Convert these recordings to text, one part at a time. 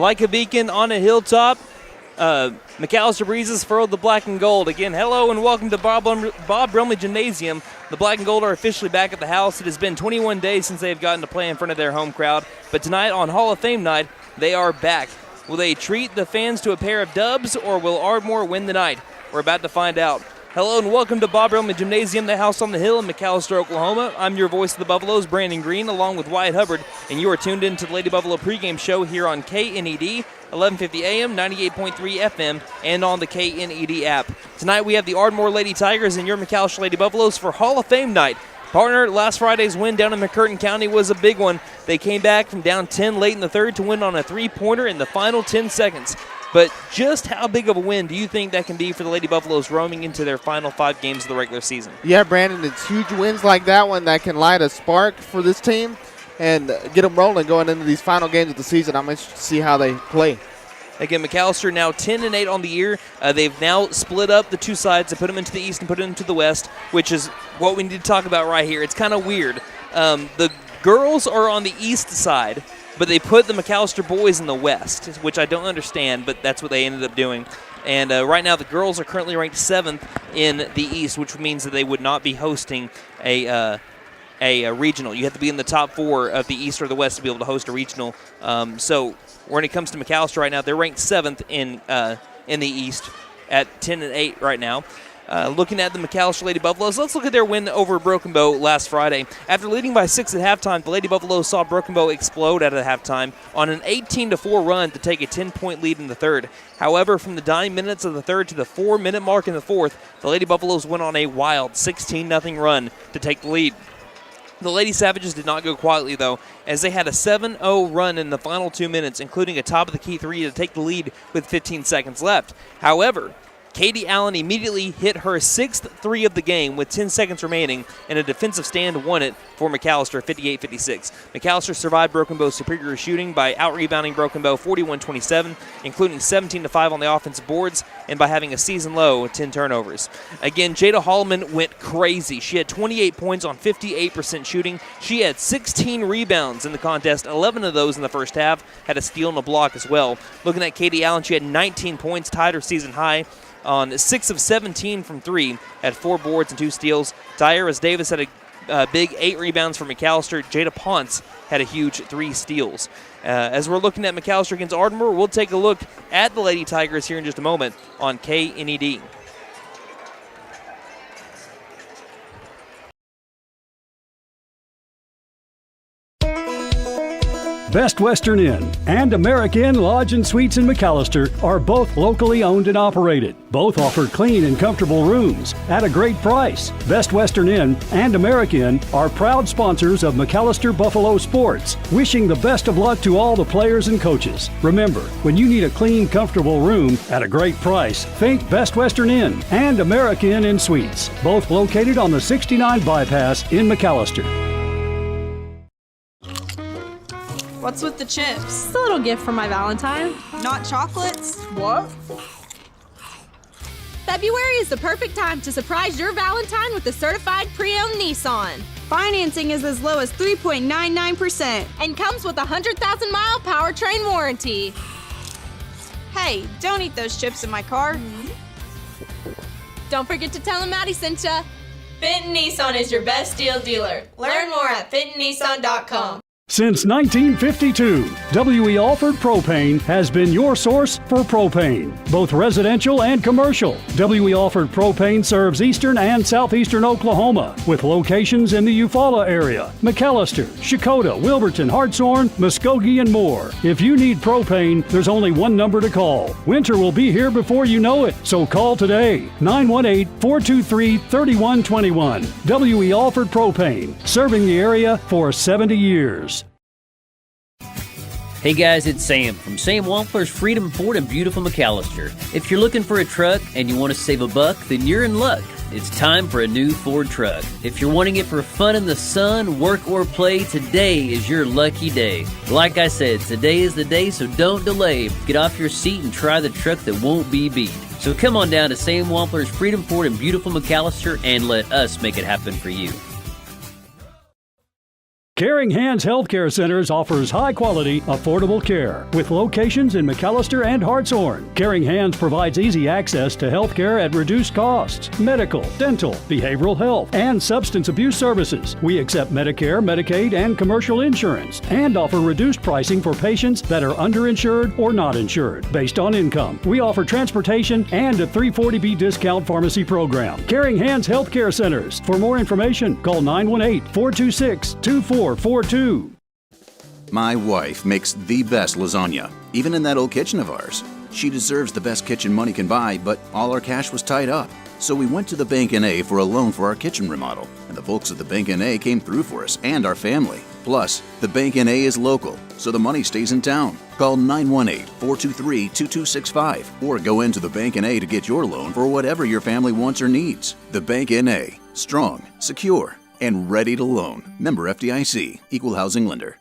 Like a beacon on a hilltop, McAlester Breezes furrowed the black and gold. Again, hello and welcome to Bob Brumley Gymnasium. The black and gold are officially back at the house. It has been 21 days since they've gotten to play in front of their home crowd, but tonight on Hall of Fame night, they are back. Will they treat the fans to a pair of dubs, or will Ardmore win the night? We're about to find out. Hello and welcome to Bob Brumley Gymnasium, the house on the hill in McAlester, Oklahoma. I'm your voice of the Buffaloes, Brandon Green, along with Wyatt Hubbard, and you are tuned in to the Lady Buffalo pregame show here on KNED, 1150 AM, 98.3 FM, and on the KNED app. Tonight we have the Ardmore Lady Tigers and your McAlester Lady Buffaloes for Hall of Fame night. Partner, last Friday's win down in McCurtain County was a big one. They came back from down 10 late in the third to win on a three-pointer in the final 10 seconds. But just how big of a win do you think that can be for the Lady Buffaloes roaming into their final 5 games of the regular season? Yeah, Brandon, it's huge wins like that one that can light a spark for this team and get them rolling going into these final games of the season. I'm interested to see how they play. Again, McAlester now 10-8 on the year. They've now split up the two sides and put them into the east and put them into the west, which is what we need to talk about right here. It's kind of weird. The girls are on the east side, but they put the McAlester boys in the west, which I don't understand, but that's what they ended up doing. And right now the girls are currently ranked 7th in the east, which means that they would not be hosting a regional. You have to be in the top 4 of the east or the west to be able to host a regional. So when it comes to McAlester right now, they're ranked 7th in the east at 10-8 right now. Looking at the McAlester Lady Buffaloes, let's look at their win over Broken Bow last Friday. After leading by 6 at halftime, the Lady Buffaloes saw Broken Bow explode out of halftime on an 18-4 run to take a 10-point lead in the third. However, from the 9 minutes of the third to the 4-minute mark in the fourth, the Lady Buffaloes went on a wild 16-0 run to take the lead. The Lady Savages did not go quietly, though, as they had a 7-0 run in the final 2 minutes, including a top-of-the-key three to take the lead with 15 seconds left. However, Katie Allen immediately hit her 6th three of the game with 10 seconds remaining, and a defensive stand won it for McAlester, 58-56. McAlester survived Broken Bow's superior shooting by out-rebounding Broken Bow 41-27, including 17-5 on the offensive boards, and by having a season-low 10 turnovers. Again, Jada Holloman went crazy. She had 28 points on 58% shooting. She had 16 rebounds in the contest, 11 of those in the first half, had a steal and a block as well. Looking at Katie Allen, she had 19 points, tied her season high on 6 of 17 from 3, had 4 boards and 2 steals. Tyrus Davis had a big 8 rebounds for McAlester. Jada Ponce had a huge 3 steals. As we're looking at McAlester against Ardmore, we'll take a look at the Lady Tigers here in just a moment on KNED. Best Western Inn and American Lodge and Suites in McAlester are both locally owned and operated. Both offer clean and comfortable rooms at a great price. Best Western Inn and American are proud sponsors of McAlester Buffalo Sports, wishing the best of luck to all the players and coaches. Remember, when you need a clean, comfortable room at a great price, think Best Western Inn and American Inn Suites, both located on the 69 bypass in McAlester. What's with the chips? It's a little gift for my Valentine. Not chocolates? What? February is the perfect time to surprise your Valentine with a certified pre-owned Nissan. Financing is as low as 3.99% and comes with a 100,000-mile powertrain warranty. Hey, don't eat those chips in my car. Don't forget to tell them Maddie sent ya. Fenton Nissan is your best deal dealer. Learn more at fentonnissan.com. Since 1952, W.E. Alford Propane has been your source for propane, both residential and commercial. W.E. Alford Propane serves eastern and southeastern Oklahoma, with locations in the Eufaula area, McAlester, Shakota, Wilburton, Hartshorn, Muskogee, and more. If you need propane, there's only one number to call. Winter will be here before you know it, so call today, 918-423-3121. W.E. Alford Propane, serving the area for 70 years. Hey guys, it's Sam from Sam Wampler's Freedom Ford in beautiful McAlester. If you're looking for a truck and you want to save a buck, then you're in luck. It's time for a new Ford truck. If you're wanting it for fun in the sun, work, or play, today is your lucky day. Like I said, today is the day, so don't delay. Get off your seat and try the truck that won't be beat. So come on down to Sam Wampler's Freedom Ford in beautiful McAlester and let us make it happen for you. Caring Hands Healthcare Centers offers high-quality, affordable care with locations in McAlester and Hartshorn. Caring Hands provides easy access to healthcare at reduced costs, medical, dental, behavioral health, and substance abuse services. We accept Medicare, Medicaid, and commercial insurance and offer reduced pricing for patients that are underinsured or not insured based on income. We offer transportation and a 340B discount pharmacy program. Caring Hands Healthcare Centers. For more information, call 918-426-2442. My wife makes the best lasagna, even in that old kitchen of ours. She deserves the best kitchen money can buy, but all our cash was tied up. So we went to the Bank N.A. for a loan for our kitchen remodel, and the folks at the Bank N.A. came through for us and our family. Plus, the Bank N.A. is local, so the money stays in town. Call 918-423-2265 or go into the Bank N.A. to get your loan for whatever your family wants or needs. The Bank N.A. Strong, secure, and ready to loan. Member FDIC, Equal Housing Lender.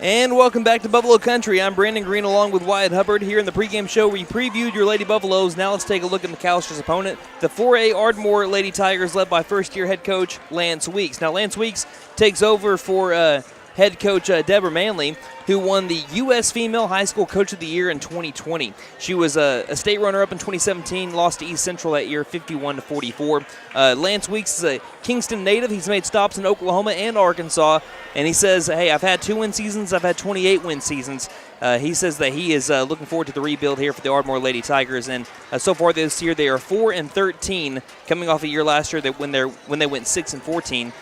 And welcome back to Buffalo Country. I'm Brandon Green along with Wyatt Hubbard here in the pregame show where you previewed your Lady Buffaloes. Now let's take a look at McAllister's opponent, the 4A Ardmore Lady Tigers, led by first-year head coach Lance Weeks. Now Lance Weeks takes over for head coach Deborah Manley, who won the U.S. Female High School Coach of the Year in 2020. She was a state runner-up in 2017, lost to East Central that year, 51-44. Lance Weeks is a Kingston native. He's made stops in Oklahoma and Arkansas, and he says, hey, I've had 2 win seasons. I've had 28 win seasons. He says that he is looking forward to the rebuild here for the Ardmore Lady Tigers, and so far this year they are 4-13, coming off a year last year that when they went 6-14.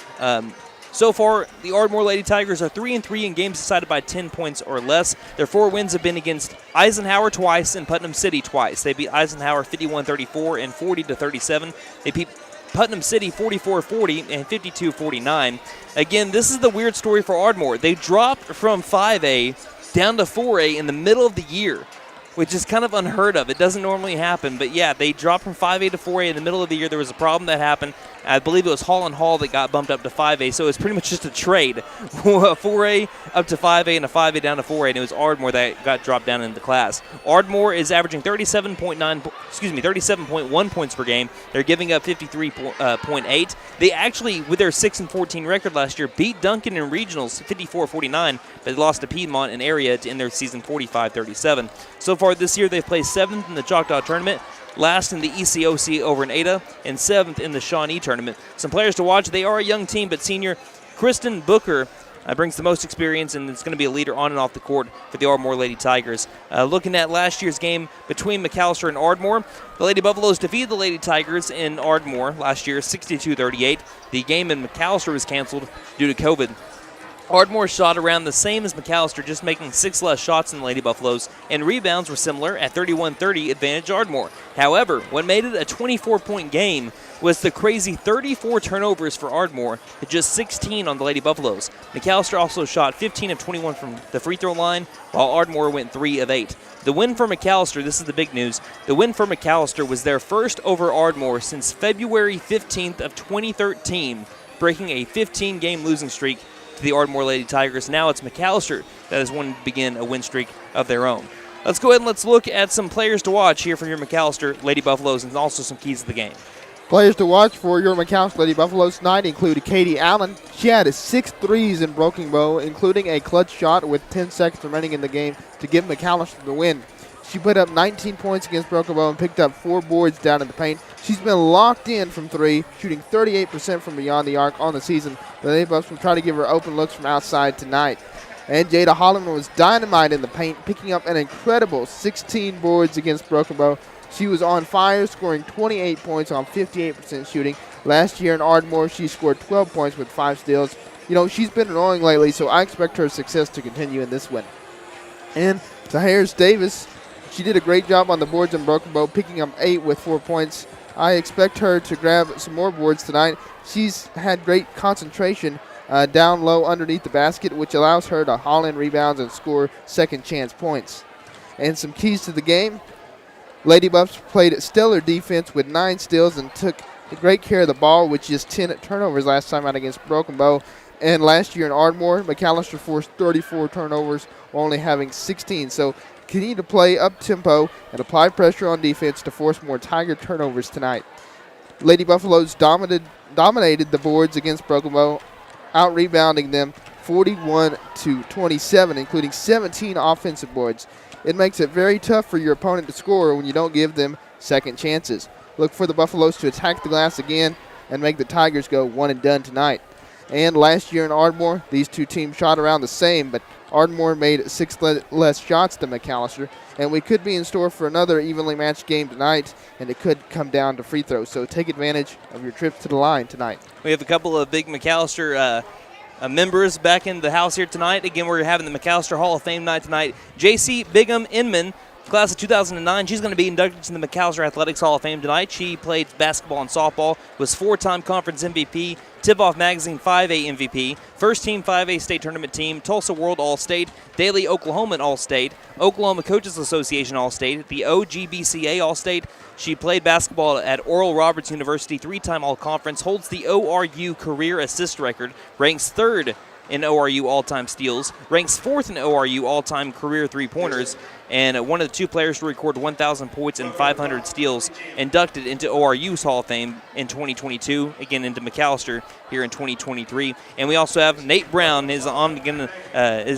So far, the Ardmore Lady Tigers are 3-3 in games decided by 10 points or less. Their 4 wins have been against Eisenhower twice and Putnam City twice. They beat Eisenhower 51-34 and 40-37. They beat Putnam City 44-40 and 52-49. Again, this is the weird story for Ardmore. They dropped from 5A down to 4A in the middle of the year, which is kind of unheard of. It doesn't normally happen, but yeah, they dropped from 5A to 4A in the middle of the year. There was a problem that happened. I believe it was Hall and Hall that got bumped up to 5A, so it was pretty much just a trade. 4A up to 5A and a 5A down to 4A, and it was Ardmore that got dropped down into the class. Ardmore is averaging 37.1 points per game. They're giving up 53.8. They actually, with their 6-14 record last year, beat Duncan in regionals 54-49, but they lost to Piedmont in area to end their season 45-37. So far this year, they've placed 7th in the Choctaw Tournament, last in the ECOC over in Ada, and 7th in the Shawnee Tournament. Some players to watch. They are a young team, but senior Kristen Booker brings the most experience and is going to be a leader on and off the court for the Ardmore Lady Tigers. Looking at last year's game between McAlester and Ardmore, the Lady Buffaloes defeated the Lady Tigers in Ardmore last year 62-38. The game in McAlester was canceled due to COVID. Ardmore shot around the same as McAlester, just making 6 less shots than the Lady Buffaloes, and rebounds were similar at 31-30 advantage Ardmore. However, what made it a 24-point game was the crazy 34 turnovers for Ardmore to just 16 on the Lady Buffaloes. McAlester also shot 15 of 21 from the free throw line, while Ardmore went 3 of 8. The win for McAlester, this is the big news, the win for McAlester was their first over Ardmore since February 15th of 2013, breaking a 15-game losing streak to the Ardmore Lady Tigers. Now it's McAlester that has wanted to begin a win streak of their own. Let's go ahead and let's look at some players to watch here for your McAlester Lady Buffaloes and also some keys to the game. Players to watch for your McAlester Lady Buffaloes tonight include Katie Allen. She had 6 threes in Broken Bow, including a clutch shot with 10 seconds remaining in the game to give McAlester the win. She put up 19 points against Broken Bow and picked up 4 boards down in the paint. She's been locked in from 3, shooting 38% from beyond the arc on the season. The Lady Buffs will try to give her open looks from outside tonight. And Jada Holloman was dynamite in the paint, picking up an incredible 16 boards against Broken Bow. She was on fire, scoring 28 points on 58% shooting. Last year in Ardmore, she scored 12 points with 5 steals. You know, she's been rolling lately, so I expect her success to continue in this win. And Taharis Davis, she did a great job on the boards in Broken Bow, picking up 8 with 4 points. I expect her to grab some more boards tonight. She's had great concentration down low underneath the basket, which allows her to haul in rebounds and score second chance points. And some keys to the game. Lady Buffs played stellar defense with 9 steals and took great care of the ball with just 10 turnovers last time out against Broken Bow. And last year in Ardmore, McAlester forced 34 turnovers while only having 16. So continue to play up-tempo and apply pressure on defense to force more Tiger turnovers tonight. Lady Buffaloes dominated the boards against Broken Bow, out-rebounding them 41-27, including 17 offensive boards. It makes it very tough for your opponent to score when you don't give them second chances. Look for the Buffaloes to attack the glass again and make the Tigers go one and done tonight. And last year in Ardmore, these two teams shot around the same, but Ardmore made 6 less shots than McAlester, and we could be in store for another evenly matched game tonight, and it could come down to free throws. So take advantage of your trips to the line tonight. We have a couple of big McAlester members back in the house here tonight. Again, we're having the McAlester Hall of Fame night tonight. J.C. Bigham Inman, class of 2009. She's going to be inducted to the McAlester Athletics Hall of Fame tonight. She played basketball and softball, was 4-time conference MVP, Tip-Off Magazine 5A MVP, first team 5A state tournament team, Tulsa World All-State, Daly Oklahoman All-State, Oklahoma Coaches Association All-State, the OGBCA All-State. She played basketball at Oral Roberts University, 3-time All-Conference, holds the ORU career assist record, ranks 3rd in ORU all-time steals, ranks 4th in ORU all-time career three-pointers, and one of the 2 players to record 1,000 points and 500 steals, inducted into ORU's Hall of Fame in 2022, again into McAlester here in 2023. And we also have Nate Brown is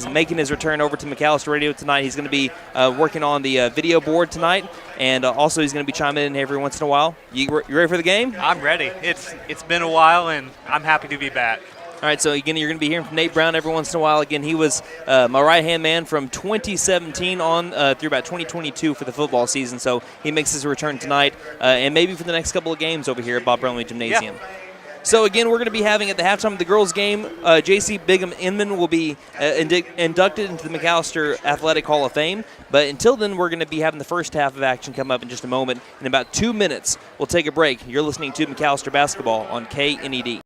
making his return over to McAlester Radio tonight. He's going to be working on the video board tonight, and also he's going to be chiming in every once in a while. You ready for the game? I'm ready. It's been a while, and I'm happy to be back. All right, so again, you're going to be hearing from Nate Brown every once in a while. Again, he was my right-hand man from 2017 on through about 2022 for the football season, so he makes his return tonight and maybe for the next couple of games over here at Bob Brumley Gymnasium. Yeah. So, again, we're going to be having at the halftime of the girls' game, J.C. Bigham Inman will be inducted into the McAlester Athletic Hall of Fame. But until then, we're going to be having the first half of action come up in just a moment. In about 2 minutes, we'll take a break. You're listening to McAlester Basketball on KNED.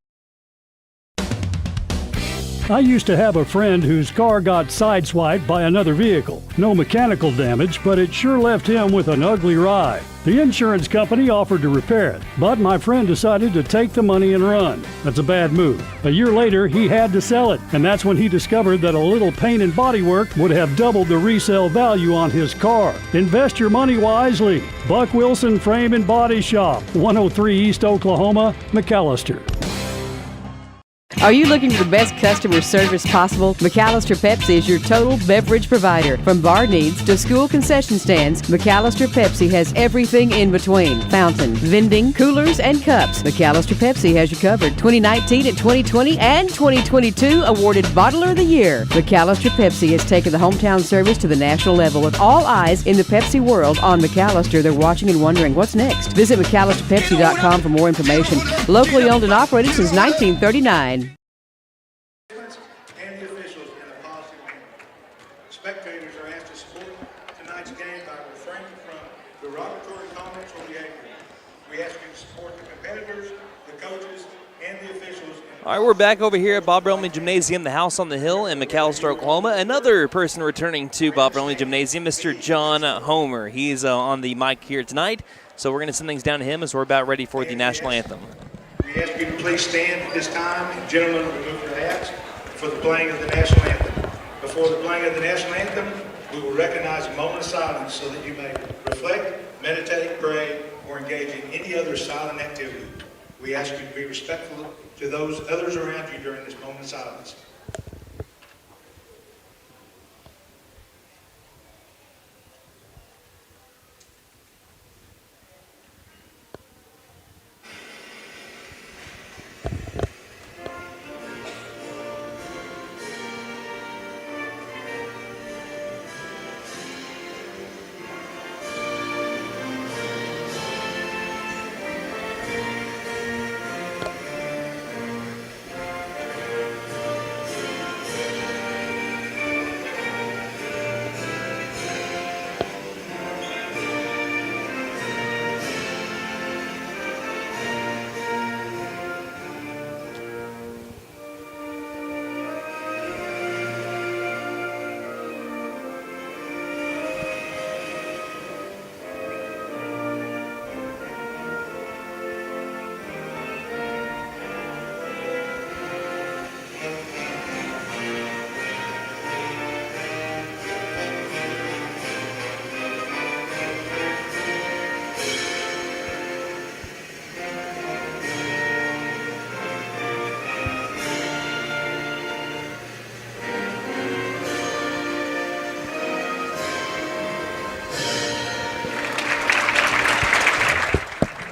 I used to have a friend whose car got sideswiped by another vehicle. No mechanical damage, but it sure left him with an ugly ride. The insurance company offered to repair it, but my friend decided to take the money and run. That's a bad move. A year later, he had to sell it, and that's when he discovered that a little paint and body work would have doubled the resale value on his car. Invest your money wisely. Buck Wilson Frame and Body Shop, 103 East Oklahoma, McAlester. Are you looking for the best customer service possible? McAlester Pepsi is your total beverage provider. From bar needs to school concession stands, McAlester Pepsi has everything in between. Fountain, vending, coolers, and cups. McAlester Pepsi has you covered. 2019 and 2020 and 2022 awarded Bottler of the Year. McAlester Pepsi has taken the hometown service to the national level with all eyes in the Pepsi world on McAlester. They're watching and wondering what's next. Visit McAllisterPepsi.com for more information. Locally owned and operated since 1939. Spectators are asked to support tonight's game by refraining from derogatory comments or behavior. We ask you to support the competitors, the coaches, and the officials. All right, we're back over here at Bob Brumley Gymnasium, the house on the hill in McAlester, Oklahoma. Another person returning to Bob Brumley Gymnasium, Mr. John Homer. He's on the mic here tonight, so we're going to send things down to him as we're about ready for the national anthem. We ask you to please stand at this time, and gentlemen, remove your hats for the playing of the national anthem. Before the playing of the national anthem, we will recognize a moment of silence so that you may reflect, meditate, pray, or engage in any other silent activity. We ask you to be respectful to those others around you during this moment of silence.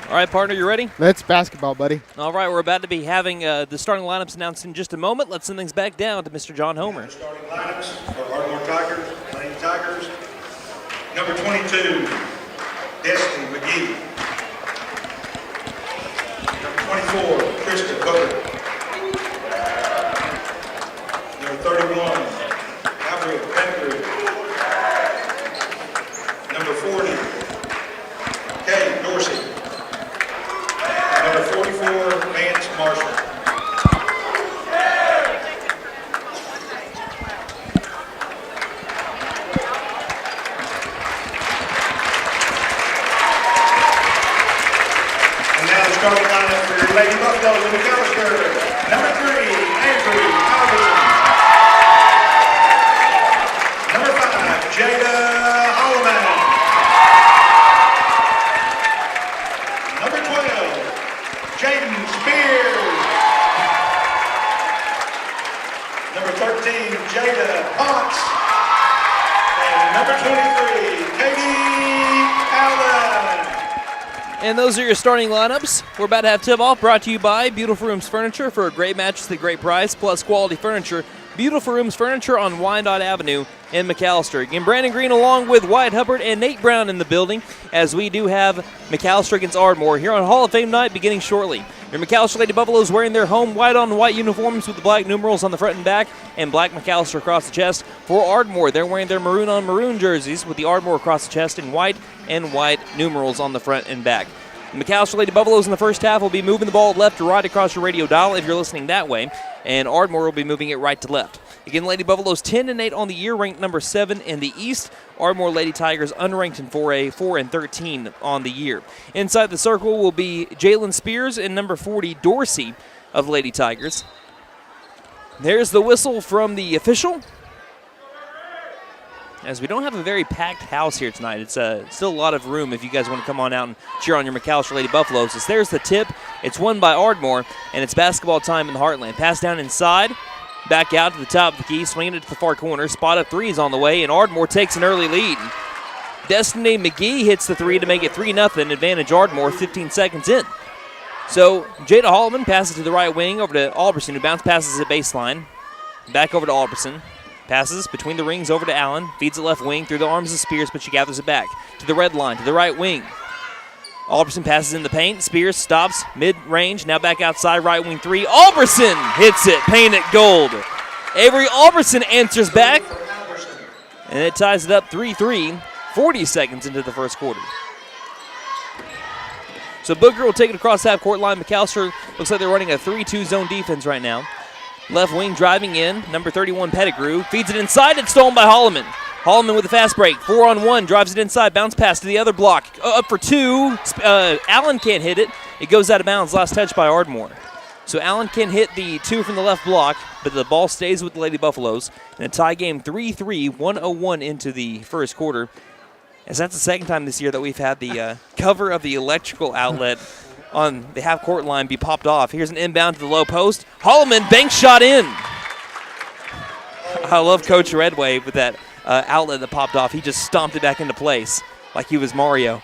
All right, partner, you ready? Let's basketball, buddy. All right, we're about to be having the starting lineups announced in just a moment. Let's send things back down to Mr. John Homer. Starting lineups for Ardmore Tigers, Lady Tigers. Number 22, Destiny McGee. Number 24, Krista Butler. Number 31, Gabriel Pettigrew. Number 40, Kay Dorsey. Number 44, Vance Marshall. Starting lineup for your Lady Buffaloes in McAlester. Number 3, Andrew Albertson. Number 5, Jada Holloman. Number 12, Jaden Spears. Number 13, Jada Potts. And number 23, Katie Allen. And those are your starting lineups. We're about to have tip-off, brought to you by Beautiful Rooms Furniture for a great mattress at a great price, plus quality furniture. Beautiful Rooms Furniture on Wyandotte Avenue in McAlester. Again, Brandon Green along with Wyatt Hubbard and Nate Brown in the building, as we do have McAlester against Ardmore here on Hall of Fame night beginning shortly. Your McAlester Lady Buffaloes wearing their home white-on-white uniforms with the black numerals on the front and back and black McAlester across the chest. For Ardmore, they're wearing their maroon-on-maroon jerseys with the Ardmore across the chest and white numerals on the front and back. The McAlester Lady Buffaloes in the first half will be moving the ball left to right across your radio dial if you're listening that way, and Ardmore will be moving it right to left. Again, Lady Buffaloes 10-8 on the year, ranked number 7 in the East. Ardmore Lady Tigers unranked in 4A, 4-13 on the year. Inside the circle will be Jalen Spears and number 40, Dorsey of Lady Tigers. There's the whistle from the official. As we don't have a very packed house here tonight. It's still a lot of room if you guys want to come on out and cheer on your McAlester Lady Buffaloes. As there's the tip. It's won by Ardmore, and it's basketball time in the Heartland. Pass down inside, back out to the top of the key, swinging it to the far corner. Spot up three is on the way, and Ardmore takes an early lead. Destiny McGee hits the three to make it 3-0. Advantage Ardmore 15 seconds in. So Jada Holloman passes to the right wing over to Albertson, who bounce passes at baseline. Back over to Albertson. Passes between the rings over to Allen. Feeds it left wing through the arms of Spears, but she gathers it back to the red line, to the right wing. Albertson passes in the paint. Spears stops mid-range. Now back outside, right wing three. Albertson hits it. Paint it gold. Avery Albertson answers back. And it ties it up 3-3, 40 seconds into the first quarter. So Booker will take it across half-court line. McAlester looks like they're running a 3-2 zone defense right now. Left wing driving in, number 31 Pettigrew. Feeds it inside, it's stolen by Holloman. Holloman with a fast break, 4-on-1, drives it inside, bounce pass to the other block. Up for two, Allen can't hit it. It goes out of bounds, last touch by Ardmore. So Allen can hit the two from the left block, but the ball stays with the Lady Buffaloes. And a tie game 3-3, 1:01 into the first quarter. As that's the second time this year that we've had the cover of the electrical outlet on the half-court line be popped off. Here's an inbound to the low post. Holloman, bank shot in. I love Coach Redway with that outlet that popped off. He just stomped it back into place like he was Mario.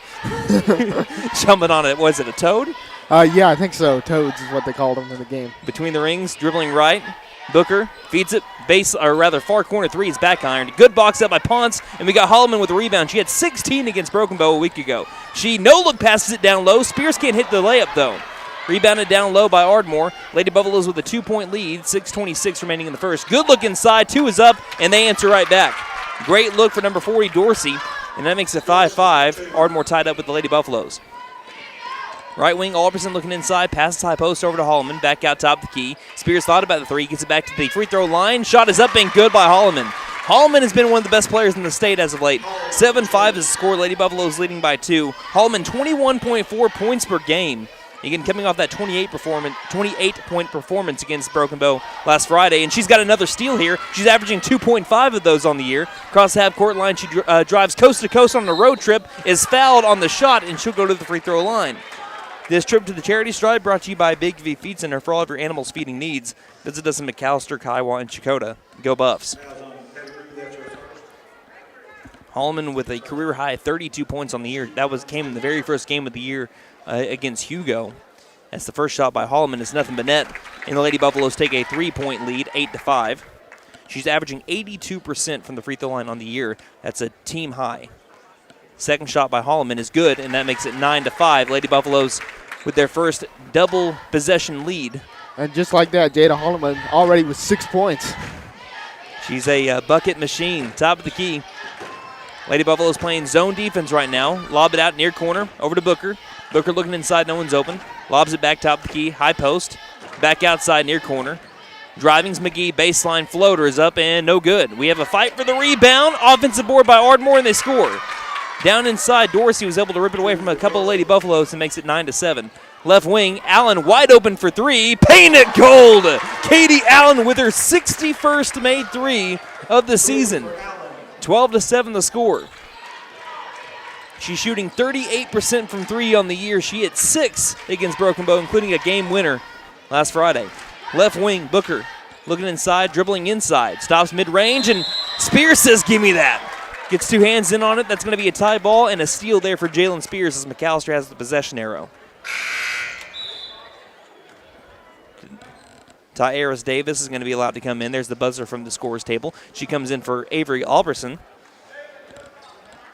Jumping on it. Was it a toad? Yeah, I think so. Toads is what they called them in the game. Between the rings, dribbling right. Booker feeds it, far corner three is back ironed. Good box up by Ponce, and we got Holloman with a rebound. She had 16 against Broken Bow a week ago. She no-look passes it down low. Spears can't hit the layup, though. Rebounded down low by Ardmore. Lady Buffaloes with a 2-point lead, 6:26 remaining in the first. Good look inside, two is up, and they answer right back. Great look for number 40, Dorsey, and that makes it 5-5. Ardmore tied up with the Lady Buffaloes. Right wing, Albertson looking inside, passes high post over to Holloman, back out top of the key. Spears thought about the three, gets it back to the free throw line. Shot is up and good by Holloman. Holloman has been one of the best players in the state as of late. 7-5 is the score, Lady Buffaloes leading by 2. Holloman 21.4 points per game. Again, coming off that 28-point performance against Broken Bow last Friday, and she's got another steal here. She's averaging 2.5 of those on the year. Across the half-court line, she drives coast-to-coast on a road trip, is fouled on the shot, and she'll go to the free throw line. This trip to the Charity Stride brought to you by Big V Feed Center for all of your animals' feeding needs. Visit us in McAlester, Kiowa, and Chakota. Go Buffs. Holloman with a career-high 32 points on the year. That came in the very first game of the year against Hugo. That's the first shot by Holloman. It's nothing but net. And the Lady Buffaloes take a 3-point lead, 8-5. She's averaging 82% from the free throw line on the year. That's a team high. Second shot by Holloman is good, and that makes it 9-5. Lady Buffaloes with their first double possession lead. And just like that, Jada Holloman already with 6 points. She's a bucket machine, top of the key. Lady Buffaloes playing zone defense right now. Lob it out near corner, over to Booker. Booker looking inside, no one's open. Lobs it back top of the key, high post. Back outside near corner. Driving's McGee, baseline floater is up and no good. We have a fight for the rebound. Offensive board by Ardmore, and they score. Down inside, Dorsey was able to rip it away from a couple of Lady Buffaloes and makes it 9-7. Left wing, Allen wide open for three. Painted gold. Katie Allen with her 61st made three of the season. 12-7 the score. She's shooting 38% from three on the year. She hit 6 against Broken Bow, including a game winner last Friday. Left wing, Booker looking inside, dribbling inside. Stops mid-range, and Spears says, give me that. Gets 2 hands in on it. That's going to be a tie ball and a steal there for Jalen Spears as McAlester has the possession arrow. Tyaris Davis is going to be allowed to come in. There's the buzzer from the scores table. She comes in for Avery Alberson.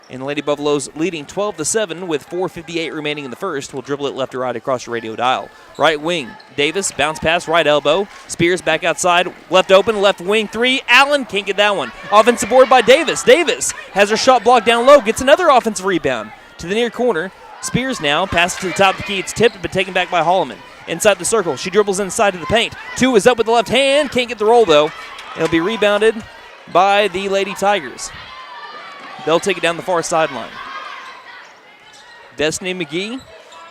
And the Lady Buffaloes leading 12-7 with 4:58 remaining in the first. We'll dribble it left to right across your radio dial. Right wing, Davis, bounce pass, right elbow. Spears back outside, left open, left wing, 3. Allen can't get that one. Offensive board by Davis. Davis has her shot blocked down low, gets another offensive rebound to the near corner. Spears now, passes to the top of the key. It's tipped, but taken back by Holloman. Inside the circle, she dribbles inside to the paint. 2 is up with the left hand, can't get the roll though. It'll be rebounded by the Lady Tigers. They'll take it down the far sideline. Destiny McGee,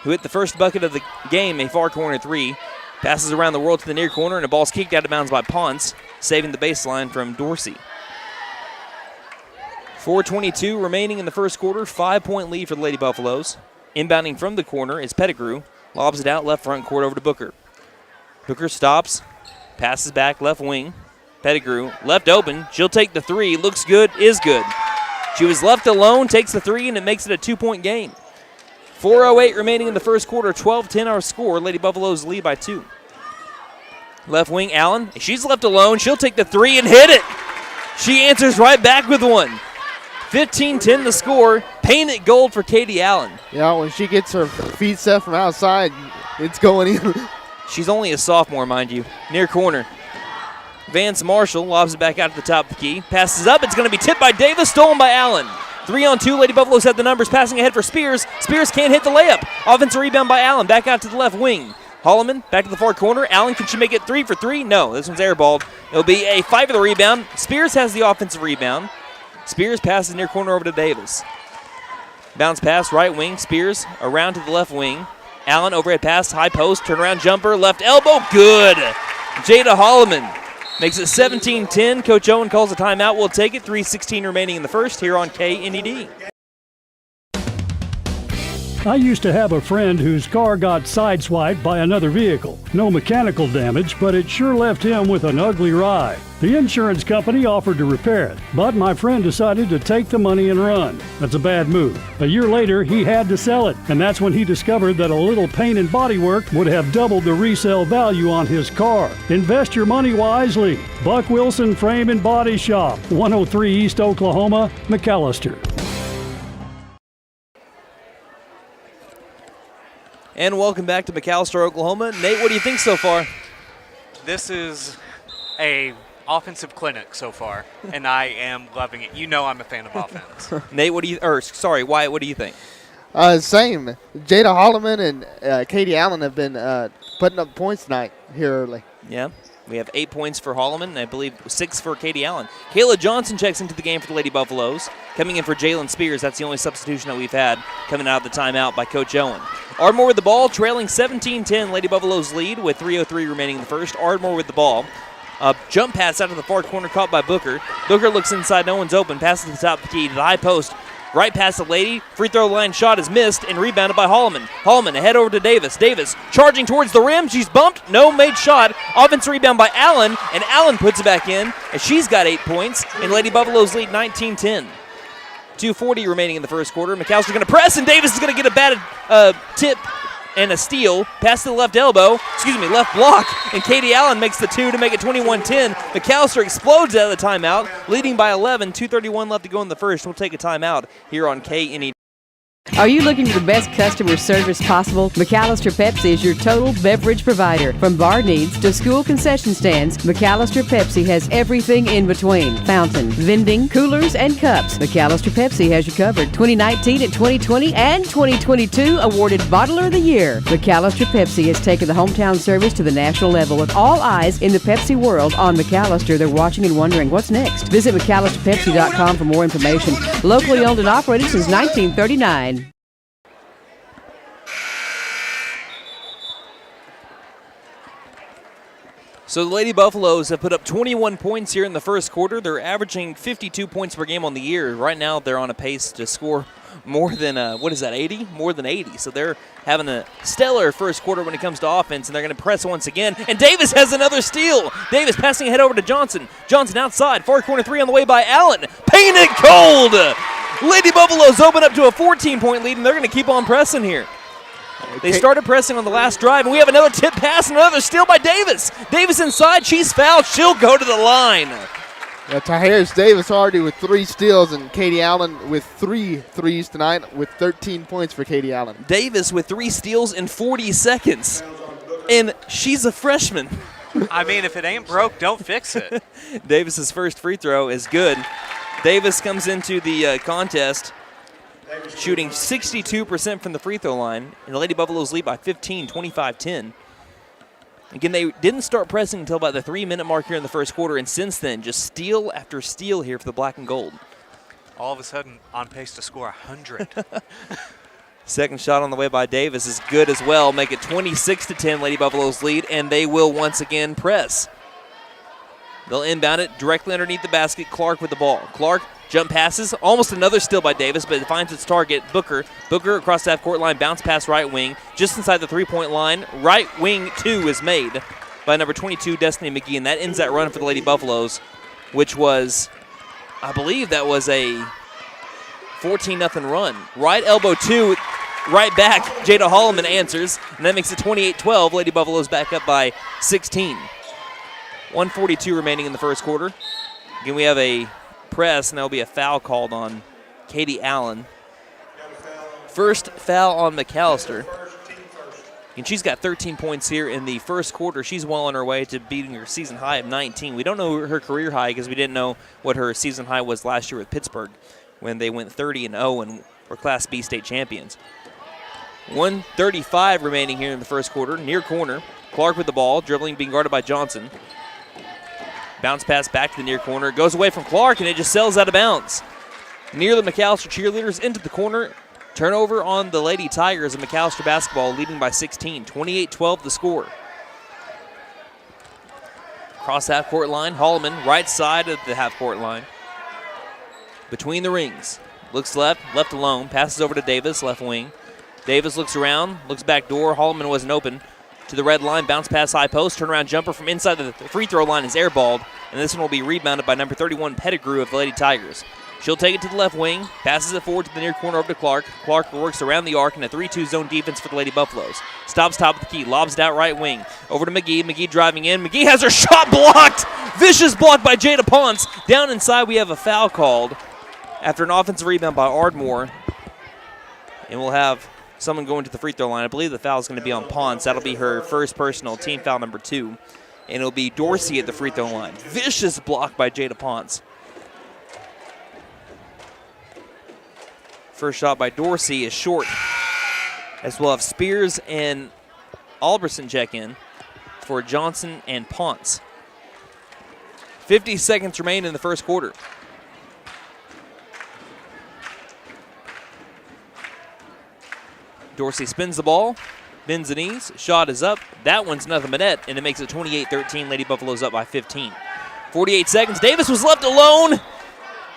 who hit the first bucket of the game, a far corner 3, passes around the world to the near corner, and the ball's kicked out of bounds by Ponce, saving the baseline from Dorsey. 4:22 remaining in the first quarter, 5-point lead for the Lady Buffaloes. Inbounding from the corner is Pettigrew. Lobs it out left front court over to Booker. Booker stops, passes back left wing. Pettigrew left open. She'll take the 3. Looks good, is good. She was left alone, takes the 3, and it makes it a 2-point game. 4:08 remaining in the first quarter, 12-10 our score. Lady Buffaloes lead by 2. Left wing, Allen. She's left alone. She'll take the 3 and hit it. She answers right back with one. 15-10 the score. Painted gold for Katie Allen. Yeah, when she gets her feet set from outside, it's going in. She's only a sophomore, mind you. Near corner. Vance Marshall lobs it back out to the top of the key. Passes up. It's going to be tipped by Davis. Stolen by Allen. 3-on-2. Lady Buffaloes have the numbers. Passing ahead for Spears. Spears can't hit the layup. Offensive rebound by Allen. Back out to the left wing. Holloman back to the far corner. Allen, can she make it 3 for 3? No, this one's airballed. It'll be a fight for the rebound. Spears has the offensive rebound. Spears passes near corner over to Davis. Bounce pass, right wing. Spears around to the left wing. Allen, overhead pass, high post, turnaround jumper, left elbow, good. Jada Holloman makes it 17-10. Coach Owen calls a timeout. We'll take it. 3:16 remaining in the first here on KNED. I used to have a friend whose car got sideswiped by another vehicle. No mechanical damage, but it sure left him with an ugly ride. The insurance company offered to repair it, but my friend decided to take the money and run. That's a bad move. A year later, he had to sell it, and that's when he discovered that a little paint and body work would have doubled the resale value on his car. Invest your money wisely. Buck Wilson Frame and Body Shop, 103 East Oklahoma, McAlester. And welcome back to McAlester, Oklahoma. Nate, what do you think so far? This is a offensive clinic so far, and I am loving it. You know I'm a fan of offense. Nate, Wyatt, what do you think? Same. Jada Holloman and Katie Allen have been putting up points tonight here early. Yeah. We have 8 points for Holloman, and I believe 6 for Katie Allen. Kayla Johnson checks into the game for the Lady Buffaloes. Coming in for Jalen Spears. That's the only substitution that we've had coming out of the timeout by Coach Owen. Ardmore with the ball, trailing 17-10. Lady Buffaloes lead with 3:03 remaining in the first. Ardmore with the ball. Jump pass out of the far corner caught by Booker. Booker looks inside, no one's open. Passes to the top of the key to the high post. Right past the Lady. Free throw line shot is missed and rebounded by Holloman. Holloman ahead over to Davis. Davis charging towards the rim. She's bumped. No made shot. Offensive rebound by Allen, and Allen puts it back in, and she's got 8 points, and Lady Buffaloes lead 19-10. 2:40 remaining in the first quarter. McAllister's going to press, and Davis is going to get a batted tip and a steal. Pass to the left left block, and Katie Allen makes the 2 to make it 21-10. McAllister explodes out of the timeout, leading by 11. 2:31 left to go in the first. We'll take a timeout here on KNE. Are you looking for the best customer service possible? McAlester Pepsi is your total beverage provider. From bar needs to school concession stands, McAlester Pepsi has everything in between. Fountain, vending, coolers, and cups. McAlester Pepsi has you covered. 2019 and 2020 and 2022 awarded Bottler of the Year. McAlester Pepsi has taken the hometown service to the national level with all eyes in the Pepsi world on McAlester. They're watching and wondering what's next. Visit McAllisterPepsi.com for more information. Locally owned and operated since 1939. So the Lady Buffaloes have put up 21 points here in the first quarter. They're averaging 52 points per game on the year. Right now they're on a pace to score more than, 80? More than 80. So they're having a stellar first quarter when it comes to offense, and they're going to press once again. And Davis has another steal. Davis passing ahead over to Johnson. Johnson outside, far corner 3 on the way by Allen. Painted cold! Lady Buffaloes open up to a 14-point lead, and they're going to keep on pressing here. They started pressing on the last drive, and we have another tip pass and another steal by Davis. Davis inside, she's fouled, she'll go to the line. Tahiris Davis already with 3 steals, and Katie Allen with 3 threes tonight with 13 points for Katie Allen. Davis with 3 steals in 40 seconds, and she's a freshman. I mean, if it ain't broke, don't fix it. Davis's first free throw is good. Davis comes into the contest shooting 62% from the free throw line, and the Lady Buffaloes lead by 15, 25-10. Again, they didn't start pressing until about the 3-minute mark here in the first quarter, and since then, just steal after steal here for the black and gold. All of a sudden, on pace to score 100. Second shot on the way by Davis is good as well. Make it 26-10, Lady Buffaloes lead, and they will once again press. They'll inbound it directly underneath the basket. Clark with the ball. Clark jump passes. Almost another steal by Davis, but it finds its target, Booker. Booker across the half-court line, bounce pass right wing. Just inside the three-point line, right wing 2 is made by number 22, Destiny McGee, and that ends that run for the Lady Buffaloes, which was, I believe that was a 14-0 run. Right elbow 2, right back. Jada Holloman answers, and that makes it 28-12. Lady Buffaloes back up by 16. 1:42 remaining in the first quarter. Again, we have a press, and there will be a foul called on Katie Allen. First foul on McAllister. And she's got 13 points here in the first quarter. She's well on her way to beating her season high of 19. We don't know her career high because we didn't know what her season high was last year with Pittsburgh when they went 30-0 and were Class B state champions. 1:35 remaining here in the first quarter. Near corner. Clark with the ball, dribbling, being guarded by Johnson. Bounce pass back to the near corner. Goes away from Clark, and it just sails out of bounds. Near the McAllister cheerleaders, into the corner. Turnover on the Lady Tigers of McAllister basketball, leading by 16. 28-12 the score. Cross half-court line. Holloman, right side of the half-court line. Between the rings. Looks left alone. Passes over to Davis, left wing. Davis looks around, looks back door. Holloman wasn't open. To the red line, bounce pass high post, turnaround jumper from inside the free throw line is airballed, and this one will be rebounded by number 31, Pettigrew of the Lady Tigers. She'll take it to the left wing, passes it forward to the near corner over to Clark. Clark works around the arc in a 3-2 zone defense for the Lady Buffaloes. Stops top of the key, lobs it out right wing. Over to McGee. McGee driving in. McGee has her shot blocked. Vicious block by Jada Ponce. Down inside, we have a foul called after an offensive rebound by Ardmore, and we'll have someone going to the free throw line. I believe the foul is going to be on Ponce. That'll be her first personal, team foul number 2. And it'll be Dorsey at the free throw line. Vicious block by Jada Ponce. First shot by Dorsey is short, as we'll have Spears and Alberson check in for Johnson and Ponce. 50 seconds remain in the first quarter. Dorsey spins the ball, bends the knees, shot is up. That one's nothing but net, and it makes it 28-13. Lady Buffaloes up by 15. 48 seconds. Davis was left alone,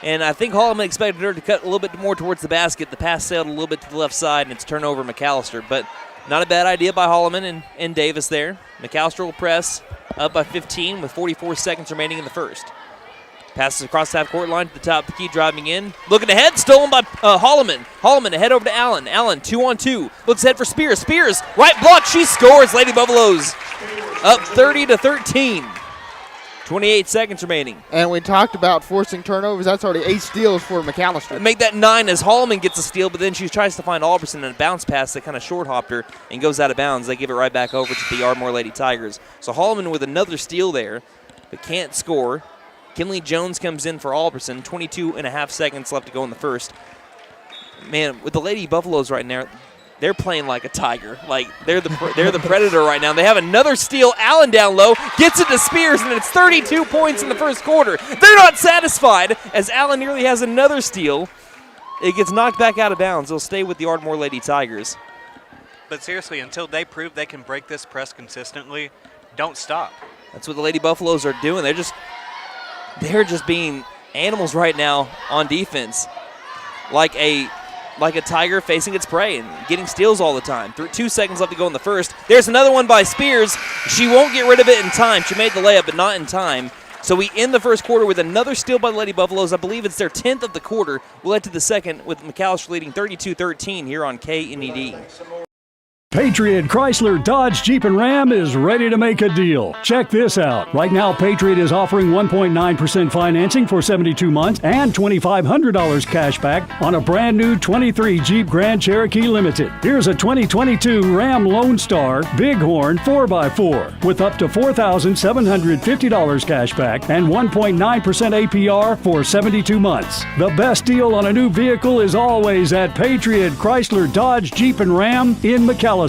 and I think Holloman expected her to cut a little bit more towards the basket. The pass sailed a little bit to the left side, and it's turnover McAllister, but not a bad idea by Holloman and Davis there. McAllister will press up by 15 with 44 seconds remaining in the first. Passes across the half-court line to the top of the key, driving in. Looking ahead, stolen by Holloman. Holloman ahead over to Allen. Allen, 2-on-2. Looks ahead for Spears. Spears, right block. She scores. Lady Buffaloes up 30-13. 28 seconds remaining. And we talked about forcing turnovers. That's already 8 steals for McAlester. Make that 9 as Holloman gets a steal, but then she tries to find Albertson in a bounce pass that kind of short-hopped her and goes out of bounds. They give it right back over to the Ardmore Lady Tigers. So Holloman with another steal there, but can't score. Kinley Jones comes in for Albertson. 22.5 seconds left to go in the first. Man, with the Lady Buffaloes right now, they're playing like a tiger. Like, they're the predator right now. They have another steal. Allen down low, gets it to Spears, and it's 32 points in the first quarter. They're not satisfied as Allen nearly has another steal. It gets knocked back out of bounds. They'll stay with the Ardmore Lady Tigers. But seriously, until they prove they can break this press consistently, don't stop. That's what the Lady Buffaloes are doing. They're just being animals right now on defense, like a tiger facing its prey and getting steals all the time. 2 seconds left to go in the first. There's another one by Spears. She won't get rid of it in time. She made the layup, but not in time. So we end the first quarter with another steal by the Lady Buffaloes. I believe it's their 10th of the quarter. We'll head to the second with McAlester leading 32-13 here on KNED. Patriot Chrysler Dodge Jeep and Ram is ready to make a deal. Check this out. Right now, Patriot is offering 1.9% financing for 72 months and $2,500 cash back on a brand new 23 Jeep Grand Cherokee Limited. Here's a 2022 Ram Lone Star Bighorn 4x4 with up to $4,750 cash back and 1.9% APR for 72 months. The best deal on a new vehicle is always at Patriot Chrysler Dodge Jeep and Ram in McAlester.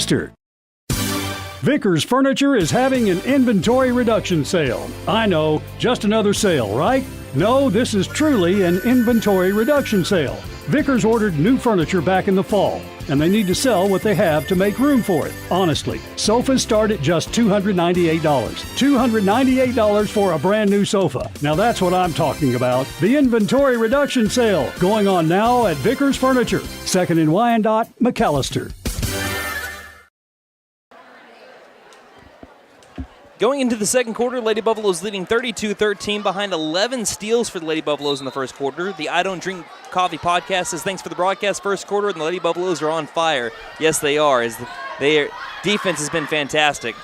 Vickers Furniture is having an inventory reduction sale. I know, just another sale, right? No, this is truly an inventory reduction sale. Vickers ordered new furniture back in the fall, and they need to sell what they have to make room for it. Honestly, sofas start at just $298. $298 for a brand new sofa. Now that's what I'm talking about. The inventory reduction sale going on now at Vickers Furniture, 2nd and Wyandotte, McAlester. Going into the second quarter, Lady Buffaloes leading 32-13 behind 11 steals for the Lady Buffaloes in the first quarter. The I Don't Drink Coffee podcast says thanks for the broadcast first quarter, and the Lady Buffaloes are on fire. Yes, they are, as their defense has been fantastic.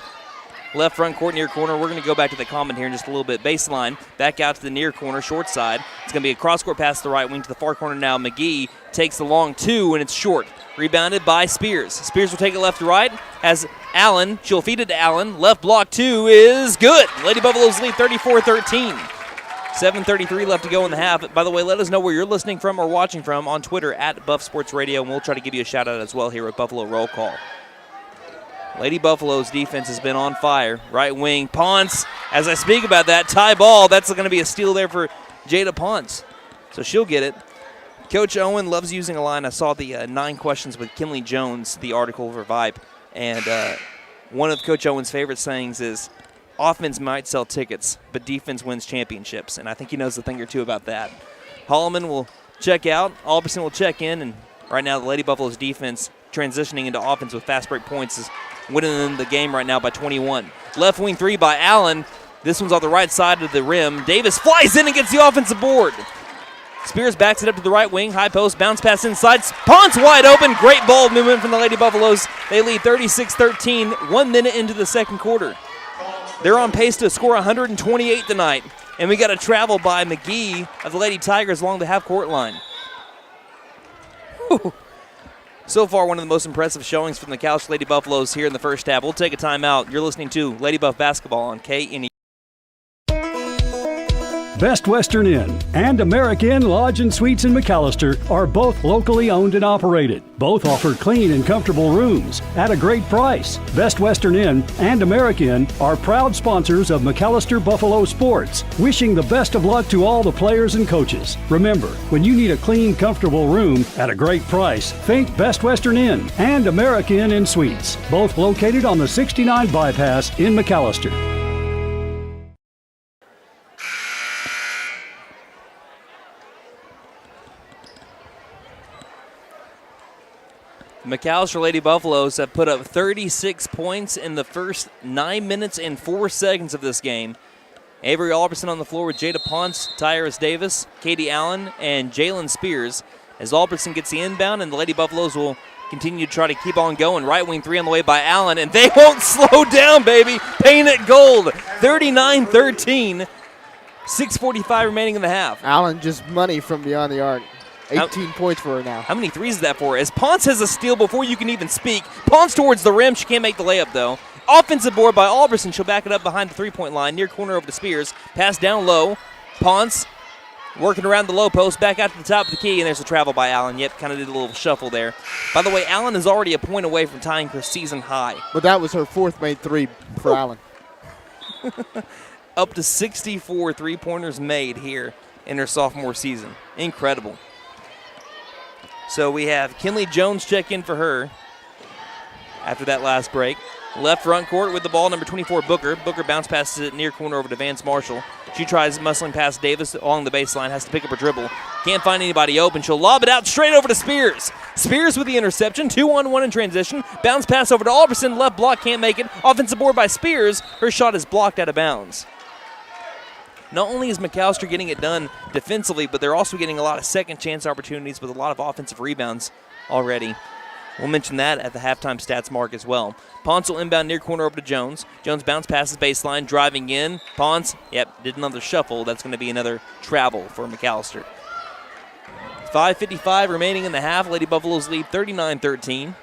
Left front court, near corner. We're going to go back to the comment here in just a little bit. Baseline, back out to the near corner, short side. It's going to be a cross-court pass to the right wing to the far corner now. McGee takes the long 2, and it's short. Rebounded by Spears. Spears will take it left to right. Has Allen. She'll feed it to Allen. Left block 2 is good. Lady Buffaloes lead 34-13. 7:33 left to go in the half. By the way, let us know where you're listening from or watching from on Twitter at Buff Sports Radio, and we'll try to give you a shout-out as well here at Buffalo Roll Call. Lady Buffalo's defense has been on fire. Right wing, Ponce. As I speak about that, tie ball. That's going to be a steal there for Jada Ponce. So she'll get it. Coach Owen loves using a line. I saw the 9 questions with Kinley Jones, the article for Vibe. And one of Coach Owen's favorite sayings is, offense might sell tickets, but defense wins championships. And I think he knows a thing or two about that. Holloman will check out. Albertson will check in. And right now the Lady Buffalo's defense transitioning into offense with fast break points is winning the game right now by 21. Left wing 3 by Allen. This one's on the right side of the rim. Davis flies in and gets the offensive board. Spears backs it up to the right wing. High post, bounce pass inside. Ponce wide open. Great ball movement from the Lady Buffaloes. They lead 36-13, 1 minute into the second quarter. They're on pace to score 128 tonight. And we got a travel by McGee of the Lady Tigers along the half-court line. Whew. So far, one of the most impressive showings from the McAlester Lady Buffaloes here in the first half. We'll take a timeout. You're listening to Lady Buff Basketball on KNE. Best Western Inn and American Lodge and Suites in McAlester are both locally owned and operated. Both offer clean and comfortable rooms at a great price. Best Western Inn and American are proud sponsors of McAlester Buffalo Sports, wishing the best of luck to all the players and coaches. Remember, when you need a clean, comfortable room at a great price, think Best Western Inn and American Inn Suites, both located on the 69 bypass in McAlester. McAlester Lady Buffaloes have put up 36 points in the first 9 minutes and 4 seconds of this game. Avery Alberson on the floor with Jada Ponce, Tyrus Davis, Katie Allen, and Jalen Spears. As Alberson gets the inbound, and the Lady Buffaloes will continue to try to keep on going. Right wing three on the way by Allen, and they won't slow down, baby. Paint it gold. 39-13. 6:45 remaining in the half. Allen just money from beyond the arc. 18 points for her now. How many threes is that for? As Ponce has a steal before you can even speak. Ponce towards the rim. She can't make the layup, though. Offensive board by Alberson. She'll back it up behind the three-point line. Near corner over to Spears. Pass down low. Ponce working around the low post. Back out to the top of the key, and there's a travel by Allen. Yep, kind of did a little shuffle there. By the way, Allen is already a point away from tying her season high. But that was her fourth made three for Allen. Up to 64 three-pointers made here in her sophomore season. Incredible. So we have Kinley Jones check in for her after that last break. Left front court with the ball, number 24, Booker. Booker bounce passes it near corner over to Vance Marshall. She tries muscling past Davis along the baseline, has to pick up her dribble. Can't find anybody open. She'll lob it out straight over to Spears. Spears with the interception, 2-on-1 in transition. Bounce pass over to Alberson, left block, can't make it. Offensive board by Spears. Her shot is blocked out of bounds. Not only is McAlester getting it done defensively, but they're also getting a lot of second chance opportunities with a lot of offensive rebounds already. We'll mention that at the halftime stats mark as well. Ponce will inbound near corner over to Jones. Jones bounce passes baseline, driving in. Ponce, did another shuffle. That's going to be another travel for McAlester. 5:55 remaining in the half. Lady Buffaloes lead 39-13.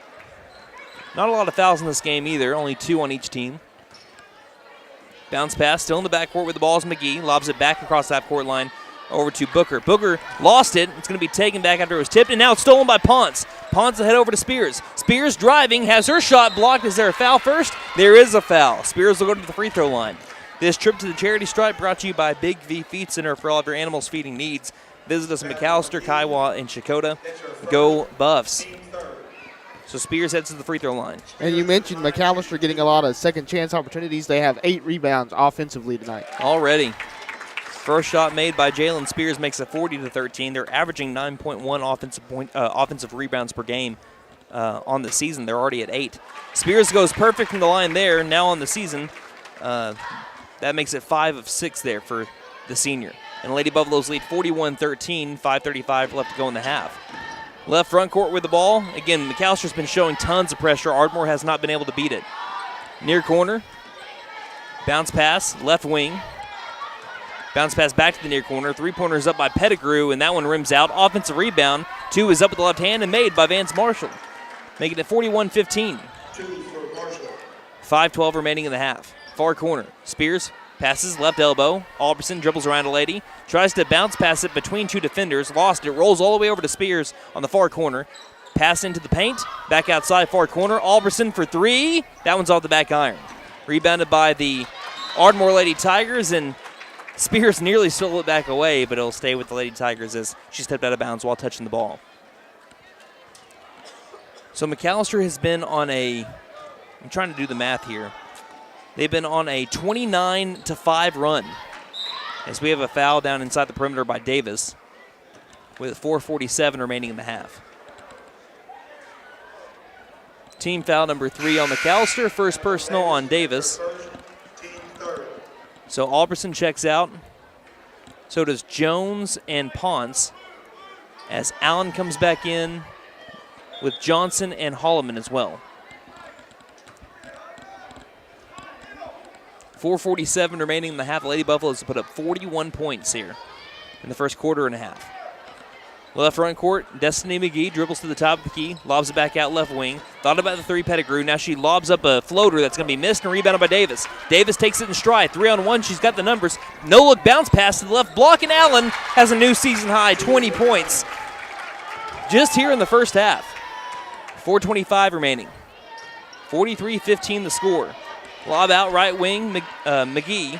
Not a lot of fouls in this game either, only 2 on each team. Bounce pass, still in the backcourt with the ball is McGee. Lobs it back across the half-court line over to Booker. Booker lost it. It's going to be taken back after it was tipped, and now it's stolen by Ponce. Ponce will head over to Spears. Spears driving, has her shot blocked. Is there a foul first? There is a foul. Spears will go to the free throw line. This trip to the charity stripe brought to you by Big V Feed Center for all of your animals' feeding needs. Visit us in McAlester, Kiowa, and Chakotah. Go Buffs. So Spears heads to the free throw line. And you mentioned McAlester getting a lot of second chance opportunities. They have 8 rebounds offensively tonight. Already. First shot made by Jalen Spears makes it 40-13. They're averaging 9.1 offensive rebounds per game on the season. They're already at 8. Spears goes perfect from the line there. Now on the season, that makes it 5 of 6 there for the senior. And Lady Buffaloes lead 41-13, 5:35 left to go in the half. Left front court with the ball. Again, McAllister's been showing tons of pressure. Ardmore has not been able to beat it. Near corner. Bounce pass, left wing. Bounce pass back to the near corner. Three-pointer is up by Pettigrew, and that one rims out. Offensive rebound. 2 is up with the left hand and made by Vance Marshall. Making it 41-15. 5:12 remaining in the half. Far corner. Spears passes, left elbow. Alberson dribbles around a lady. Tries to bounce pass it between 2 defenders. Lost it. Rolls all the way over to Spears on the far corner. Pass into the paint. Back outside far corner. Alberson for 3. That one's off the back iron. Rebounded by the Ardmore Lady Tigers, and Spears nearly stole it back away, but it'll stay with the Lady Tigers as she stepped out of bounds while touching the ball. So McAlester has been on I'm trying to do the math here. They've been on a 29-5 run as we have a foul down inside the perimeter by Davis with 4:47 remaining in the half. Team foul number 3 on McAlester, first personal on Davis. So Alberson checks out. So does Jones and Ponce as Allen comes back in with Johnson and Holloman as well. 4:47 remaining in the half. Lady Buffaloes put up 41 points here in the first quarter and a half. Left front court, Destiny McGee dribbles to the top of the key, lobs it back out left wing. Thought about the 3 Pettigrew. Now she lobs up a floater that's going to be missed and rebounded by Davis. Davis takes it in stride. 3-on-1. She's got the numbers. No-look bounce pass to the left block, and Allen has a new season high, 20 points. Just here in the first half. 4:25 remaining. 43-15 the score. Lob out right wing, McGee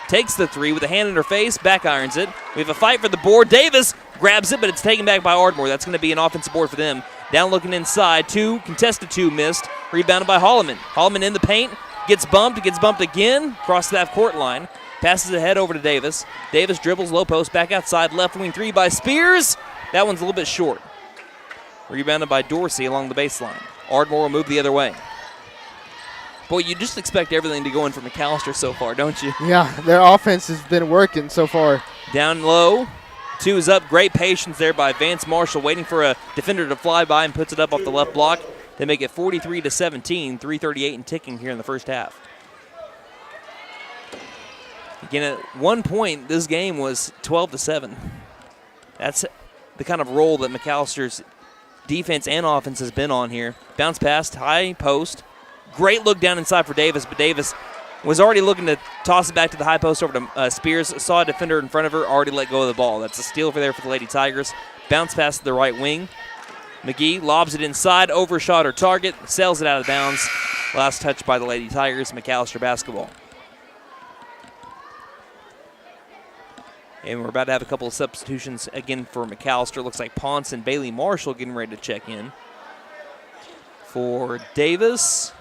takes the 3 with a hand in her face, back irons it. We have a fight for the board. Davis grabs it, but it's taken back by Ardmore. That's going to be an offensive board for them. Down looking inside, 2, contested 2 missed. Rebounded by Holloman. Holloman in the paint, gets bumped again, across the half-court line. Passes ahead over to Davis. Davis dribbles low post, back outside, left wing 3 by Spears. That one's a little bit short. Rebounded by Dorsey along the baseline. Ardmore will move the other way. Boy, you just expect everything to go in for McAlester so far, don't you? Yeah, their offense has been working so far. Down low. 2 is up. Great patience there by Vance Marshall, waiting for a defender to fly by and puts it up off the left block. They make it 43-17, 3:38 and ticking here in the first half. Again, at one point, this game was 12-7. That's the kind of role that McAllister's defense and offense has been on here. Bounce pass, high post. Great look down inside for Davis, but Davis was already looking to toss it back to the high post over to Spears. Saw a defender in front of her, already let go of the ball. That's a steal for the Lady Tigers. Bounce pass to the right wing. McGee lobs it inside, overshot her target, sails it out of bounds. Last touch by the Lady Tigers, McAlester basketball. And we're about to have a couple of substitutions again for McAlester. Looks like Ponce and Bailey Marshall getting ready to check in. For Davis.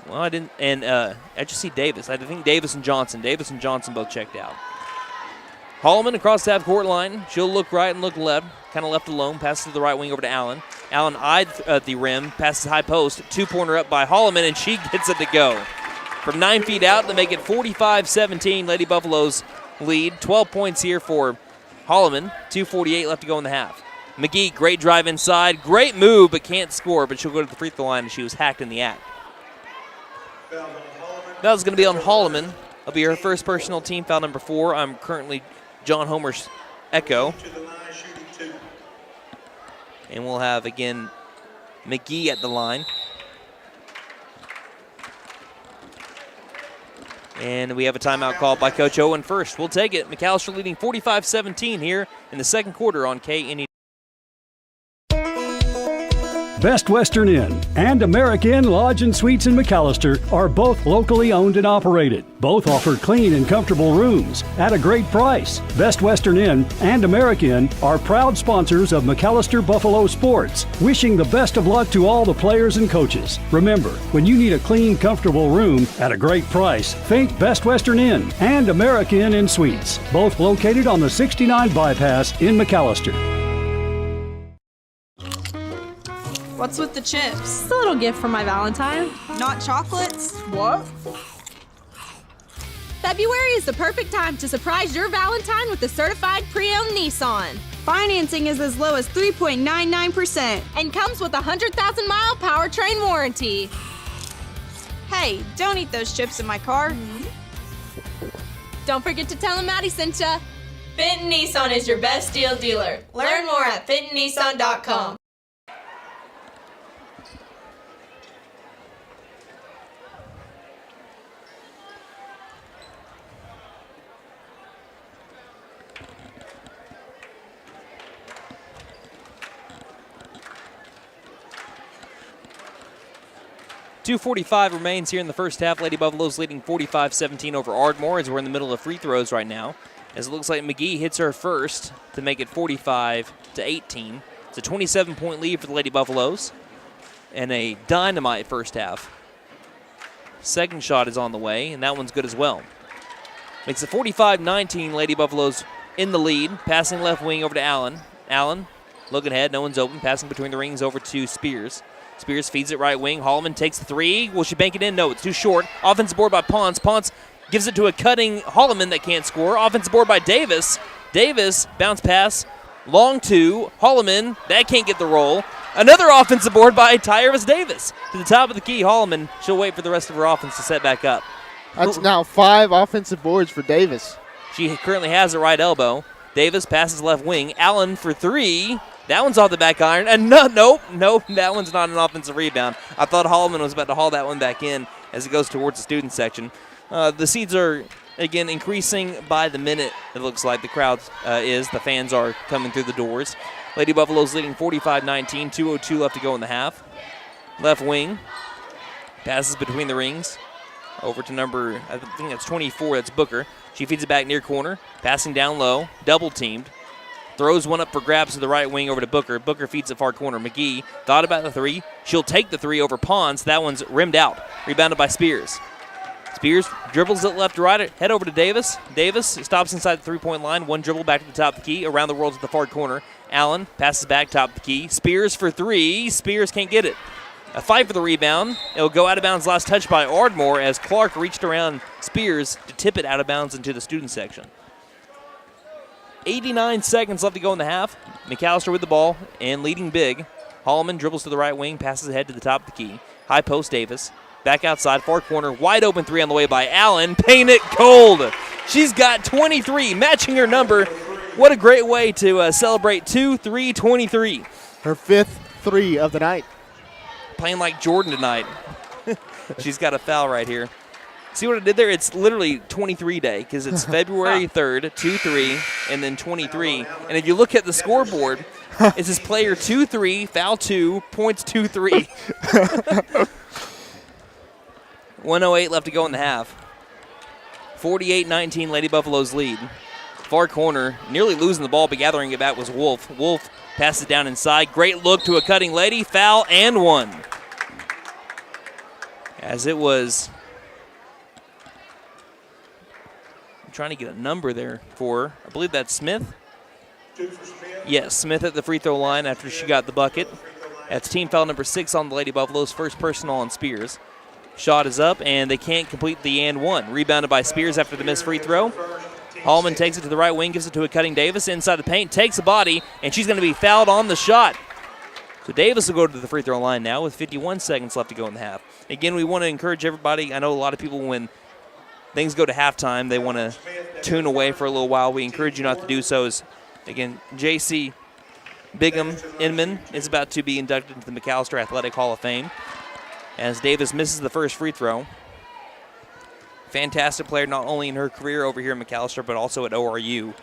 Well, I didn't, and I just see Davis. I think Davis and Johnson both checked out. Holloman across the half-court line. She'll look right and look left. Kind of left alone. Passes to the right wing over to Allen. Allen eyed the rim. Passes high post. 2-pointer up by Holloman, and she gets it to go. From 9 feet out, they make it 45-17. Lady Buffaloes lead. 12 points here for Holloman. 2:48 left to go in the half. McGee, great drive inside. Great move, but can't score. But she'll go to the free throw line, and she was hacked in the act. That was going to be on Holloman. It'll be her first personal team foul number 4. I'm currently John Homer's echo. And we'll have, again, McGee at the line. And we have a timeout called by Coach Owen first. We'll take it. McAlester leading 45-17 here in the second quarter on KNE. Best Western Inn and American Lodge and Suites in McAlester are both locally owned and operated. Both offer clean and comfortable rooms at a great price. Best Western Inn and American are proud sponsors of McAlester Buffalo Sports, wishing the best of luck to all the players and coaches. Remember, when you need a clean, comfortable room at a great price, think Best Western Inn and American Inn Suites, both located on the 69 bypass in McAlester. What's with the chips? It's a little gift for my Valentine. Not chocolates? What? February is the perfect time to surprise your Valentine with a certified pre-owned Nissan. Financing is as low as 3.99% And comes with a 100,000-mile powertrain warranty. Hey, don't eat those chips in my car. Don't forget to tell them Maddie sent ya. Fenton Nissan is your best deal dealer. Learn more at FentonNissan.com. .245 remains here in the first half. Lady Buffaloes leading 45-17 over Ardmore as we're in the middle of free throws right now. As it looks like McGee hits her first to make it 45-18. It's a 27-point lead for the Lady Buffaloes and a dynamite first half. Second shot is on the way, and that one's good as well. Makes it 45-19. Lady Buffaloes in the lead. Passing left wing over to Allen. Allen looking ahead. No one's open. Passing between the rings over to Spears. Spears feeds it right wing. Holloman takes the three. Will she bank it in? No, it's too short. Offensive board by Ponce. Ponce gives it to a cutting Holloman that can't score. Offensive board by Davis. Davis, bounce pass. Long two. Holloman, that can't get the roll. Another offensive board by Tyrus Davis. To the top of the key, Holloman. She'll wait for the rest of her offense to set back up. That's now 5 offensive boards for Davis. She currently has a right elbow. Davis passes left wing. Allen for three. That one's off the back iron. And nope, that one's not an offensive rebound. I thought Holloman was about to haul that one back in as it goes towards the student section. The seats are, again, increasing by the minute, it looks like. The crowd is. The fans are coming through the doors. Lady Buffaloes leading 45-19, 2:02 left to go in the half. Left wing. Passes between the rings. Over to number, I think that's 24, that's Booker. She feeds it back near corner. Passing down low. Double teamed. Throws one up for grabs to the right wing over to Booker. Booker feeds it far corner. McGee thought about the three. She'll take the three over Ponce. That one's rimmed out. Rebounded by Spears. Spears dribbles it left to right, head over to Davis. Davis stops inside the three-point line. One dribble back to the top of the key, around the world to the far corner. Allen passes back top of the key. Spears for three. Spears can't get it. A fight for the rebound. It'll go out of bounds, last touch by Ardmore as Clark reached around Spears to tip it out of bounds into the student section. 89 seconds left to go in the half. McAlester with the ball and leading big. Holloman dribbles to the right wing, passes ahead to the top of the key. High post Davis. Back outside, far corner, wide open three on the way by Allen. Paint it cold. She's got 23, matching her number. What a great way to celebrate 2-3-23. Her 5th 3 of the night. Playing like Jordan tonight. She's got a foul right here. See what I did there? It's literally 23 day because it's February 3rd, 2-3, and then 23. And if you look at the scoreboard, it says player 2-3, foul 2, points 2-3. 1:08 left to go in the half. 48-19, Lady Buffaloes lead. Far corner, nearly losing the ball, but gathering it back was Wolf. Wolf passes down inside. Great look to a cutting lady. Foul and one. As it was, I'm trying to get a number there for her. I believe that's Smith. 2 for Smith. Yes, Smith at the free throw line after she got the bucket. That's team foul number 6 on the Lady Buffaloes, first personal on Spears. Shot is up, and they can't complete the and one. Rebounded by Spears after the missed free throw. Hallman takes it to the right wing, gives it to a cutting Davis inside the paint, takes a body, and she's going to be fouled on the shot. So Davis will go to the free throw line now with 51 seconds left to go in the half. Again, we want to encourage everybody. I know a lot of people, when things go to halftime, they want to tune away for a little while. We encourage you not to do so. As, again, J.C. Bigham Inman is about to be inducted into the McAlester Athletic Hall of Fame as Davis misses the first free throw. Fantastic player, not only in her career over here in McAlester, but also at ORU.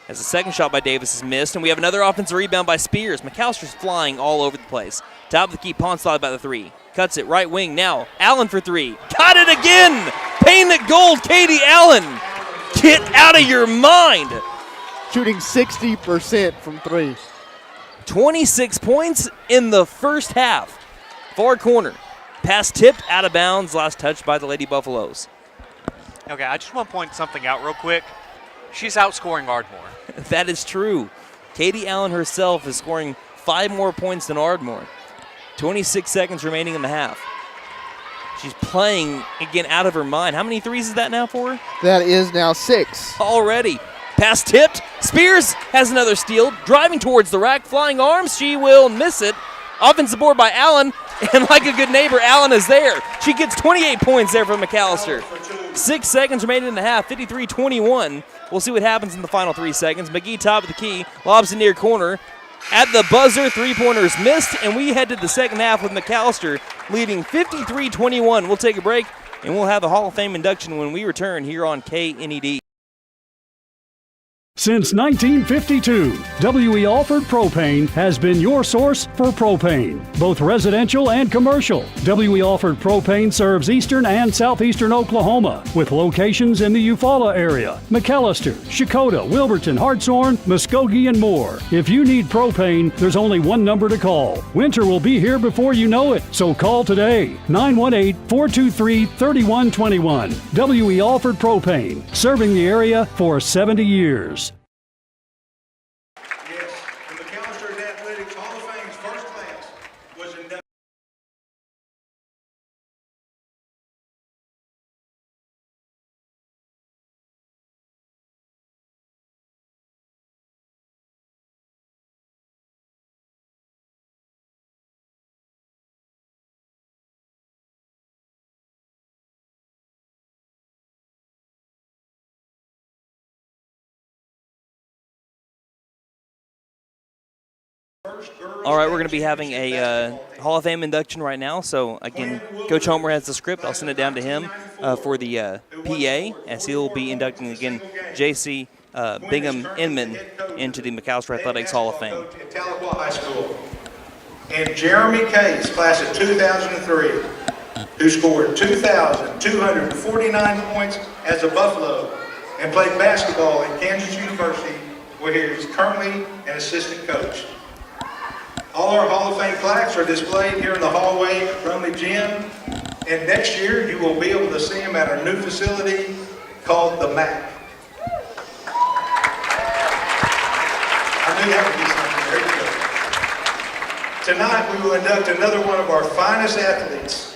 As the second shot by Davis is missed, and we have another offensive rebound by Spears. McAllister's flying all over the place. Top of the key, Ponstad by the three. Cuts it right wing now. Allen for three. Got it again! Paint it gold, Katie Allen! Get out of your mind! Shooting 60% from 3. 26 points in the first half. Far corner. Pass tipped out of bounds. Last touch by the Lady Buffaloes. Okay, I just want to point something out real quick. She's outscoring Ardmore. That is true. Katie Allen herself is scoring 5 more points than Ardmore. 26 seconds remaining in the half. She's playing, again, out of her mind. How many threes is that now for her? That is now 6. Already. Pass tipped. Spears has another steal. Driving towards the rack. Flying arms. She will miss it. Offensive board by Allen. And like a good neighbor, Allen is there. She gets 28 points there from McAlester. 6 seconds remaining in the half, 53-21. We'll see what happens in the final 3 seconds. McGee top of the key, lobs it near corner. At the buzzer, three-pointers missed, and we head to the second half with McAlester leading 53-21. We'll take a break, and we'll have the Hall of Fame induction when we return here on KNED. Since 1952, W.E. Alford Propane has been your source for propane, both residential and commercial. W.E. Alford Propane serves eastern and southeastern Oklahoma with locations in the Eufaula area, McAlester, Shakota, Wilburton, Hartshorn, Muskogee, and more. If you need propane, there's only one number to call. Winter will be here before you know it, so call today, 918-423-3121. W.E. Alford Propane, serving the area for 70 years. All right, we're going to be having a Hall of Fame induction right now. So, again, Coach Homer has the script. I'll send it down to him for the PA, as he'll be inducting, again, J.C. Bigham Inman into the McAlester Athletics Hall of Fame. At Tahlequah High School. And Jeremy Case, class of 2003, who scored 2,249 points as a Buffalo and played basketball at Kansas University, where he is currently an assistant coach. All our Hall of Fame plaques are displayed here in the hallway at Brumley Gym, And next year, you will be able to see them at our new facility called the MAC. I knew that would be something. There you go. Tonight, we will induct another one of our finest athletes.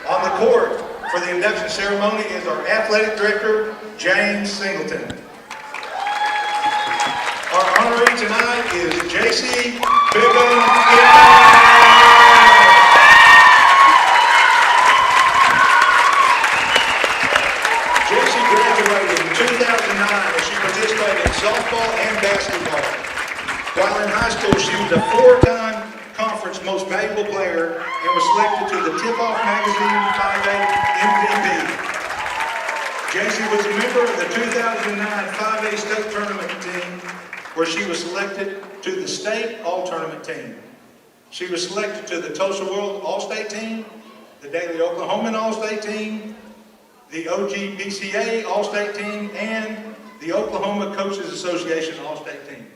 On the court for the induction ceremony is our athletic director, James Singleton. Our honoree tonight is J.C. Pregame. J.C. graduated in 2009 as she participated in softball and basketball. While in high school, she was a 4-time conference most valuable player and was selected to the Tip-Off Magazine 5A MVP. J.C. was a member of the 2009 5A state tournament team, where she was selected to the state all-tournament team. She was selected to the Tulsa World All-State team, the Daily Oklahoman All-State team, the OGBCA All-State team, and the Oklahoma Coaches Association All-State team.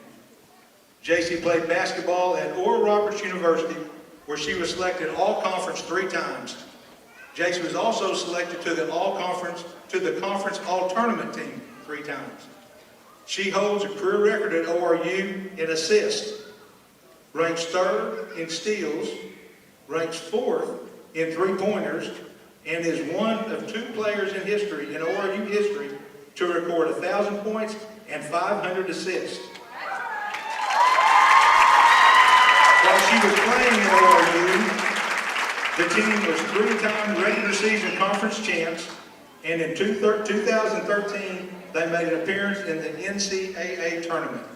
J.C. played basketball at Oral Roberts University, where she was selected all-conference 3 times. J.C. was also selected to the conference all-tournament team 3 times. She holds a career record at ORU in assists, ranks 3rd in steals, ranks 4th in 3-pointers, and is one of 2 players in history, in ORU history, to record 1,000 points and 500 assists. While she was playing at ORU, the team was 3-time regular season conference champs, and in 2013, they made an appearance in the NCAA tournament.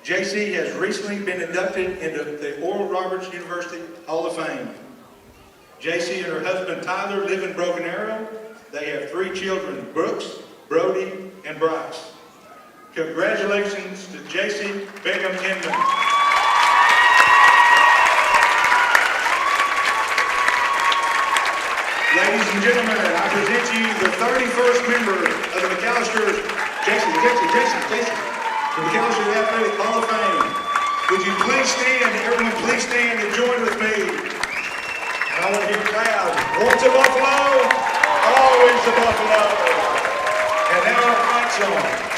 J.C. has recently been inducted into the Oral Roberts University Hall of Fame. J.C. and her husband Tyler live in Broken Arrow. They have 3 children, Brooks, Brody, and Bryce. Congratulations to J.C. Bingham Inman. Ladies and gentlemen, I present to you the 31st member of the McAlester, Jason, the McAlester Athletic Hall of Fame. Would you please stand, everyone please stand and join with me. And I want to hear a crowd. Once a Buffalo, always a Buffalo. And now our fight song.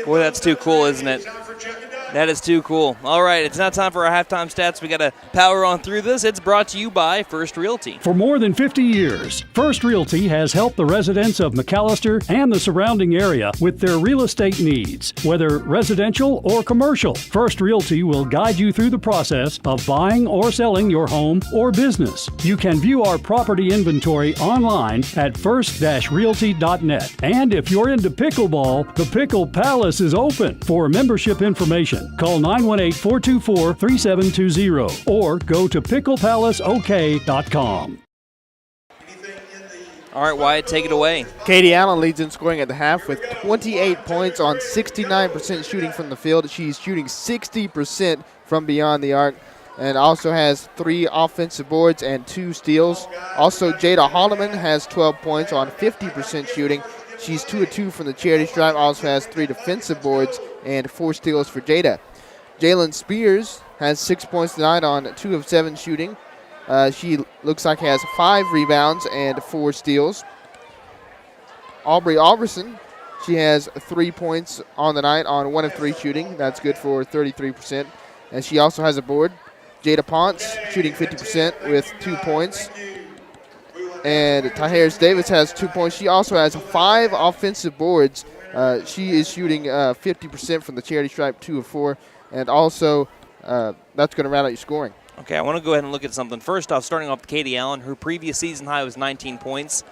Boy, that's too cool, isn't it? That is too cool. All right, it's now time for our halftime stats. We got to power on through this. It's brought to you by First Realty. For more than 50 years, First Realty has helped the residents of McAlester and the surrounding area with their real estate needs. Whether residential or commercial, First Realty will guide you through the process of buying or selling your home or business. You can view our property inventory online at first-realty.net. And if you're into pickleball, the Pickle Palace is open. For membership information, call 918-424-3720 or go to picklepalaceok.com. All right, Wyatt, take it away. Katie Allen leads in scoring at the half with 28 points on 69% shooting from the field. She's shooting 60% from beyond the arc and also has 3 offensive boards and 2 steals. Also, Jada Holloman has 12 points on 50% shooting. She's 2 of 2 from the charity stripe, also has 3 defensive boards and 4 steals for Jada. Jalen Spears has 6 points tonight on 2 of 7 shooting. She looks like has 5 rebounds and 4 steals. Aubrey Alverson, she has 3 points on the night on 1 of 3 shooting. That's good for 33%. And she also has a board. Jada Ponce shooting 50% with 2 points. And Tyharis Davis has 2 points. She also has 5 offensive boards. She is shooting 50% from the charity stripe, 2 of 4. And also, that's going to round out your scoring. Okay, I want to go ahead and look at something. First off, starting off with Katie Allen, her previous season high was 19 points,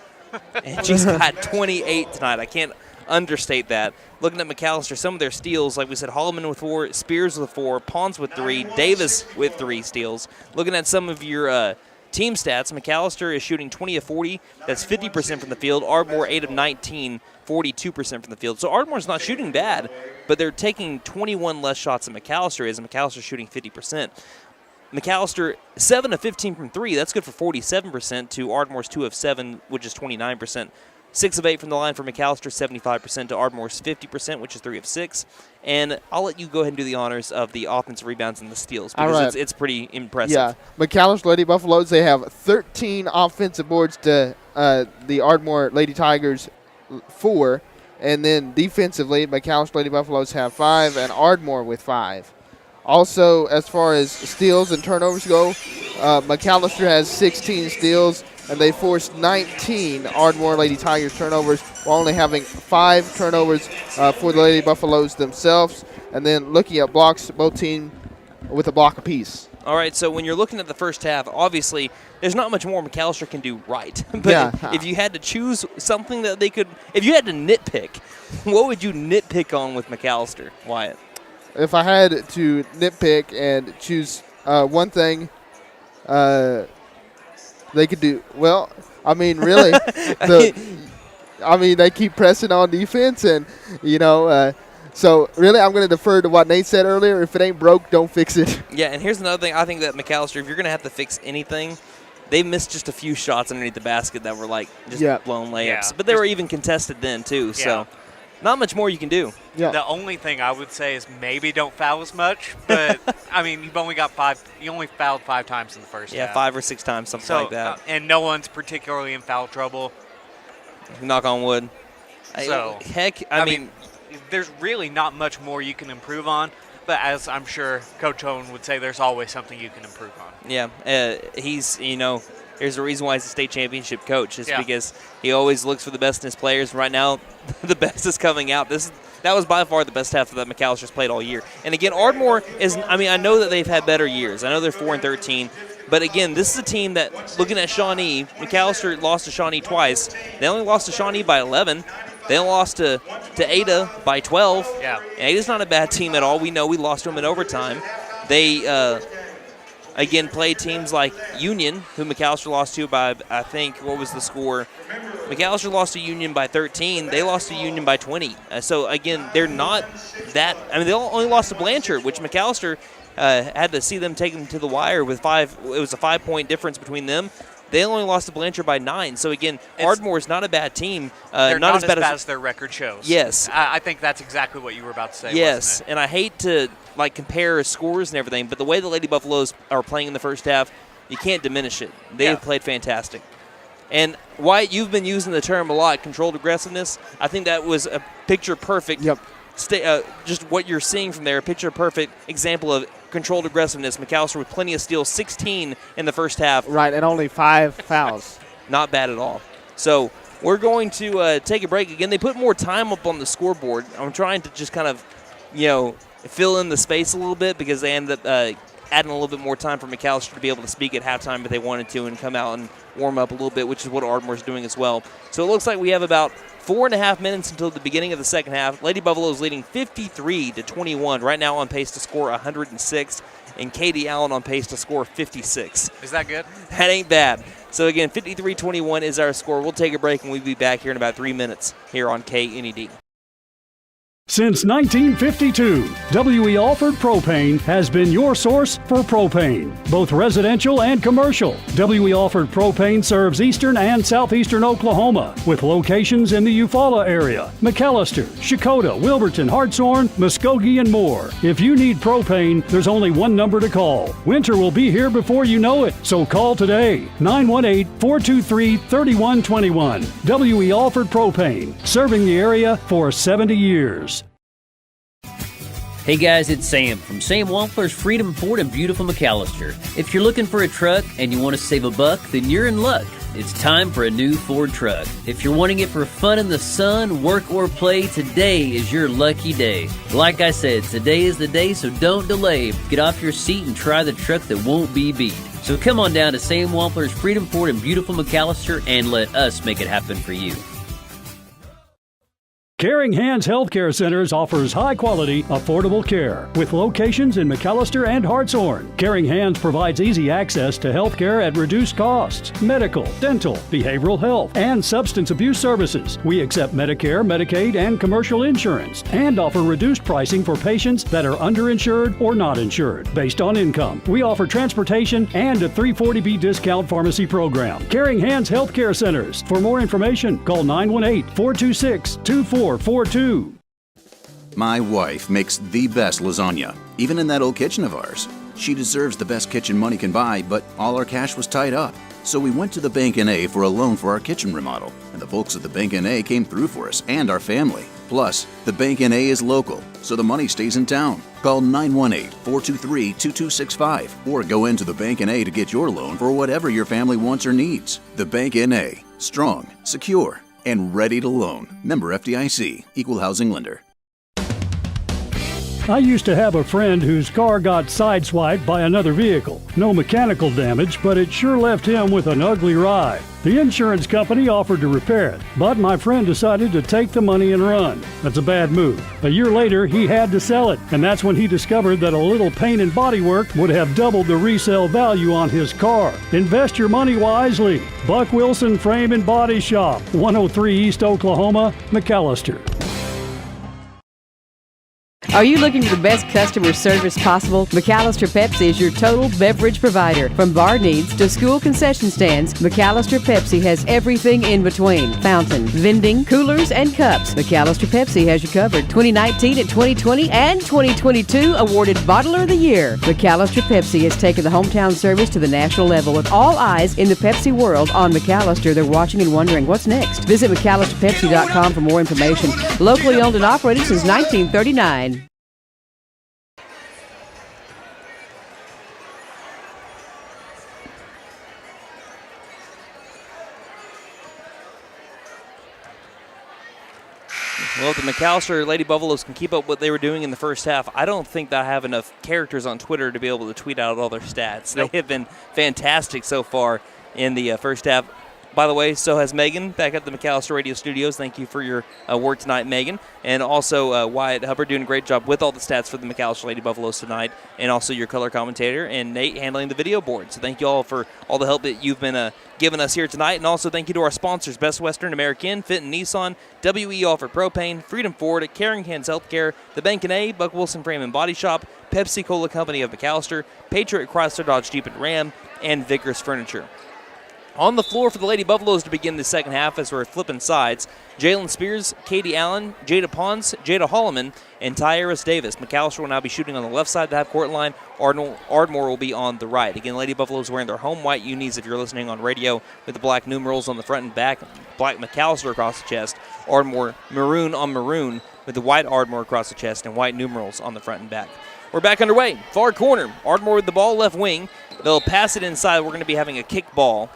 and she's got 28 tonight. I can't understate that. Looking at McAlester, some of their steals, like we said, Holloman with 4, Spears with 4, Pons with 3, Davis with 3 steals. Looking at some of your team stats, McAlester is shooting 20 of 40. That's 50% from the field. Ardmore 8 of 19, 42% from the field. So Ardmore's not shooting bad, but they're taking 21 less shots than McAlester is, and McAlster's shooting 50%. McAlester 7 of 15 from 3. That's good for 47% to Ardmore's 2 of 7, which is 29%. 6 of 8 from the line for McAlester, 75% to Ardmore's 50%, which is 3 of 6. And I'll let you go ahead and do the honors of the offensive rebounds and the steals because it's pretty impressive. Yeah, McAlester Lady Buffaloes, they have 13 offensive boards to the Ardmore Lady Tigers 4. And then defensively, McAlester Lady Buffaloes have 5 and Ardmore with 5. Also, as far as steals and turnovers go, McAlester has 16 steals, and they forced 19 Ardmore Lady Tigers turnovers, while only having 5 turnovers for the Lady Buffaloes themselves. And then looking at blocks, both teams with a block apiece. All right, so when you're looking at the first half, obviously there's not much more McAlester can do right. But if you had to choose something that they could, if you had to nitpick, what would you nitpick on with McAlester, Wyatt? If I had to nitpick and choose one thing they could do, well, I mean, really, they keep pressing on defense, and, so really I'm going to defer to what Nate said earlier. If it ain't broke, don't fix it. Yeah, and here's another thing. I think that McAlester, if you're going to have to fix anything, they missed just a few shots underneath the basket that were just blown layups. Yeah. But they were even contested then, too, Yeah. so not much more you can do. Yeah. The only thing I would say is maybe don't foul as much, but I mean you've only got 5. You only fouled 5 times in the first half. Yeah, 5 or 6 times, something like that. And no one's particularly in foul trouble. Knock on wood. So I mean, there's really not much more you can improve on. But as I'm sure Coach Owen would say, there's always something you can improve on. Yeah, he's there's a reason why he's a state championship coach. It's because he always looks for the best in his players. Right now, the best is coming out. That was by far the best half that McAllister's played all year. And again, Ardmore is. I mean, I know that they've had better years. I know they're 4-13. But again, this is a team that, looking at Shawnee, McAllister lost to Shawnee twice. They only lost to Shawnee by 11. They lost to Ada by 12. Yeah. And Ada's not a bad team at all. We know we lost to them in overtime. They, again, played teams like Union, who McAllister lost to by, I think, what was the score? McAllister lost to Union by 13. They lost to Union by 20. So, again, they're not that – I mean, they only lost to Blanchard, which McAllister had to see them take them to the wire with 5 – it was a 5-point difference between them. They only lost to Blanchard by 9. So, again, Ardmore is not a bad team. They're not as bad as their record shows. Yes. I think that's exactly what you were about to say, yes, wasn't it? And I hate to, compare scores and everything, but the way the Lady Buffaloes are playing in the first half, you can't diminish it. They have played fantastic. And, Wyatt, you've been using the term a lot, controlled aggressiveness. I think that was a picture-perfect just what you're seeing from there, a picture-perfect example of controlled aggressiveness. McAllister with plenty of steals, 16 in the first half. Right, and only 5 fouls. Not bad at all. So we're going to take a break. Again, they put more time up on the scoreboard. I'm trying to just kind of, fill in the space a little bit because they ended up adding a little bit more time for McAllister to be able to speak at halftime if they wanted to and come out and warm up a little bit, which is what Ardmore's doing as well. So it looks like we have about 4.5 minutes until the beginning of the second half. Lady Buffaloes leading 53-21. Right now on pace to score 106, and Katie Allen on pace to score 56. Is that good? That ain't bad. So again, 53-21 is our score. We'll take a break and we'll be back here in about 3 minutes here on KNED. Since 1952, W.E. Alford Propane has been your source for propane, both residential and commercial. W.E. Alford Propane serves eastern and southeastern Oklahoma, with locations in the Eufaula area, McAlester, Shakota, Wilburton, Hartshorn, Muskogee, and more. If you need propane, there's only one number to call. Winter will be here before you know it, so call today, 918-423-3121. W.E. Alford Propane, serving the area for 70 years. Hey guys, it's Sam from Sam Wampler's Freedom Ford in beautiful McAlester. If you're looking for a truck and you want to save a buck, then you're in luck. It's time for a new Ford truck. If you're wanting it for fun in the sun, work, or play, today is your lucky day. Like I said, today is the day, so don't delay. Get off your seat and try the truck that won't be beat. So come on down to Sam Wampler's Freedom Ford in beautiful McAlester and let us make it happen for you. Caring Hands Healthcare Centers offers high-quality, affordable care with locations in McAlester and Hartshorn. Caring Hands provides easy access to healthcare at reduced costs, medical, dental, behavioral health, and substance abuse services. We accept Medicare, Medicaid, and commercial insurance, and offer reduced pricing for patients that are underinsured or not insured based on income. We offer transportation and a 340B discount pharmacy program. Caring Hands Healthcare Centers. For more information, call 918-426-2442. My wife makes the best lasagna, even in that old kitchen of ours. She deserves the best kitchen money can buy, but all our cash was tied up. So we went to the Bank N.A. for a loan for our kitchen remodel, and the folks at the Bank N.A. came through for us and our family. Plus, the Bank N.A. is local, so the money stays in town. Call 918-423-2265 or go into the Bank N.A. to get your loan for whatever your family wants or needs. The Bank N.A. Strong, secure, and ready to loan. Member FDIC, Equal Housing Lender. I used to have a friend whose car got sideswiped by another vehicle. No mechanical damage, but it sure left him with an ugly ride. The insurance company offered to repair it, but my friend decided to take the money and run. That's a bad move. A year later, he had to sell it, and that's when he discovered that a little paint and body work would have doubled the resale value on his car. Invest your money wisely. Buck Wilson Frame and Body Shop, 103 East Oklahoma, McAlester. Are you looking for the best customer service possible? McAlester Pepsi is your total beverage provider. From bar needs to school concession stands, McAlester Pepsi has everything in between. Fountain, vending, coolers, and cups. McAlester Pepsi has you covered. 2019 and 2020 and 2022 awarded Bottler of the Year. McAlester Pepsi has taken the hometown service to the national level with all eyes in the Pepsi world on McAlester. They're watching and wondering what's next. Visit McAllisterPepsi.com for more information. Locally owned and operated since 1939. Well, if the McAlester Lady Buffaloes can keep up what they were doing in the first half, I don't think I have enough characters on Twitter to be able to tweet out all their stats. Nope. They have been fantastic so far in the first half. By the way, so has Megan back at the McAlester Radio Studios. Thank you for your work tonight, Megan. And also Wyatt Hubbard doing a great job with all the stats for the McAlester Lady Buffaloes tonight. And also your color commentator and Nate handling the video board. So thank you all for all the help that you've been giving us here tonight. And also thank you to our sponsors, Best Western, American, Fenton Nissan, WE Offer Propane, Freedom Ford, Caring Hands Healthcare, the Bank N.A., Buck Wilson Frame and Body Shop, Pepsi Cola Company of McAlester, Patriot Chrysler Dodge Jeep and Ram, and Vickers Furniture. On the floor for the Lady Buffaloes to begin the second half as we're flipping sides, Jalen Spears, Katie Allen, Jada Pons, Jada Holloman, and Tyrus Davis. McAlester will now be shooting on the left side of the half-court line. Ardmore will be on the right. Again, Lady Buffaloes wearing their home white unis if you're listening on radio with the black numerals on the front and back, black McAlester across the chest. Ardmore maroon on maroon with the white Ardmore across the chest and white numerals on the front and back. We're back underway. Far corner. Ardmore with the ball left wing. They'll pass it inside. We're going to be having a kick ball.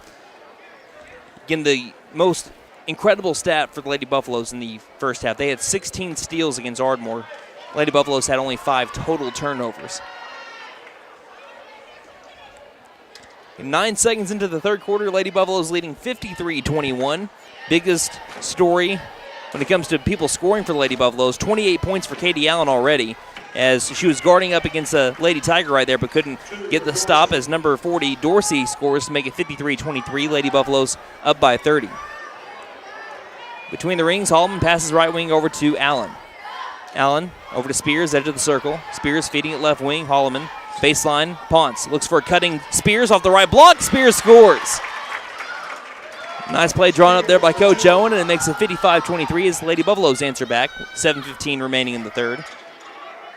Again, the most incredible stat for the Lady Buffaloes in the first half. They had 16 steals against Ardmore. Lady Buffaloes had only 5 total turnovers. 9 seconds into the third quarter, Lady Buffaloes leading 53-21. Biggest story when it comes to people scoring for the Lady Buffaloes, 28 points for Katie Allen already, as she was guarding up against a Lady Tiger right there, but couldn't get the stop as number 40, Dorsey, scores to make it 53-23. Lady Buffaloes up by 30. Between the rings, Holloman passes right wing over to Allen. Allen over to Spears, edge of the circle. Spears feeding it left wing, Holloman. Baseline, Ponce looks for a cutting Spears off the right block. Spears scores. Nice play drawn up there by Coach Owen, and it makes it 55-23 as the Lady Buffaloes answer back. 7:15 remaining in the third.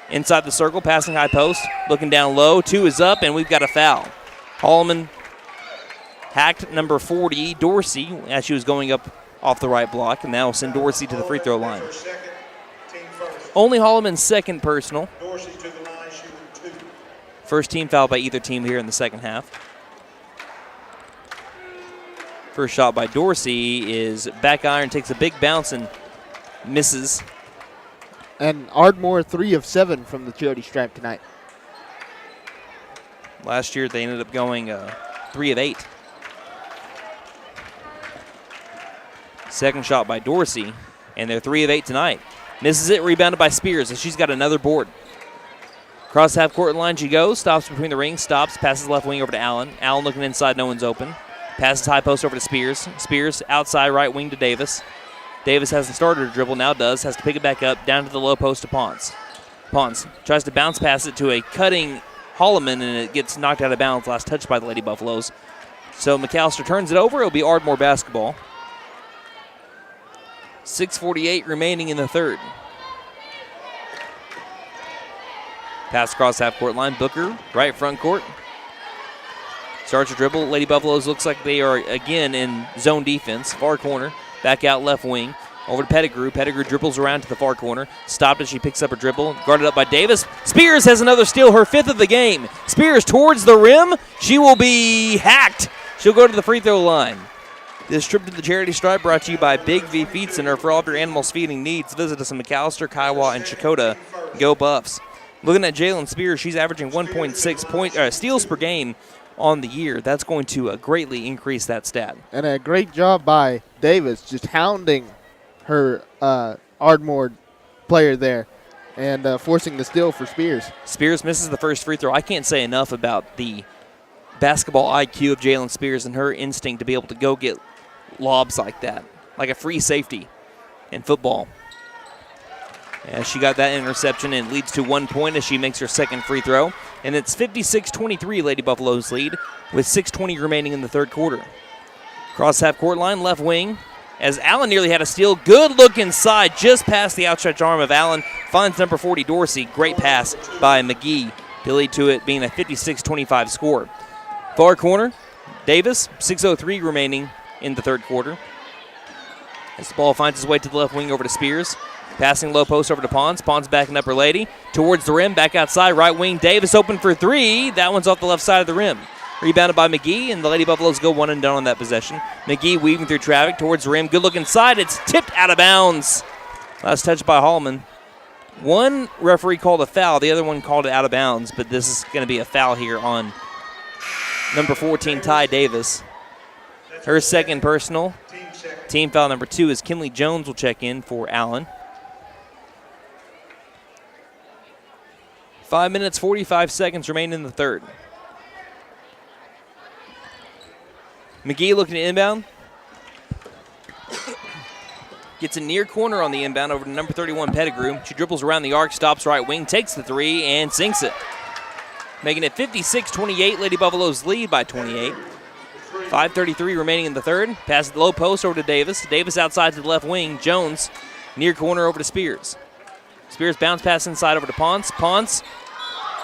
Inside the circle, passing high post, looking down low. 2 is up, and we've got a foul. Holloman hacked number 40, Dorsey, as she was going up off the right block, and now will send Dorsey to the free throw line. Only Holloman's second personal. First team foul by either team here in the second half. First shot by Dorsey is back iron, takes a big bounce and misses. And Ardmore 3 of 7 from the charity stripe tonight. Last year they ended up going 3 of 8. Second shot by Dorsey and they're 3 of 8 tonight. Misses it, rebounded by Spears, and she's got another board. Cross half-court line she goes, stops between the rings, stops, passes left wing over to Allen. Allen looking inside, no one's open. Passes high post over to Spears. Spears outside right wing to Davis. Davis hasn't started her dribble, now does, has to pick it back up, down to the low post to Pons. Pons tries to bounce pass it to a cutting Holloman, and it gets knocked out of bounds, last touch by the Lady Buffaloes. So McAlester turns it over, it'll be Ardmore basketball. 6:48 remaining in the third. Pass across half-court line. Booker, right front court. Starts a dribble. Lady Buffaloes looks like they are again in zone defense. Far corner. Back out left wing. Over to Pettigrew. Pettigrew dribbles around to the far corner. Stopped as she picks up her dribble. Guarded up by Davis. Spears has another steal, her 5th of the game. Spears towards the rim. She will be hacked. She'll go to the free throw line. This trip to the charity stripe brought to you by Big V Feed Center. For all of your animals feeding needs, visit us in McAlester, Kiowa, and Chakotah. Go Buffs. Looking at Jalen Spears, she's averaging 1.6 steals per game on the year. That's going to greatly increase that stat. And a great job by Davis just hounding her Ardmore player there and forcing the steal for Spears. Spears misses the first free throw. I can't say enough about the basketball IQ of Jalen Spears and her instinct to be able to go get lobs like that, like a free safety in football. As she got that interception, and leads to 1 point as she makes her second free throw. And it's 56-23 Lady Buffaloes lead with 6:20 remaining in the third quarter. Cross half-court line, left wing. As Allen nearly had a steal. Good look inside, just past the outstretched arm of Allen. Finds number 40, Dorsey. Great pass by McGee to lead to it being a 56-25 score. Far corner, Davis, 6:03 remaining in the third quarter. As the ball finds its way to the left wing over to Spears. Passing low post over to Pons. Pons backing up her lady. Towards the rim, back outside, right wing. Davis open for 3. That one's off the left side of the rim. Rebounded by McGee, and the Lady Buffaloes go one and done on that possession. McGee weaving through traffic towards the rim. Good look inside. It's tipped out of bounds. Last touch by Holloman. One referee called a foul. The other one called it out of bounds, but this is going to be a foul here on number 14, Ty Davis. Her second personal. Team foul number 2 is Kinley Jones will check in for Allen. 5 minutes, 45 seconds remain in the third. McGee looking to inbound. Gets a near corner on the inbound over to number 31, Pettigrew. She dribbles around the arc, stops right wing, takes the 3, and sinks it. Making it 56-28. Lady Buffaloes lead by 28. 5:33 remaining in the third. Passes the low post over to Davis. Davis outside to the left wing. Jones near corner over to Spears. Spears bounce pass inside over to Ponce. Ponce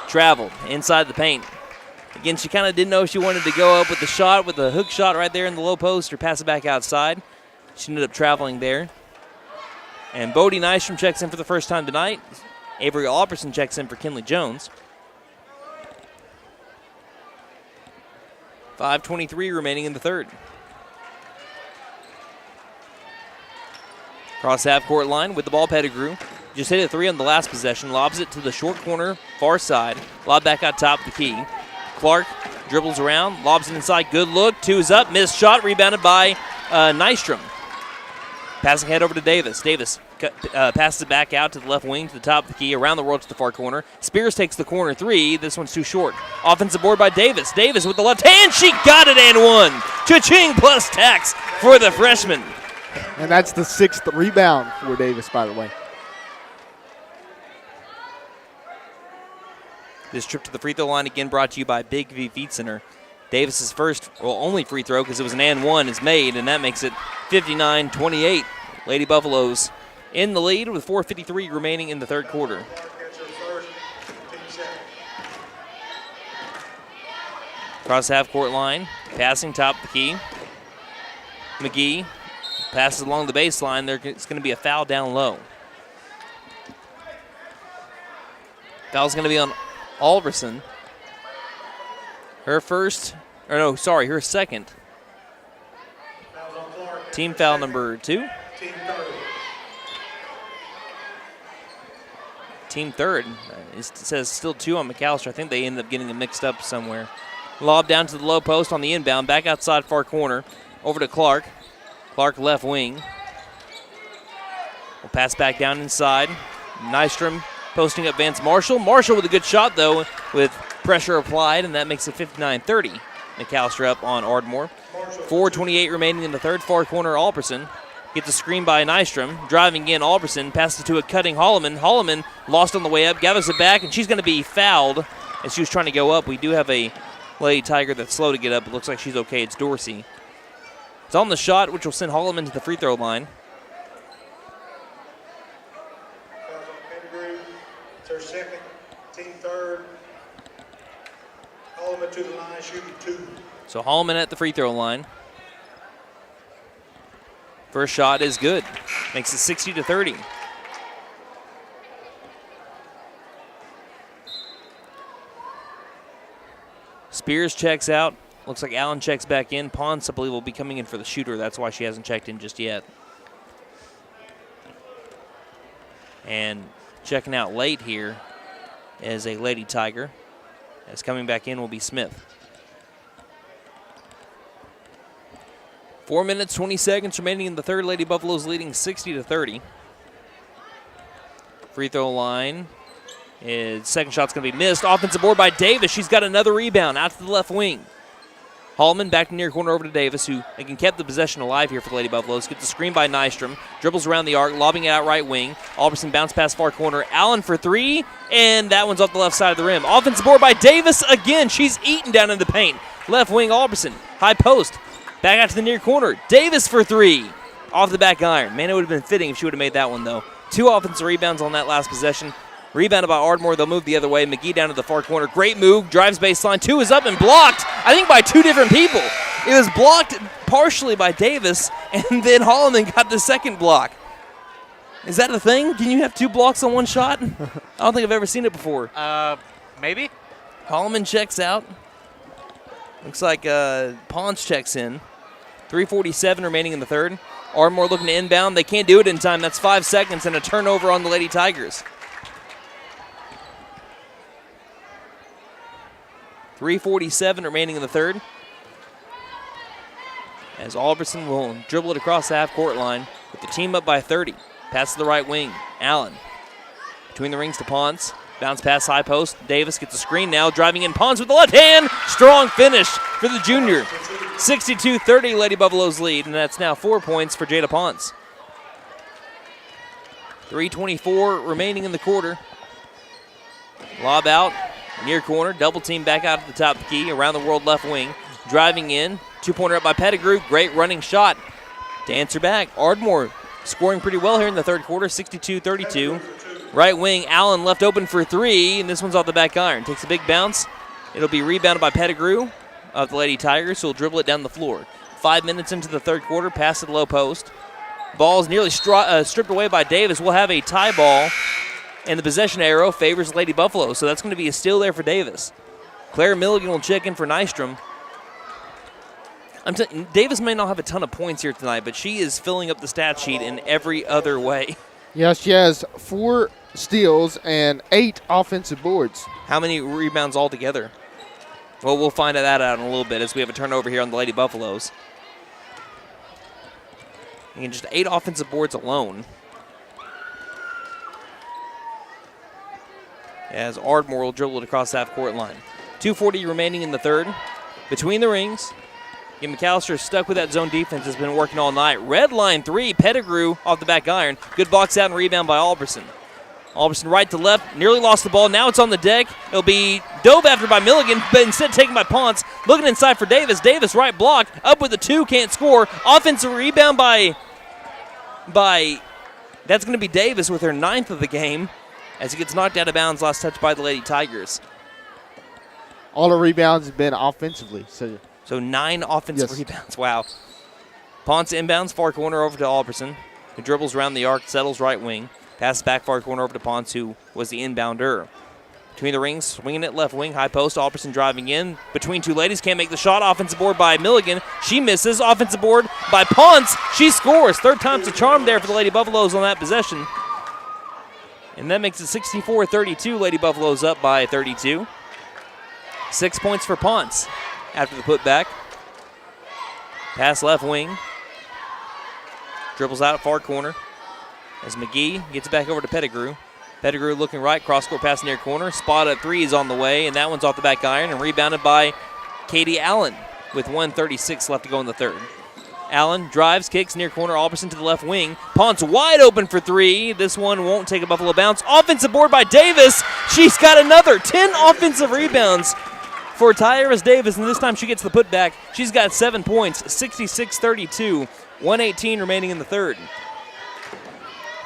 traveled inside the paint. Again, she kind of didn't know if she wanted to go up with the shot, with the hook shot right there in the low post, or pass it back outside. She ended up traveling there. And Bodie Nystrom checks in for the first time tonight. Avery Alberson checks in for Kinley Jones. 5:23 remaining in the third. Cross half-court line with the ball, Pettigrew. Just hit a 3 on the last possession. Lobs it to the short corner, far side. Lob back out top of the key. Clark dribbles around, lobs it inside. Good look. 2 is up. Missed shot. Rebounded by Nystrom. Passing head over to Davis. Davis passes it back out to the left wing to the top of the key. Around the world to the far corner. Spears takes the corner 3. This one's too short. Offensive board by Davis. Davis with the left hand. She got it and one. Cha-ching plus tax for the freshman. And that's the 6th rebound for Davis, by the way. This trip to the free throw line again brought to you by Big V Feed Center. Davis's first, only free throw because it was an and one is made, and that makes it 59-28. Lady Buffaloes in the lead with 4:53 remaining in the third quarter. Cross half-court line, passing top of the key. McGee passes along the baseline. It's going to be a foul down low. Foul's going to be on Alverson. Her second. Team foul number 2. Team third. It says still 2 on McAlester. I think they ended up getting it mixed up somewhere. Lob down to the low post on the inbound. Back outside far corner. Over to Clark. Clark left wing. pass back down inside. Nystrom posting up Vance Marshall. Marshall with a good shot, though, with pressure applied, and that makes it 59-30. McAlester up on Ardmore. 4:28 remaining in the third. Far corner, Alperson. Gets a screen by Nystrom. Driving in, Alperson passes it to a cutting Holloman. Holloman lost on the way up, gathers it back, and she's going to be fouled as she was trying to go up. We do have a Lady Tiger that's slow to get up. It looks like she's okay. It's Dorsey. It's on the shot, which will send Holloman to the free throw line. It's her second, team third. Holloman to the line, shooting 2. So Holloman at the free throw line. First shot is good. Makes it 60-30. Spears checks out. Looks like Allen checks back in. Ponce, I believe, will be coming in for the shooter. That's why she hasn't checked in just yet. And checking out late here is a Lady Tiger. As coming back in will be Smith. 4 minutes, 20 seconds remaining in the third. Lady Buffaloes leading 60-30. Free throw line. Second shot's going to be missed. Offensive board by Davis. She's got another rebound out to the left wing. Hallman back to near corner over to Davis, who again kept the possession alive here for the Lady Buffaloes. Gets the screen by Nystrom. Dribbles around the arc, lobbing it out right wing. Alberson bounce pass far corner. Allen for 3, and that one's off the left side of the rim. Offensive board by Davis again. She's eaten down in the paint. Left wing Alberson. High post. Back out to the near corner. Davis for 3. Off the back iron. Man, it would have been fitting if she would have made that one, though. 2 offensive rebounds on that last possession. Rebounded by Ardmore. They'll move the other way. McGee down to the far corner. Great move. Drives baseline. 2 is up and blocked, I think, by 2 different people. It was blocked partially by Davis, and then Holloman got the second block. Is that a thing? Can you have 2 blocks on one shot? I don't think I've ever seen it before. Maybe. Holloman checks out. Looks like Ponce checks in. 3:47 remaining in the third. Ardmore looking to inbound. They can't do it in time. That's 5 seconds and a turnover on the Lady Tigers. 3:47 remaining in the third. As Alberson will dribble it across the half-court line with the team up by 30. Pass to the right wing. Allen between the rings to Ponce. Bounce pass high post. Davis gets a screen now. Driving in Ponce with the left hand. Strong finish for the junior. 62-30 Lady Buffaloes lead, and that's now 4 points for Jada Ponce. 3:24 remaining in the quarter. Lob out. Near corner. Double team back out at the top of the key. Around the world left wing. Driving in. 2-pointer up by Pettigrew. Great running shot. To answer back. Ardmore scoring pretty well here in the third quarter. 62-32. Right wing, Allen left open for 3, and this one's off the back iron. Takes a big bounce. It'll be rebounded by Pettigrew of the Lady Tigers, who will dribble it down the floor. 5 minutes into the third quarter, pass to the low post. Ball's nearly stripped away by Davis. We'll have a tie ball, and the possession arrow favors Lady Buffalo, so that's going to be a steal there for Davis. Claire Milligan will check in for Nystrom. Davis may not have a ton of points here tonight, but she is filling up the stat sheet in every other way. Yes, she has 4 steals and 8 offensive boards. How many rebounds altogether? Well, we'll find that out in a little bit as we have a turnover here on the Lady Buffaloes. And just 8 offensive boards alone. As Ardmore will dribble it across the half-court line. 2:40 remaining in the third. Between the rings. And McAlester stuck with that zone defense, has been working all night. Red line 3, Pettigrew off the back iron. Good box out and rebound by Alberson. Alberson right to left, nearly lost the ball. Now it's on the deck. It'll be dove after by Milligan, but instead taken by Ponce. Looking inside for Davis. Davis right block, up with the 2, can't score. Offensive rebound by that's going to be Davis with her 9th of the game as he gets knocked out of bounds. Last touch by the Lady Tigers. All the rebounds have been offensively. So 9 offensive rebounds. Wow. Ponce inbounds, far corner over to Alberson, who dribbles around the arc, settles right wing. Passes back far corner over to Ponce, who was the inbounder. Between the rings, swinging it left wing, high post. Alberson driving in. Between 2 ladies, can't make the shot. Offensive board by Milligan. She misses. Offensive board by Ponce. She scores. 3rd time's a charm there for the Lady Buffaloes on that possession. And that makes it 64-32. Lady Buffaloes up by 32. 6 points for Ponce after the putback. Pass left wing. Dribbles out far corner. as McGee gets it back over to Pettigrew. Pettigrew looking right, cross-court pass near corner. Spot up three is on the way, and that one's off the back iron and rebounded by Katie Allen with 1:36 left to go in the third. Allen drives, kicks near corner, Alberson to the left wing. Ponce wide open for three. This one won't take a Buffalo bounce. Offensive board by Davis. She's got another 10 offensive rebounds for Tyrus Davis, and this time she gets the putback. She's got 7 points, 66-32, 1:18 remaining in the third.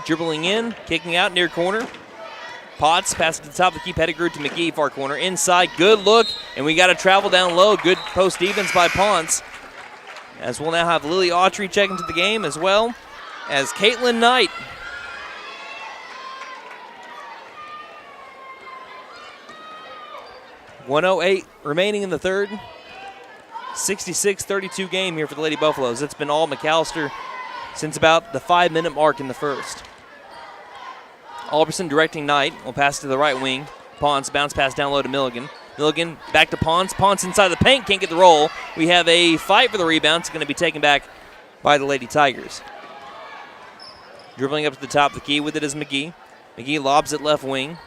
Dribbling in, kicking out near corner. Potts passes to the top of the key. Pettigrew to McGee, far corner. Inside, good look, and we got to travel down low. Good post defense by Ponce. As we'll now have Lily Autry check into the game as well as Caitlin Knight. .108 remaining in the third. 66-32 game here for the Lady Buffaloes. It's been all McAlester since about the 5-minute mark in the first. Alberson directing Knight. Will pass to the right wing. Ponce bounce pass down low to Milligan. Milligan back to Ponce. Ponce inside the paint. Can't get the roll. We have a fight for the rebound. It's going to be taken back by the Lady Tigers. Dribbling up to the top of the key with it is McGee. McGee lobs it left wing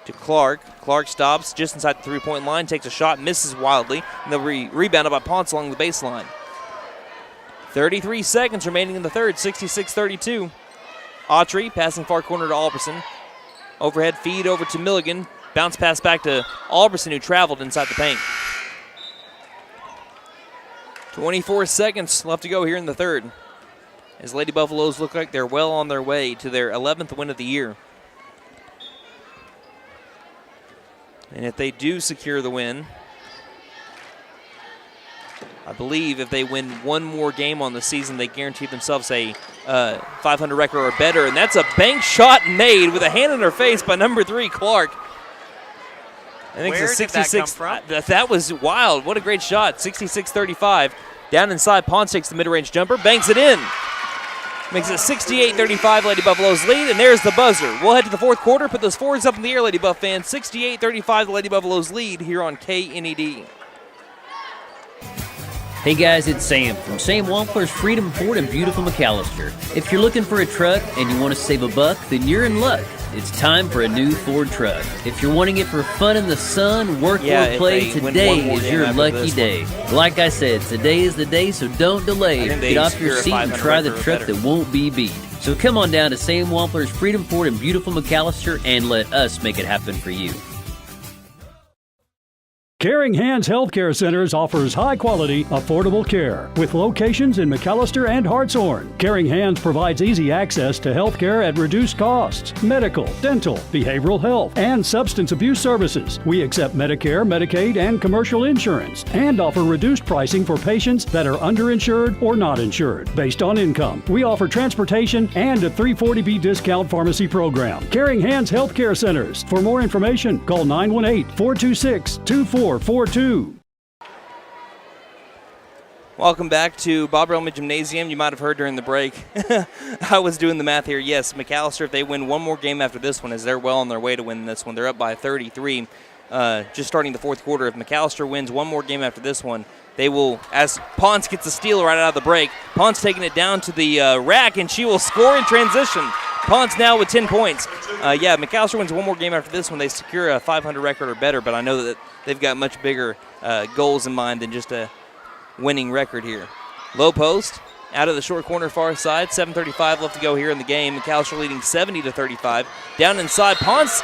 to Clark. Clark stops just inside the three-point line. Takes a shot. Misses wildly. And they'll be rebounded by Ponce along the baseline. 33 seconds remaining in the third. 66-32. Autry passing far corner to Alberson. Overhead feed over to Milligan. Bounce pass back to Alberson, who traveled inside the paint. 24 seconds left to go here in the third, as Lady Buffaloes look like they're well on their way to their 11th win of the year. And if they do secure the win, I believe if they win one more game on the season, they guarantee themselves a 500 record or better. And that's a bank shot made with a hand in her face by number 3, Clark. I think Where it's a 66. did that come from? That was wild. What a great shot. 66-35. Down inside, Ponce takes the mid-range jumper, banks it in. Makes it 68-35, Lady Buffaloes lead, and there's the buzzer. We'll head to the fourth quarter, put those forwards up in the air, Lady Buff fans. 68-35, the Lady Buffaloes lead here on KNED. Hey guys, it's Sam from Sam Wampler's Freedom Ford in beautiful McAlester. If you're looking for a truck and you want to save a buck, then you're in luck. It's time for a new Ford truck. If you're wanting it for fun in the sun, work or play, today is your lucky day. Like I said, today is the day, so don't delay. Get off your seat and try the truck that won't be beat. So come on down to Sam Wampler's Freedom Ford in beautiful McAlester and let us make it happen for you. Caring Hands Healthcare Centers offers high-quality, affordable care with locations in McAlester and Hartshorn. Caring Hands provides easy access to health care at reduced costs, medical, dental, behavioral health, and substance abuse services. We accept Medicare, Medicaid, and commercial insurance, and offer reduced pricing for patients that are underinsured or not insured based on income. We offer transportation and a 340B discount pharmacy program. Caring Hands Healthcare Centers. For more information, call 918-426-2442. Welcome back to Bob Relman Gymnasium. You might have heard during the break. I was doing the math here. Yes, McAlester, if they win one more game after this one, as they're well on their way to win this one, they're up by 33. Just starting the fourth quarter. If McAlester wins one more game after this one, they will, as Ponce gets the steal right out of the break, Ponce taking it down to the rack, and she will score in transition. Ponce now with 10 points. McAlester wins one more game after this one. They secure a 500 record or better, but I know that they've got much bigger goals in mind than just a winning record here. Low post, out of the short corner far side, 7:35 left to go here in the game. McAlester leading 70-35. Down inside, that's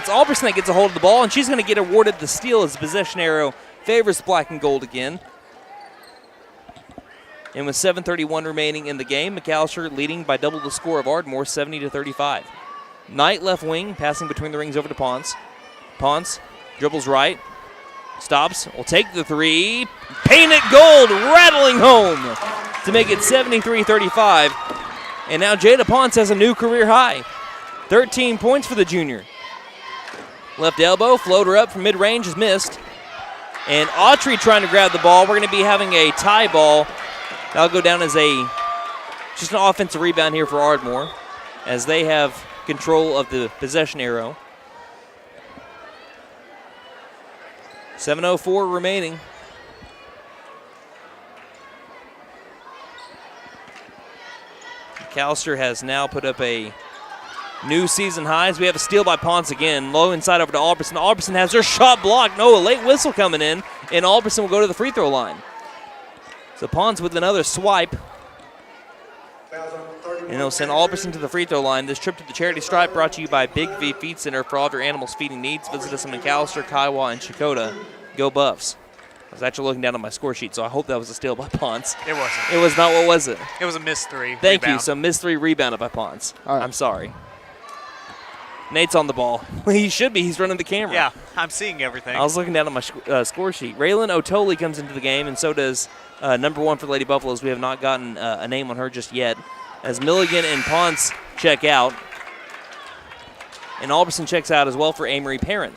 Alberson that gets a hold of the ball, and she's going to get awarded the steal as the possession arrow favors black and gold again. And with 7:31 remaining in the game, McAlester leading by double the score of Ardmore, 70-35. Knight left wing, passing between the rings over to Ponce. Ponce dribbles right, stops, will take the three, paint it gold, rattling home to make it 73-35. And now Jada Ponce has a new career high, 13 points for the junior. Left elbow, floater up from mid-range is missed. And Autry trying to grab the ball. We're going to be having a tie ball. That'll go down as just an offensive rebound here for Ardmore, as they have control of the possession arrow. 7:04 remaining. McAlester has now put up a new season high as we have a steal by Ponce again. Low inside over to Alberson. Alberson has their shot blocked. No, a late whistle coming in, and Alberson will go to the free throw line. So Ponce with another swipe. And it'll send Alberson to the free throw line. This trip to the charity stripe brought to you by Big V Feed Center for all of your animals' feeding needs. Visit us in McAlester, Kiowa, and Chakota. Go Buffs. I was actually looking down on my score sheet, so I hope that was a steal by Ponce. It wasn't. It was not. What was it? It was a missed three. Thank rebound. you. So missed three, rebounded by Ponce. All right. I'm sorry. Nate's on the ball. He should be. He's running the camera. Yeah, I'm seeing everything. I was looking down on my score sheet. Raylan Otoli comes into the game, and so does number 1 for the Lady Buffaloes. We have not gotten a name on her just yet. As Milligan and Ponce check out. And Alberson checks out as well for Amory Perrin.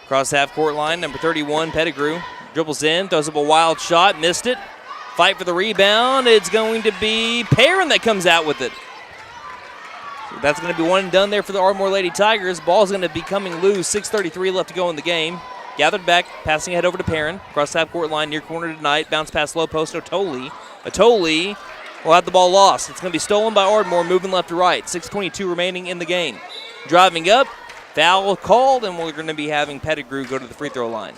Across the half-court line, number 31, Pettigrew, dribbles in, throws up a wild shot, missed it. Fight for the rebound. It's going to be Perrin that comes out with it. So that's going to be one and done there for the Ardmore Lady Tigers. Ball's going to be coming loose. 6:33 left to go in the game. Gathered back, passing ahead over to Perrin. Across the half-court line, near corner tonight. Bounce pass low post, Otoli. Otoli will have the ball lost. It's going to be stolen by Ardmore, moving left to right. 6:22 remaining in the game. Driving up. Foul called, and we're going to be having Pettigrew go to the free throw line.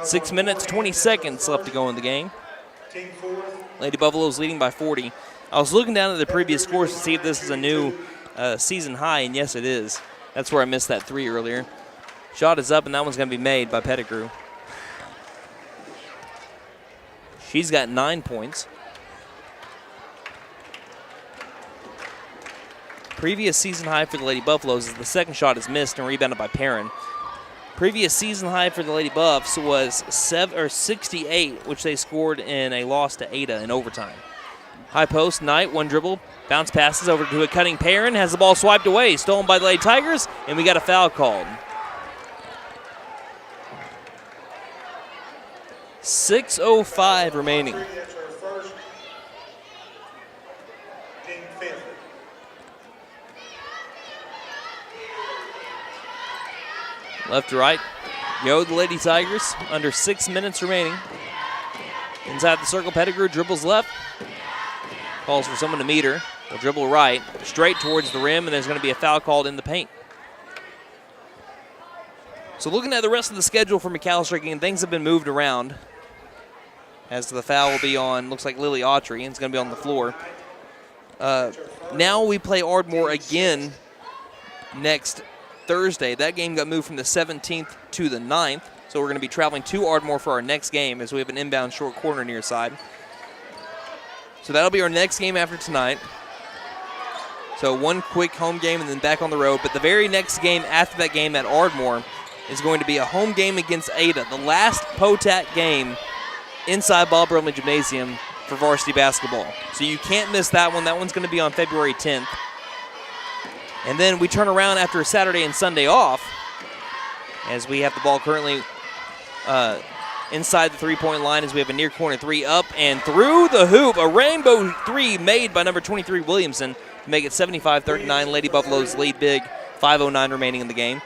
6 minutes, 20 seconds left to go in the game. Lady Buffaloes leading by 40. I was looking down at the previous scores to see if this is a new season high, and yes, it is. That's where I missed that three earlier. Shot is up, and that one's going to be made by Pettigrew. She's got 9 points. Previous season high for the Lady Buffaloes is the second shot is missed and rebounded by Perrin. Previous season high for the Lady Buffs was 68, which they scored in a loss to Ada in overtime. High post, Knight, one dribble, bounce passes over to a cutting Perrin, has the ball swiped away, stolen by the Lady Tigers, and we got a foul called. 6:05 remaining. Left to right, go the Lady Tigers, under 6 minutes remaining. Inside the circle, Pettigrew dribbles left. Calls for someone to meet her. Will dribble right, straight towards the rim, and there's going to be a foul called in the paint. So looking at the rest of the schedule for McAlester, again, things have been moved around. As the foul will be on, looks like Lily Autry, and it's going to be on the floor. Now we play Ardmore again next Thursday. That game got moved from the 17th to the 9th, so we're going to be traveling to Ardmore for our next game as we have an inbound short corner near side. So that'll be our next game after tonight. So one quick home game and then back on the road. But the very next game after that game at Ardmore is going to be a home game against Ada, the last POTAC game inside Bob Brumley Gymnasium for varsity basketball. So you can't miss that one. That one's going to be on February 10th. And then we turn around after Saturday and Sunday off as we have the ball currently inside the three-point line as we have a near corner three up and through the hoop. A rainbow three made by number 23 Williamson to make it 75-39. Lady Buffaloes lead big, 5:09 remaining in the game.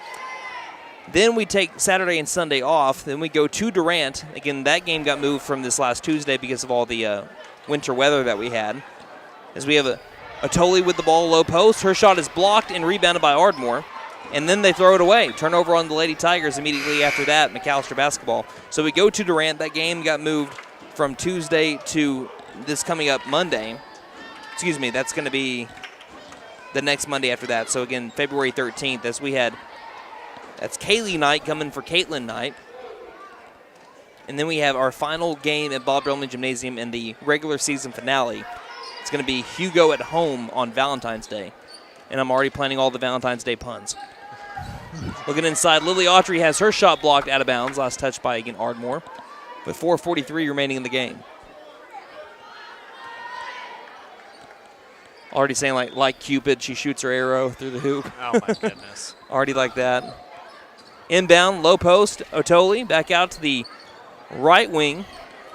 Then we take Saturday and Sunday off. Then we go to Durant. Again, that game got moved from this last Tuesday because of all the winter weather that we had. As we have a Otoli with the ball low post. Her shot is blocked and rebounded by Ardmore. And then they throw it away. Turnover on the Lady Tigers immediately after that, McAlester basketball. So we go to Durant. That game got moved from Tuesday to this coming up Monday. Excuse me, that's going to be the next Monday after that. So again, February 13th, as we had, that's Kaylee Knight coming for Caitlin Knight. And then we have our final game at Bob Brumley Gymnasium in the regular season finale. It's going to be Hugo at home on Valentine's Day. And I'm already planning all the Valentine's Day puns. Looking inside, Lily Autry has her shot blocked out of bounds. Last touch by, again, Ardmore. With 4:43 remaining in the game. Already saying like Cupid, she shoots her arrow through the hoop. Oh, my goodness. Already like that. Inbound, low post, Otoli back out to the right wing,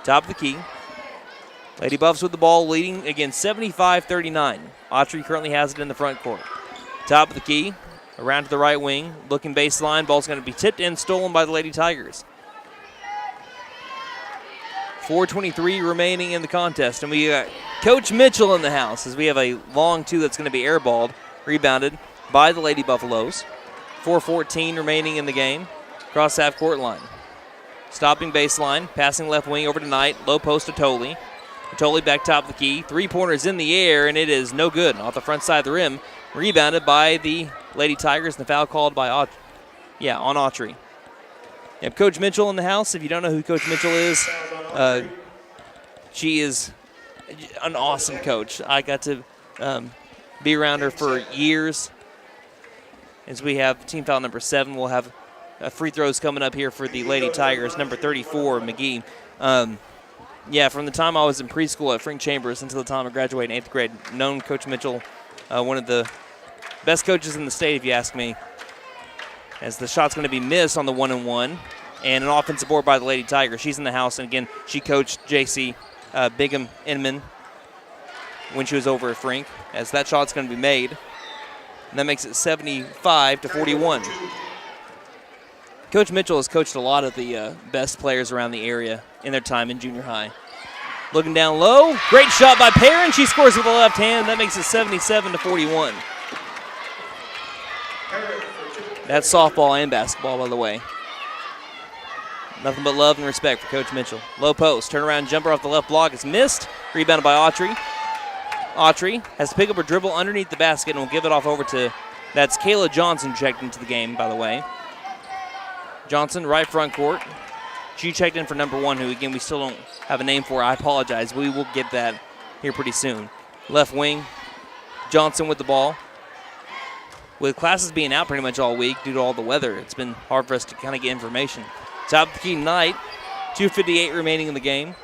top of the key. Lady Buffs with the ball, leading again 75-39. Autry currently has it in the front court. Top of the key. Around to the right wing, looking baseline. Ball's going to be tipped and stolen by the Lady Tigers. 4:23 remaining in the contest, and we got Coach Mitchell in the house as we have a long two that's going to be airballed, rebounded by the Lady Buffaloes. 4:14 remaining in the game. Cross half court line. Stopping baseline, passing left wing over to Knight. Low post to Tolley. Tolley back top of the key. Three-pointers in the air, and it is no good. Off the front side of the rim. Rebounded by the Lady Tigers, and the foul called by on Autry. You have Coach Mitchell in the house. If you don't know who Coach Mitchell is, she is an awesome coach. I got to be around her for years. As we have team foul number 7, we'll have free throws coming up here for the Lady Tigers, number 34, McGee. From the time I was in preschool at Frank Chambers until the time I graduated in 8th grade, known Coach Mitchell, one of the best coaches in the state, if you ask me. As the shot's going to be missed on the 1-and-1, and an offensive board by the Lady Tigers. She's in the house, and again, she coached J.C. Bigham Inman when she was over at Frank, as that shot's going to be made. And that makes it 75-41. Coach Mitchell has coached a lot of the best players around the area in their time in junior high. Looking down low, great shot by Perrin. She scores with the left hand. That makes it 77-41. That's softball and basketball, by the way. Nothing but love and respect for Coach Mitchell. Low post, turnaround jumper off the left block is missed. Rebounded by Autry. Autry has to pick up her dribble underneath the basket and will give it off over to, that's Kayla Johnson checked into the game, by the way. Johnson, right front court. She checked in for number 1, who, again, we still don't have a name for. I apologize. We will get that here pretty soon. Left wing, Johnson with the ball. With classes being out pretty much all week due to all the weather, it's been hard for us to kind of get information. Top of the key, Knight. 2:58 remaining in the game.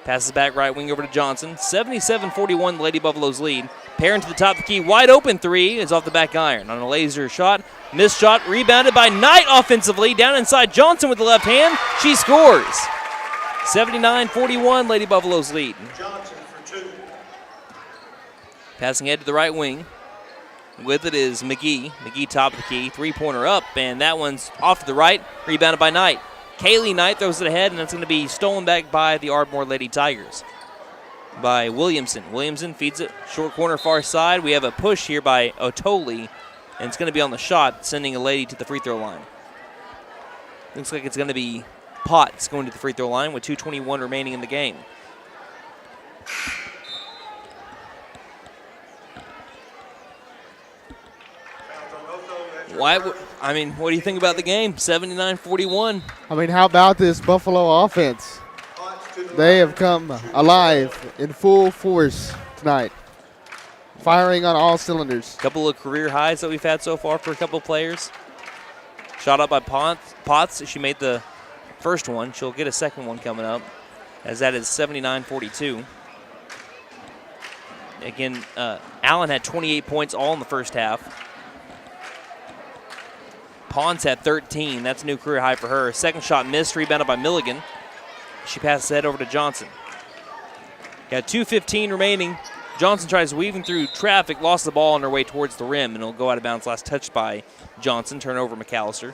Passes back right wing over to Johnson. 77-41, the Lady Buffaloes lead. Perrin to the top of the key. Wide open three is off the back iron. On a laser shot. Missed shot. Rebounded by Knight offensively. Down inside Johnson with the left hand. She scores. 79-41, Lady Buffaloes lead. Johnson for 2. Passing head to the right wing. With it is McGee. McGee top of the key. Three-pointer up, and that one's off to the right. Rebounded by Knight. Kaylee Knight throws it ahead, and that's going to be stolen back by the Ardmore Lady Tigers. By Williamson. Williamson feeds it short corner far side. We have a push here by Otoli, and it's going to be on the shot, sending a lady to the free throw line. Looks like it's going to be Potts going to the free throw line with 2:21 remaining in the game. What do you think about the game? 79-41. How about this Buffalo offense? They have come alive in full force tonight, firing on all cylinders. Couple of career highs that we've had so far for a couple of players. Shot up by Potts. She made the first one. She'll get a second one coming up, as that is 79-42. Again, Allen had 28 points all in the first half. Pons had 13. That's a new career high for her. Second shot missed, rebounded by Milligan. She passes that over to Johnson. Got 2:15 remaining. Johnson tries weaving through traffic, lost the ball on her way towards the rim, and it'll go out of bounds. Last touched by Johnson, turnover McAlester.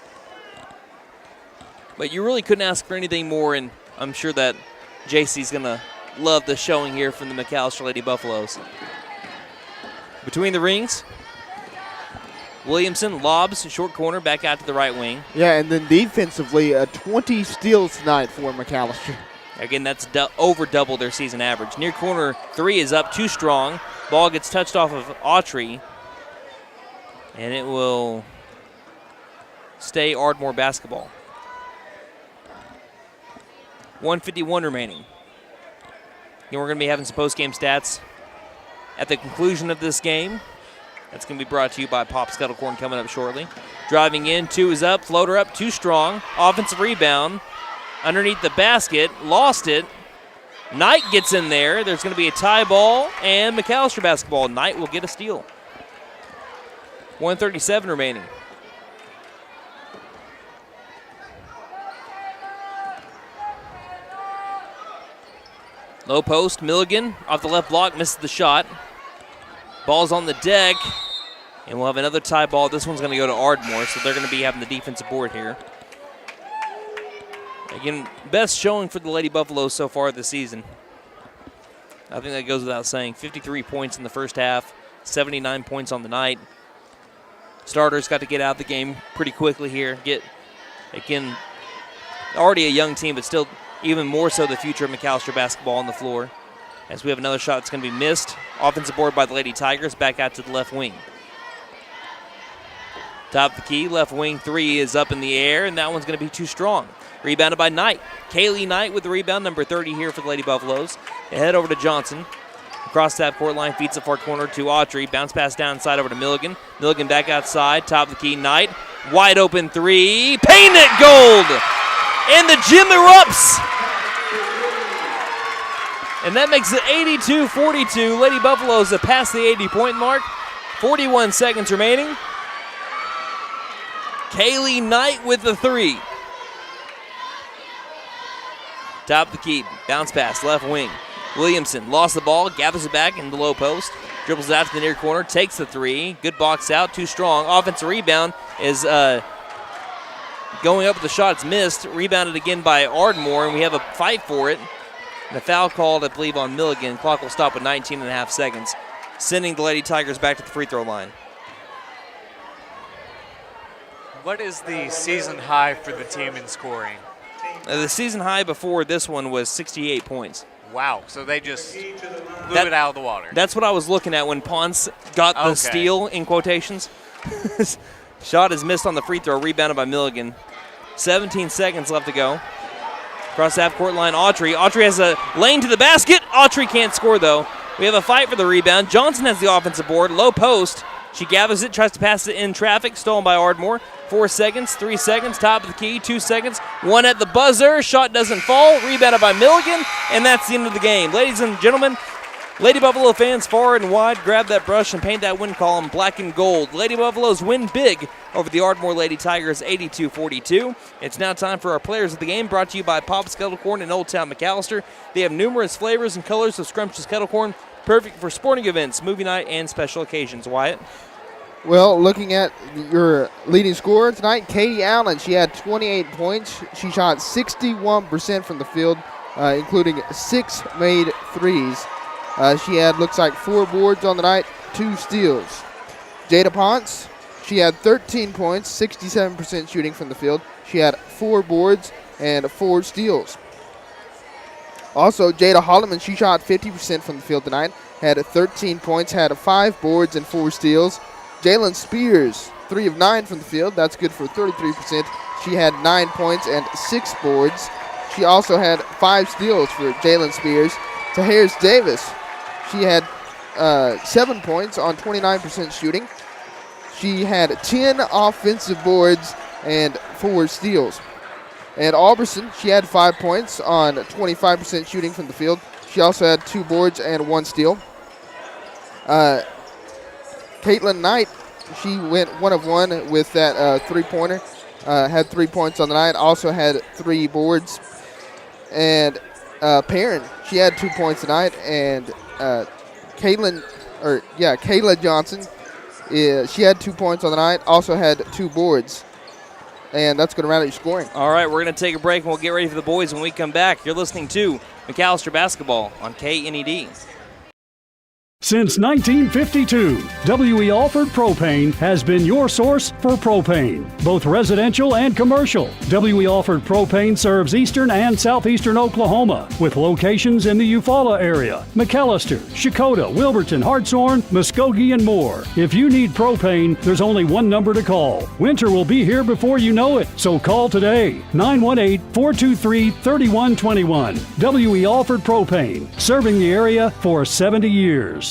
But you really couldn't ask for anything more, and I'm sure that JC's going to love the showing here from the McAlester Lady Buffaloes. Between the rings, Williamson lobs short corner back out to the right wing. Yeah, and then defensively, 20 steals tonight for McAlester. Again, that's over double their season average. Near corner three is up too strong. Ball gets touched off of Autry, and it will stay Ardmore basketball. 1:51 remaining. And we're going to be having some post-game stats at the conclusion of this game. That's going to be brought to you by Pop Scuttlecorn coming up shortly. Driving in, two is up, floater up, too strong. Offensive rebound underneath the basket, lost it. Knight gets in there. There's going to be a tie ball and McAlester basketball. Knight will get a steal. 1:37 remaining. Low post, Milligan off the left block, misses the shot. Ball's on the deck, And we'll have another tie ball. This one's going to go to Ardmore, so they're going to be having the defensive board here. Again, best showing for the Lady Buffaloes so far this season. I think that goes without saying. 53 points in the first half, 79 points on the night. Starters got to get out of the game pretty quickly here. Again, already a young team, but still even more so the future of McAlester basketball on the floor. As we have another shot that's going to be missed. Offensive board by the Lady Tigers, back out to the left wing. Top of the key, left wing three is up in the air, and that one's going to be too strong. Rebounded by Knight. Kaylee Knight with the rebound, number 30 here for the Lady Buffaloes. They head over to Johnson. Across that court line, feeds the far corner to Autry. Bounce pass downside over to Milligan. Milligan back outside, top of the key, Knight. Wide open three, paint it gold! And the gym erupts! And that makes it 82-42. Lady Buffaloes have passed the 80-point mark. 41 seconds remaining. Kaylee Knight with the three. Top of the key, bounce pass, left wing. Williamson lost the ball, gathers it back in the low post, dribbles it out to the near corner, takes the three. Good box out, too strong. Offensive rebound is going up with the shot. It's missed. Rebounded again by Ardmore, and we have a fight for it. And a foul called, I believe, on Milligan. Clock will stop with 19.5 seconds, sending the Lady Tigers back to the free throw line. What is the season high for the team in scoring? The season high before this one was 68 points. Wow, so they just blew it out of the water. That's what I was looking at when Ponce got the steal, in quotations. Shot is missed on the free throw, rebounded by Milligan. 17 seconds left to go. Across the half-court line, Autry. Autry has a lane to the basket. Autry can't score, though. We have a fight for the rebound. Johnson has the offensive board. Low post. She gathers it, tries to pass it in traffic. Stolen by Ardmore. 4 seconds, 3 seconds, top of the key, 2 seconds. One at the buzzer. Shot doesn't fall. Rebounded by Milligan, and that's the end of the game. Ladies and gentlemen, Lady Buffalo fans far and wide, grab that brush and paint that win column black and gold. Lady Buffaloes win big over the Ardmore Lady Tigers 82-42. It's now time for our players of the game, brought to you by Pop's Kettle Corn in Old Town McAlester. They have numerous flavors and colors of scrumptious kettle corn, perfect for sporting events, movie night, and special occasions. Wyatt? Well, looking at your leading scorer tonight, Katie Allen, she had 28 points. She shot 61% from the field, including 6 made threes. She had, looks like, 4 boards on the night, 2 steals. Jada Ponce, she had 13 points, 67% shooting from the field. She had 4 boards and 4 steals. Also, Jada Holloman, she shot 50% from the field tonight, had 13 points, had 5 boards and 4 steals. Jalen Spears, 3 of 9 from the field. That's good for 33%. She had 9 points and 6 boards. She also had 5 steals for Jalen Spears. Tahirs Davis, she had 7 points on 29% shooting. She had 10 offensive boards and 4 steals. And Alberson, she had 5 points on 25% shooting from the field. She also had 2 boards and 1 steal. Caitlin Knight, she went 1 of 1 with that three-pointer. Had 3 points on the night, also had 3 boards. And Perrin, she had 2 points tonight. And Kayla Johnson, she had 2 points on the night, also had 2 boards. And that's going to round out your scoring. All right, we're going to take a break, and we'll get ready for the boys when we come back. You're listening to McAlester Basketball on KNED. Since 1952, W.E. Alford Propane has been your source for propane, both residential and commercial. W.E. Alford Propane serves eastern and southeastern Oklahoma, with locations in the Eufaula area, McAlester, Shakota, Wilburton, Hartshorn, Muskogee, and more. If you need propane, there's only one number to call. Winter will be here before you know it, so call today, 918-423-3121. W.E. Alford Propane, serving the area for 70 years.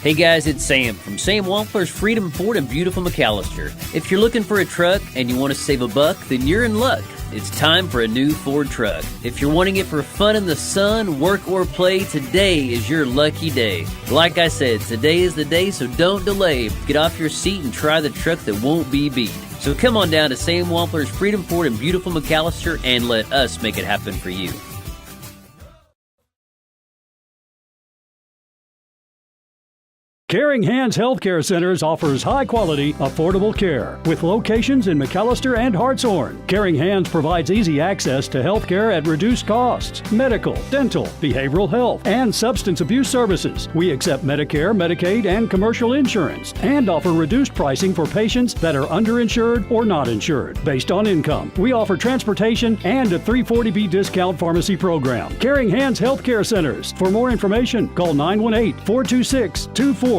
Hey guys, it's Sam from Sam Wampler's Freedom Ford in beautiful McAlester. If you're looking for a truck and you want to save a buck, then you're in luck. It's time for a new Ford truck. If you're wanting it for fun in the sun, work, or play, today is your lucky day. Like I said, today is the day, so don't delay. Get off your seat and try the truck that won't be beat. So come on down to Sam Wampler's Freedom Ford in beautiful McAlester and let us make it happen for you. Caring Hands Healthcare Centers offers high-quality, affordable care with locations in McAlester and Hartshorn. Caring Hands provides easy access to healthcare at reduced costs, medical, dental, behavioral health, and substance abuse services. We accept Medicare, Medicaid, and commercial insurance and offer reduced pricing for patients that are underinsured or not insured based on income. We offer transportation and a 340B discount pharmacy program. Caring Hands Healthcare Centers. For more information, call 918-426-2442.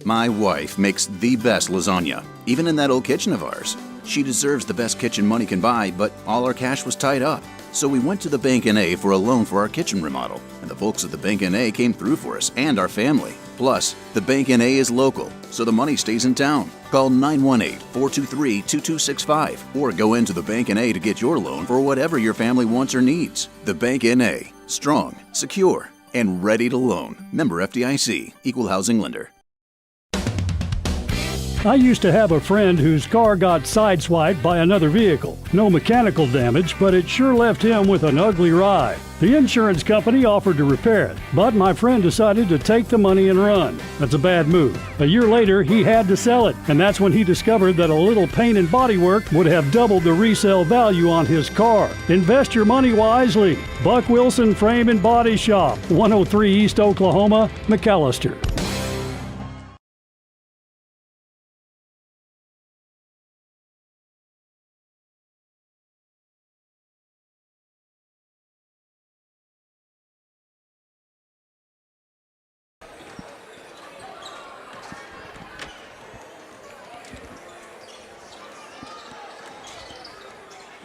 My wife makes the best lasagna, even in that old kitchen of ours. She deserves the best kitchen money can buy, but all our cash was tied up. So we went to the Bank N.A. for a loan for our kitchen remodel, and the folks at the Bank N.A. came through for us and our family. Plus, the Bank N.A. is local, so the money stays in town. Call 918-423-2265 or go into the Bank N.A. to get your loan for whatever your family wants or needs. The Bank N.A. Strong, secure, and ready to loan. Member FDIC. Equal housing lender. I used to have a friend whose car got sideswiped by another vehicle. No mechanical damage, but it sure left him with an ugly ride. The insurance company offered to repair it, but my friend decided to take the money and run. That's a bad move. A year later, he had to sell it, and that's when he discovered that a little paint and body work would have doubled the resale value on his car. Invest your money wisely. Buck Wilson Frame and Body Shop, 103 East Oklahoma, McAlester.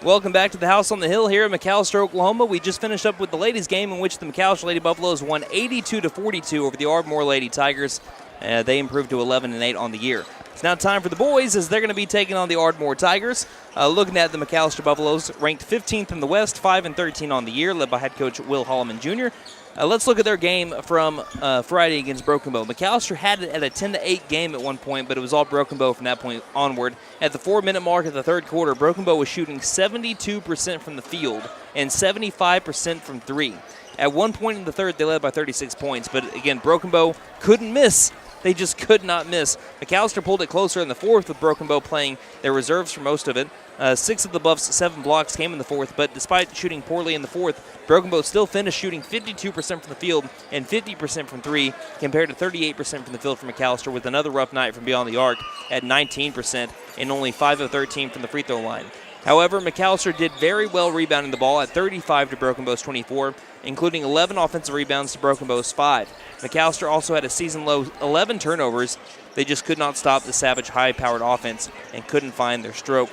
Welcome back to the House on the Hill here in McAlester, Oklahoma. We just finished up with the ladies' game in which the McAlester Lady Buffaloes won 82-42 over the Ardmore Lady Tigers. They improved to 11-8 on the year. It's now time for the boys as they're going to be taking on the Ardmore Tigers. Looking at the McAlester Buffaloes, ranked 15th in the West, 5-13 on the year, led by head coach Will Holloman Jr. Let's look at their game from Friday against Broken Bow. McAlester had it at a 10-8 game at one point, but it was all Broken Bow from that point onward. At the 4-minute mark of the third quarter, Broken Bow was shooting 72% from the field and 75% from three. At one point in the third, they led by 36 points, but again, Broken Bow couldn't miss. They just could not miss. McAlester pulled it closer in the fourth with Broken Bow playing their reserves for most of it. 6 of the Buffs' 7 blocks came in the fourth, but despite shooting poorly in the fourth, Broken Bow still finished shooting 52% from the field and 50% from three, compared to 38% from the field for McAlester, with another rough night from beyond the arc at 19% and only 5 of 13 from the free throw line. However, McAlester did very well rebounding the ball at 35 to Broken Bow's 24, including 11 offensive rebounds to Broken Bow's 5. McAlester also had a season-low 11 turnovers. They just could not stop the Savage high-powered offense and couldn't find their stroke.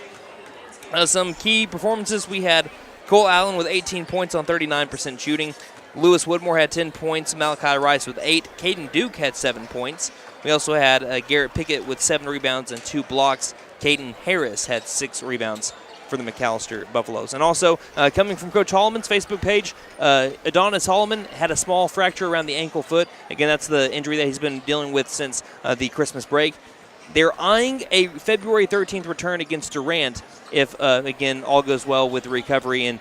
Some key performances, we had Cole Allen with 18 points on 39% shooting. Lewis Woodmore had 10 points. Malachi Rice with 8. Caden Duke had 7 points. We also had Garrett Pickett with 7 rebounds and 2 blocks. Caden Harris had 6 rebounds for the McAlester Buffaloes. And also, coming from Coach Holloman's Facebook page, Adonis Holloman had a small fracture around the ankle foot. Again, that's the injury that he's been dealing with since the Christmas break. They're eyeing a February 13th return against Durant if, again, all goes well with the recovery and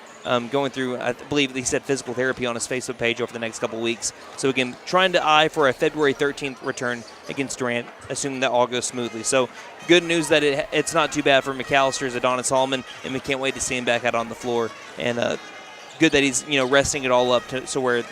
going through, I believe he said, physical therapy on his Facebook page over the next couple of weeks. So, again, trying to eye for a February 13th return against Durant, assuming that all goes smoothly. So, good news that it's not too bad for McAllister's Adonis Holloman, and we can't wait to see him back out on the floor. And good that he's, resting it all up so where,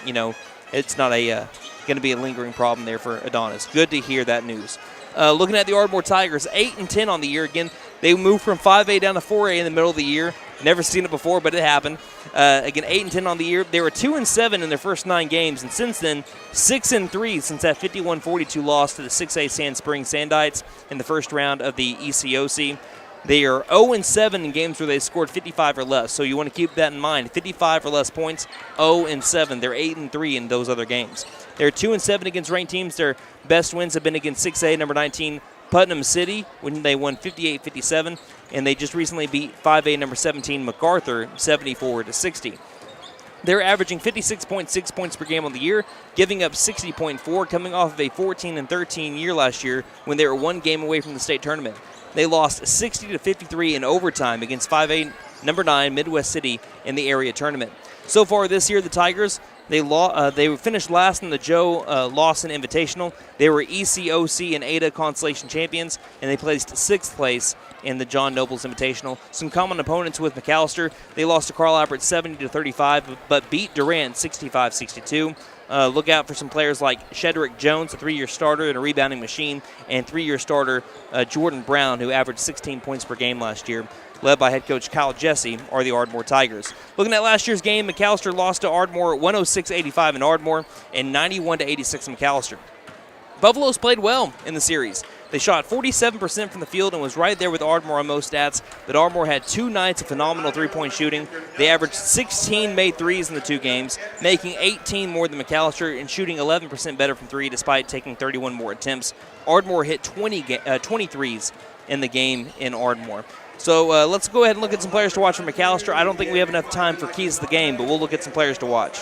it's not going to be a lingering problem there for Adonis. Good to hear that news. Looking at the Ardmore Tigers, 8-10 on the year. Again, they moved from 5A down to 4A in the middle of the year. Never seen it before, but it happened. Again, 8-10 on the year. They were 2-7 in their first 9 games, and since then, 6-3 since that 51-42 loss to the 6A Sand Springs Sandites in the first round of the ECOC. They are 0-7 in games where they scored 55 or less, so you want to keep that in mind. 55 or less points, 0-7. They're 8-3 in those other games. They're 2-7 against ranked teams. Their best wins have been against 6A, number 19, Putnam City when they won 58-57, and they just recently beat 5A number 17 MacArthur 74-60. They're averaging 56.6 points per game on the year, giving up 60.4, coming off of a 14-13 year last year when they were one game away from the state tournament. They lost 60-53 in overtime against 5A number 9 Midwest City in the area tournament. So far this year, the Tigers, they finished last in the Joe Lawson Invitational. They were ECOC and ADA Constellation champions, and they placed 6th place in the John Nobles Invitational. Some common opponents with McAlester. They lost to Carl Albert 70-35, but beat Durant 65-62. Look out for some players like Shedrick Jones, a 3-year starter and a rebounding machine, and 3-year starter Jordan Brown, who averaged 16 points per game last year, led by head coach Kyle Jesse, are the Ardmore Tigers. Looking at last year's game, McAlester lost to Ardmore 106-85 in Ardmore and 91-86 in McAlester. Buffaloes played well in the series. They shot 47% from the field and was right there with Ardmore on most stats, but Ardmore had 2 nights of phenomenal three-point shooting. They averaged 16 made threes in the 2 games, making 18 more than McAlester and shooting 11% better from 3 despite taking 31 more attempts. Ardmore hit 20 threes in the game in Ardmore. So let's go ahead and look at some players to watch for McAlester. I don't think we have enough time for keys to the game, but we'll look at some players to watch.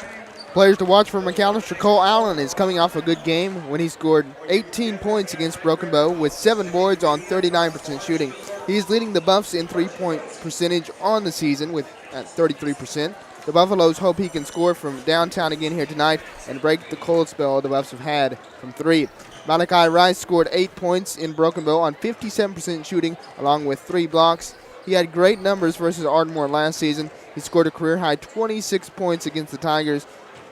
Players to watch for McAlester. Cole Allen is coming off a good game when he scored 18 points against Broken Bow with 7 boards on 39% shooting. He's leading the Buffs in three-point percentage on the season at 33%. The Buffaloes hope he can score from downtown again here tonight and break the cold spell the Buffs have had from 3. Malachi Rice scored 8 points in Broken Bow on 57% shooting along with 3 blocks. He had great numbers versus Ardmore last season. He scored a career-high 26 points against the Tigers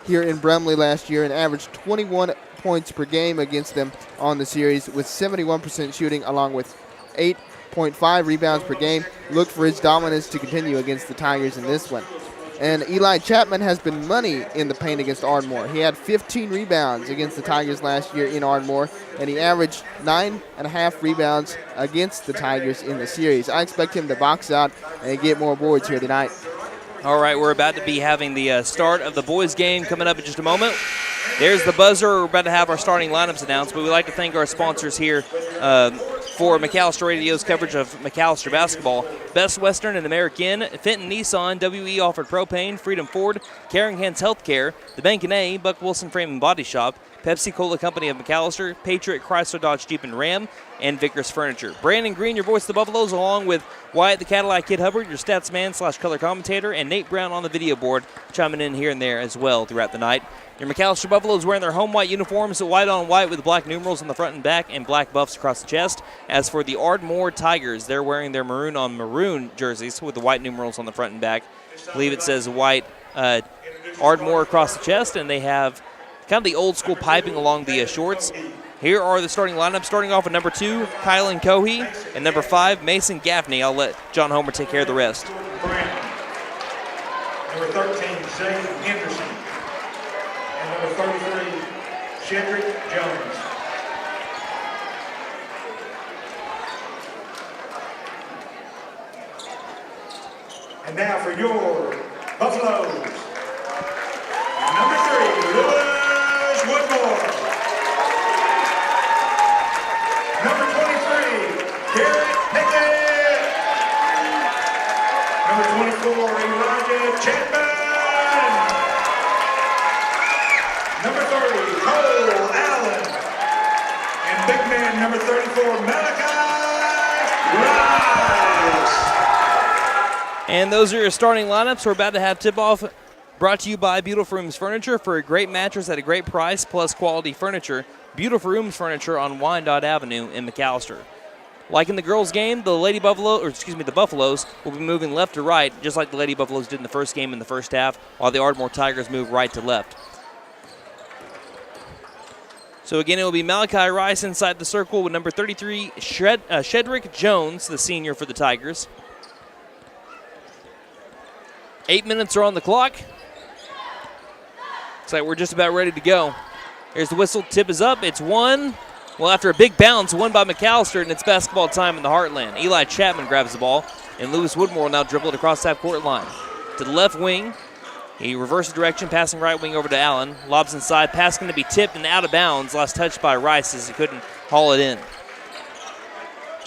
here in Brumley last year and averaged 21 points per game against them on the series with 71% shooting along with 8.5 rebounds per game. Look for his dominance to continue against the Tigers in this one. And Eli Chapman has been money in the paint against Ardmore. He had 15 rebounds against the Tigers last year in Ardmore, and he averaged 9.5 rebounds against the Tigers in the series. I expect him to box out and get more boards here tonight. All right, we're about to be having the start of the boys' game coming up in just a moment. There's the buzzer. We're about to have our starting lineups announced, but we'd like to thank our sponsors here for McAlester Radio's coverage of McAlester basketball. Best Western and American, Fenton Nissan, WE Offered Propane, Freedom Ford, Caring Hands Healthcare, The Bank & A, Buck Wilson Frame and Body Shop, Pepsi Cola Company of McAlester, Patriot Chrysler Dodge Jeep and Ram, and Vickers Furniture. Brandon Green, your voice of the Buffaloes, along with Wyatt the Cadillac Kid Hubbard, your stats man / color commentator, and Nate Brown on the video board, chiming in here and there as well throughout the night. Your McAlester Buffaloes wearing their home white uniforms, white on white with black numerals on the front and back and black buffs across the chest. As for the Ardmore Tigers, they're wearing their maroon on maroon jerseys with the white numerals on the front and back. I believe it says white Ardmore across the chest, and they have kind of the old school piping along the shorts. Here are the starting lineups, starting off with number 2, Kylan Cohey, and number 5, Mason Gaffney. I'll let John Homer take care of the rest. Number 13, Zane Henderson. And number 33, Shedrick Jones. And now for your Buffaloes. Number 3, Lewis Woodmore. Number 23, Garrett Pickett. Number 24, Elijah Chapman. Number 30, Cole Allen. And big man number 34, Malachi Rice. And those are your starting lineups. We're about to have tip-off brought to you by Beautiful Rooms Furniture for a great mattress at a great price plus quality furniture. Beautiful Rooms Furniture on Wyandotte Avenue in McAlester. Like in the girls' game, the Buffaloes will be moving left to right, just like the Lady Buffaloes did in the first game in the first half, while the Ardmore Tigers move right to left. So again, it will be Malachi Rice inside the circle with number 33, Shedrick Jones, the senior for the Tigers. 8 minutes are on the clock. Looks like we're just about ready to go. Here's the whistle. Tip is up. It's one. Well, after a big bounce, won by McAlester, and it's basketball time in the Heartland. Eli Chapman grabs the ball, and Lewis Woodmore will now dribble it across that court line. To the left wing. He reverses direction, passing right wing over to Allen. Lobs inside, pass going to be tipped and out of bounds. Last touched by Rice as he couldn't haul it in.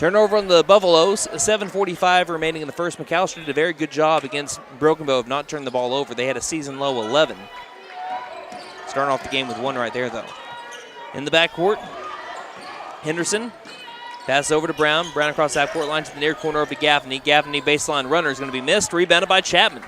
Turnover on the Buffaloes, 7:45 remaining in the first. McAlester did a very good job against Broken Bow of not turning the ball over. They had a season-low 11. Starting off the game with one right there, though. In the backcourt, Henderson passes over to Brown. Brown across that court line to the near corner over to Gaffney. Gaffney baseline runner is going to be missed. Rebounded by Chapman.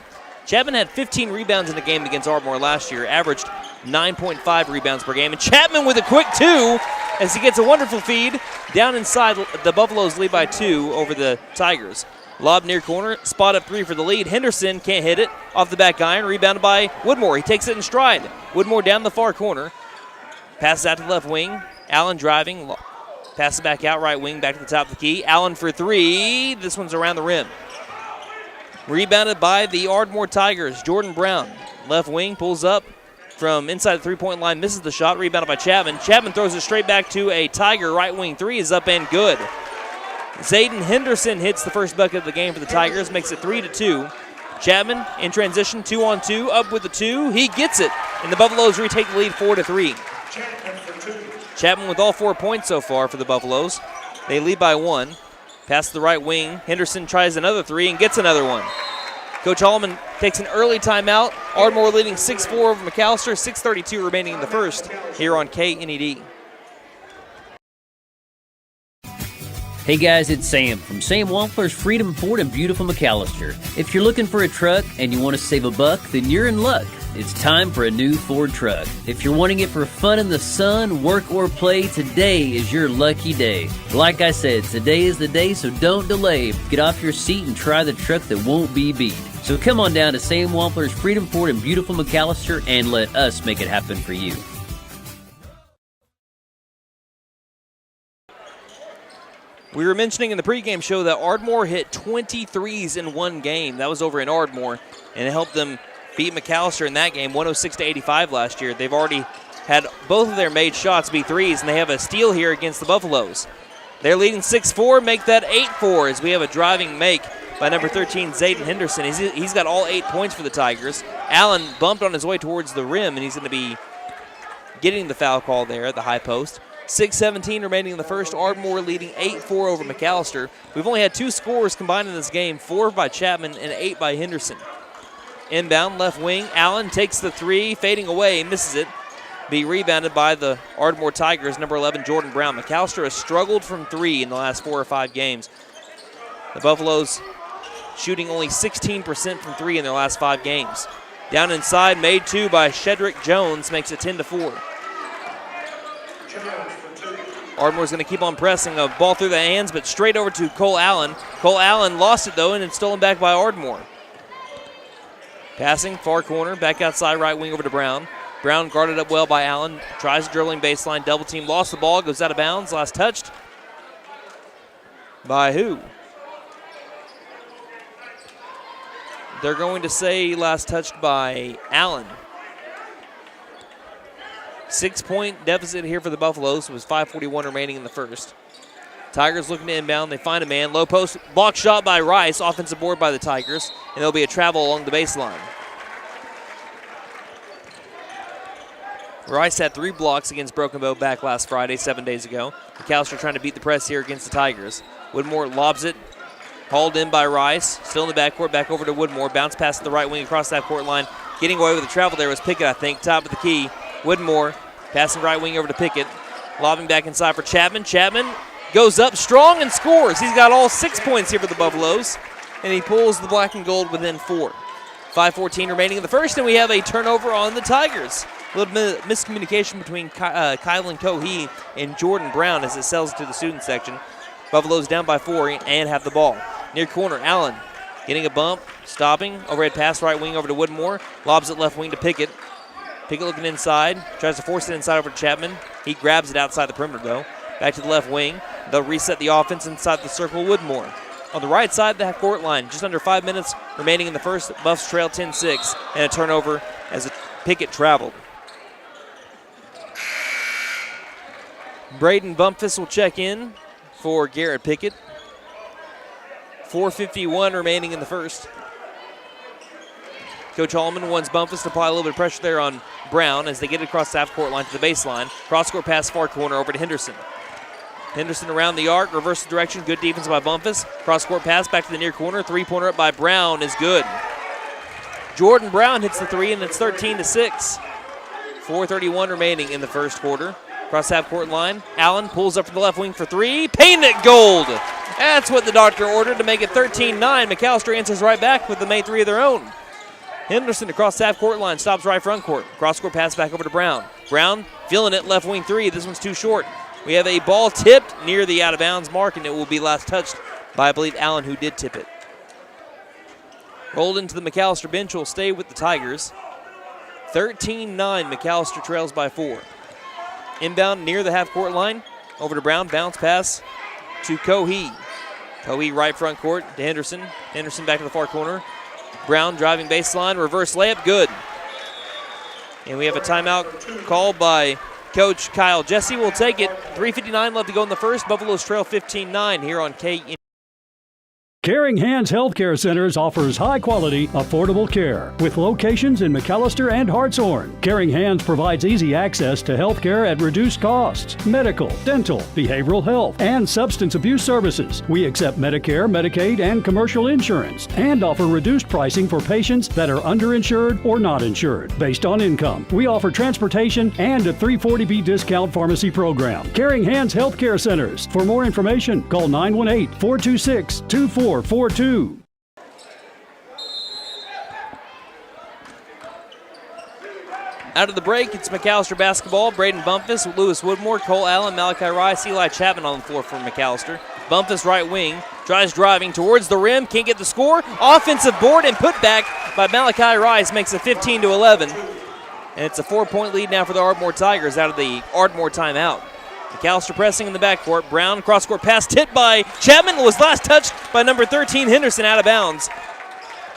Chapman had 15 rebounds in the game against Ardmore last year. Averaged 9.5 rebounds per game. And Chapman with a quick two as he gets a wonderful feed. Down inside, the Buffaloes lead by 2 over the Tigers. Lob near corner. Spot up 3 for the lead. Henderson can't hit it. Off the back iron. Rebounded by Woodmore. He takes it in stride. Woodmore down the far corner. Passes out to the left wing. Allen driving. Passes back out right wing, back to the top of the key. Allen for 3. This one's around the rim. Rebounded by the Ardmore Tigers. Jordan Brown, left wing, pulls up from inside the three-point line, misses the shot. Rebounded by Chapman. Chapman throws it straight back to a Tiger. Right wing 3 is up and good. Zayden Henderson hits the first bucket of the game for the Tigers, makes it 3-2. Chapman in transition, 2-on-2, up with the 2. He gets it, and the Buffaloes retake the lead 4-3. Chapman with all 4 points so far for the Buffaloes. They lead by 1. Pass to the right wing. Henderson tries another 3 and gets another one. Coach Holloman takes an early timeout. Ardmore leading 6-4 over McAlester. 6:32 remaining in the first here on KNED. Hey guys, it's Sam from Sam Wampler's Freedom Ford in beautiful McAlester. If you're looking for a truck and you want to save a buck, then you're in luck. It's time for a new Ford truck. If you're wanting it for fun in the sun, work, or play, today is your lucky day. Like I said, today is the day, so don't delay. Get off your seat and try the truck that won't be beat. So come on down to Sam Wampler's Freedom Ford in beautiful McAlester and let us make it happen for you. We were mentioning in the pregame show that Ardmore hit 20 threes in one game. That was over in Ardmore, and it helped them beat McAlester in that game, 106-85 last year. They've already had both of their made shots be threes, and they have a steal here against the Buffaloes. They're leading 6-4, make that 8-4 as we have a driving make by number 13, Zayden Henderson. He's got all 8 points for the Tigers. Allen bumped on his way towards the rim, and he's going to be getting the foul call there at the high post. 6:17 remaining in the first. Ardmore leading 8-4 over McAlester. We've only had 2 scores combined in this game, 4 by Chapman and 8 by Henderson. Inbound, left wing. Allen takes the 3, fading away, misses it. Be rebounded by the Ardmore Tigers, number 11, Jordan Brown. McAlester has struggled from 3 in the last 4 or 5 games. The Buffaloes shooting only 16% from 3 in their last 5 games. Down inside, made 2 by Shedrick Jones, makes it 10-4. Ardmore's going to keep on pressing. A ball through the hands, but straight over to Cole Allen. Cole Allen lost it, though, and it's stolen back by Ardmore. Passing, far corner, back outside, right wing over to Brown. Brown guarded up well by Allen. Tries dribbling baseline, double team, lost the ball, goes out of bounds. Last touched by who? They're going to say last touched by Allen. 6-point deficit here for the Buffaloes. It was 5:41 remaining in the first. Tigers looking to inbound. They find a man. Low post block shot by Rice. Offensive board by the Tigers. And there'll be a travel along the baseline. Rice had 3 blocks against Broken Bow back last Friday, 7 days ago. McAlester trying to beat the press here against the Tigers. Woodmore lobs it. Hauled in by Rice. Still in the backcourt. Back over to Woodmore. Bounce pass to the right wing across that court line. Getting away with the travel there was Pickett, I think. Top of the key. Woodmore passing right wing over to Pickett. Lobbing back inside for Chapman. Chapman goes up strong and scores. He's got all 6 points here for the Buffaloes. And he pulls the black and gold within 4. 5:14 remaining in the first, and we have a turnover on the Tigers. A little bit of miscommunication between Kylan Cohee and Jordan Brown as it sells to the student section. Buffaloes down by 4 and have the ball. Near corner, Allen getting a bump, stopping. Overhead pass right wing over to Woodmore. Lobs it left wing to Pickett. Pickett looking inside, tries to force it inside over to Chapman. He grabs it outside the perimeter, though. Back to the left wing. They'll reset the offense inside the circle. Woodmore. On the right side of the half-court line, just under 5 minutes remaining in the first. Buffs trail 10-6, and a turnover as Pickett traveled. Braden Bumpus will check in for Garrett Pickett. 4:51 remaining in the first. Coach Hallman wants Bumpus to apply a little bit of pressure there on Brown as they get it across the half-court line to the baseline. Cross-court pass far corner over to Henderson. Henderson around the arc, reverse direction, good defense by Bumpus. Cross-court pass back to the near corner. Three-pointer up by Brown is good. Jordan Brown hits the three, and it's 13-6. 4:31 remaining in the first quarter. Cross half-court line. Allen pulls up from the left wing for three. Painted it gold. That's what the doctor ordered to make it 13-9. McAlester answers right back with the made three of their own. Henderson across half-court line, stops right front court. Cross-court pass back over to Brown. Brown feeling it, left wing three. This one's too short. We have a ball tipped near the out-of-bounds mark, and it will be last touched by, I believe, Allen, who did tip it. Rolled into the McAlester bench, will stay with the Tigers. 13-9, McAlester trails by 4. Inbound near the half-court line. Over to Brown, bounce pass to Cohee. Cohee right front court to Henderson. Henderson back to the far corner. Brown driving baseline, reverse layup, good. And we have a timeout called by Coach Kyle Jesse. Will take it. 3:59 left to go in the first. Buffaloes trail 15-9 here on K. Caring Hands Healthcare Centers offers high-quality, affordable care with locations in McAlester and Hartshorn. Caring Hands provides easy access to health care at reduced costs, medical, dental, behavioral health, and substance abuse services. We accept Medicare, Medicaid, and commercial insurance, and offer reduced pricing for patients that are underinsured or not insured based on income. We offer transportation and a 340B discount pharmacy program. Caring Hands Healthcare Centers. For more information, call 918-426-2442. Out of the break, it's McAlester basketball. Braden Bumpus, Lewis Woodmore, Cole Allen, Malachi Rice, Eli Chapman on the floor for McAlester. Bumpus right wing, tries driving towards the rim, can't get the score. Offensive board and put back by Malachi Rice makes it 15-11. And it's a 4-point lead now for the Ardmore Tigers out of the Ardmore timeout. McAlester pressing in the backcourt. Brown, cross-court pass tipped by Chapman, was last touched by number 13, Henderson, out of bounds.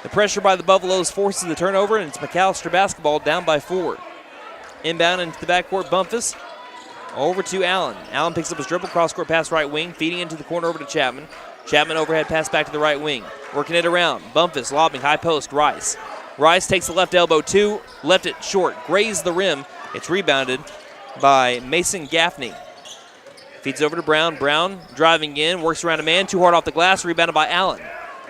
The pressure by the Buffaloes forces the turnover, and it's McAlester basketball down by 4. Inbound into the backcourt, Bumpus. Over to Allen. Allen picks up his dribble, cross-court pass right wing, feeding into the corner over to Chapman. Chapman overhead pass back to the right wing. Working it around. Bumpus lobbing high post, Rice. Rice takes the left elbow, two, left it short, grazed the rim. It's rebounded by Mason Gaffney. Feeds over to Brown. Brown driving in, works around a man, too hard off the glass, rebounded by Allen.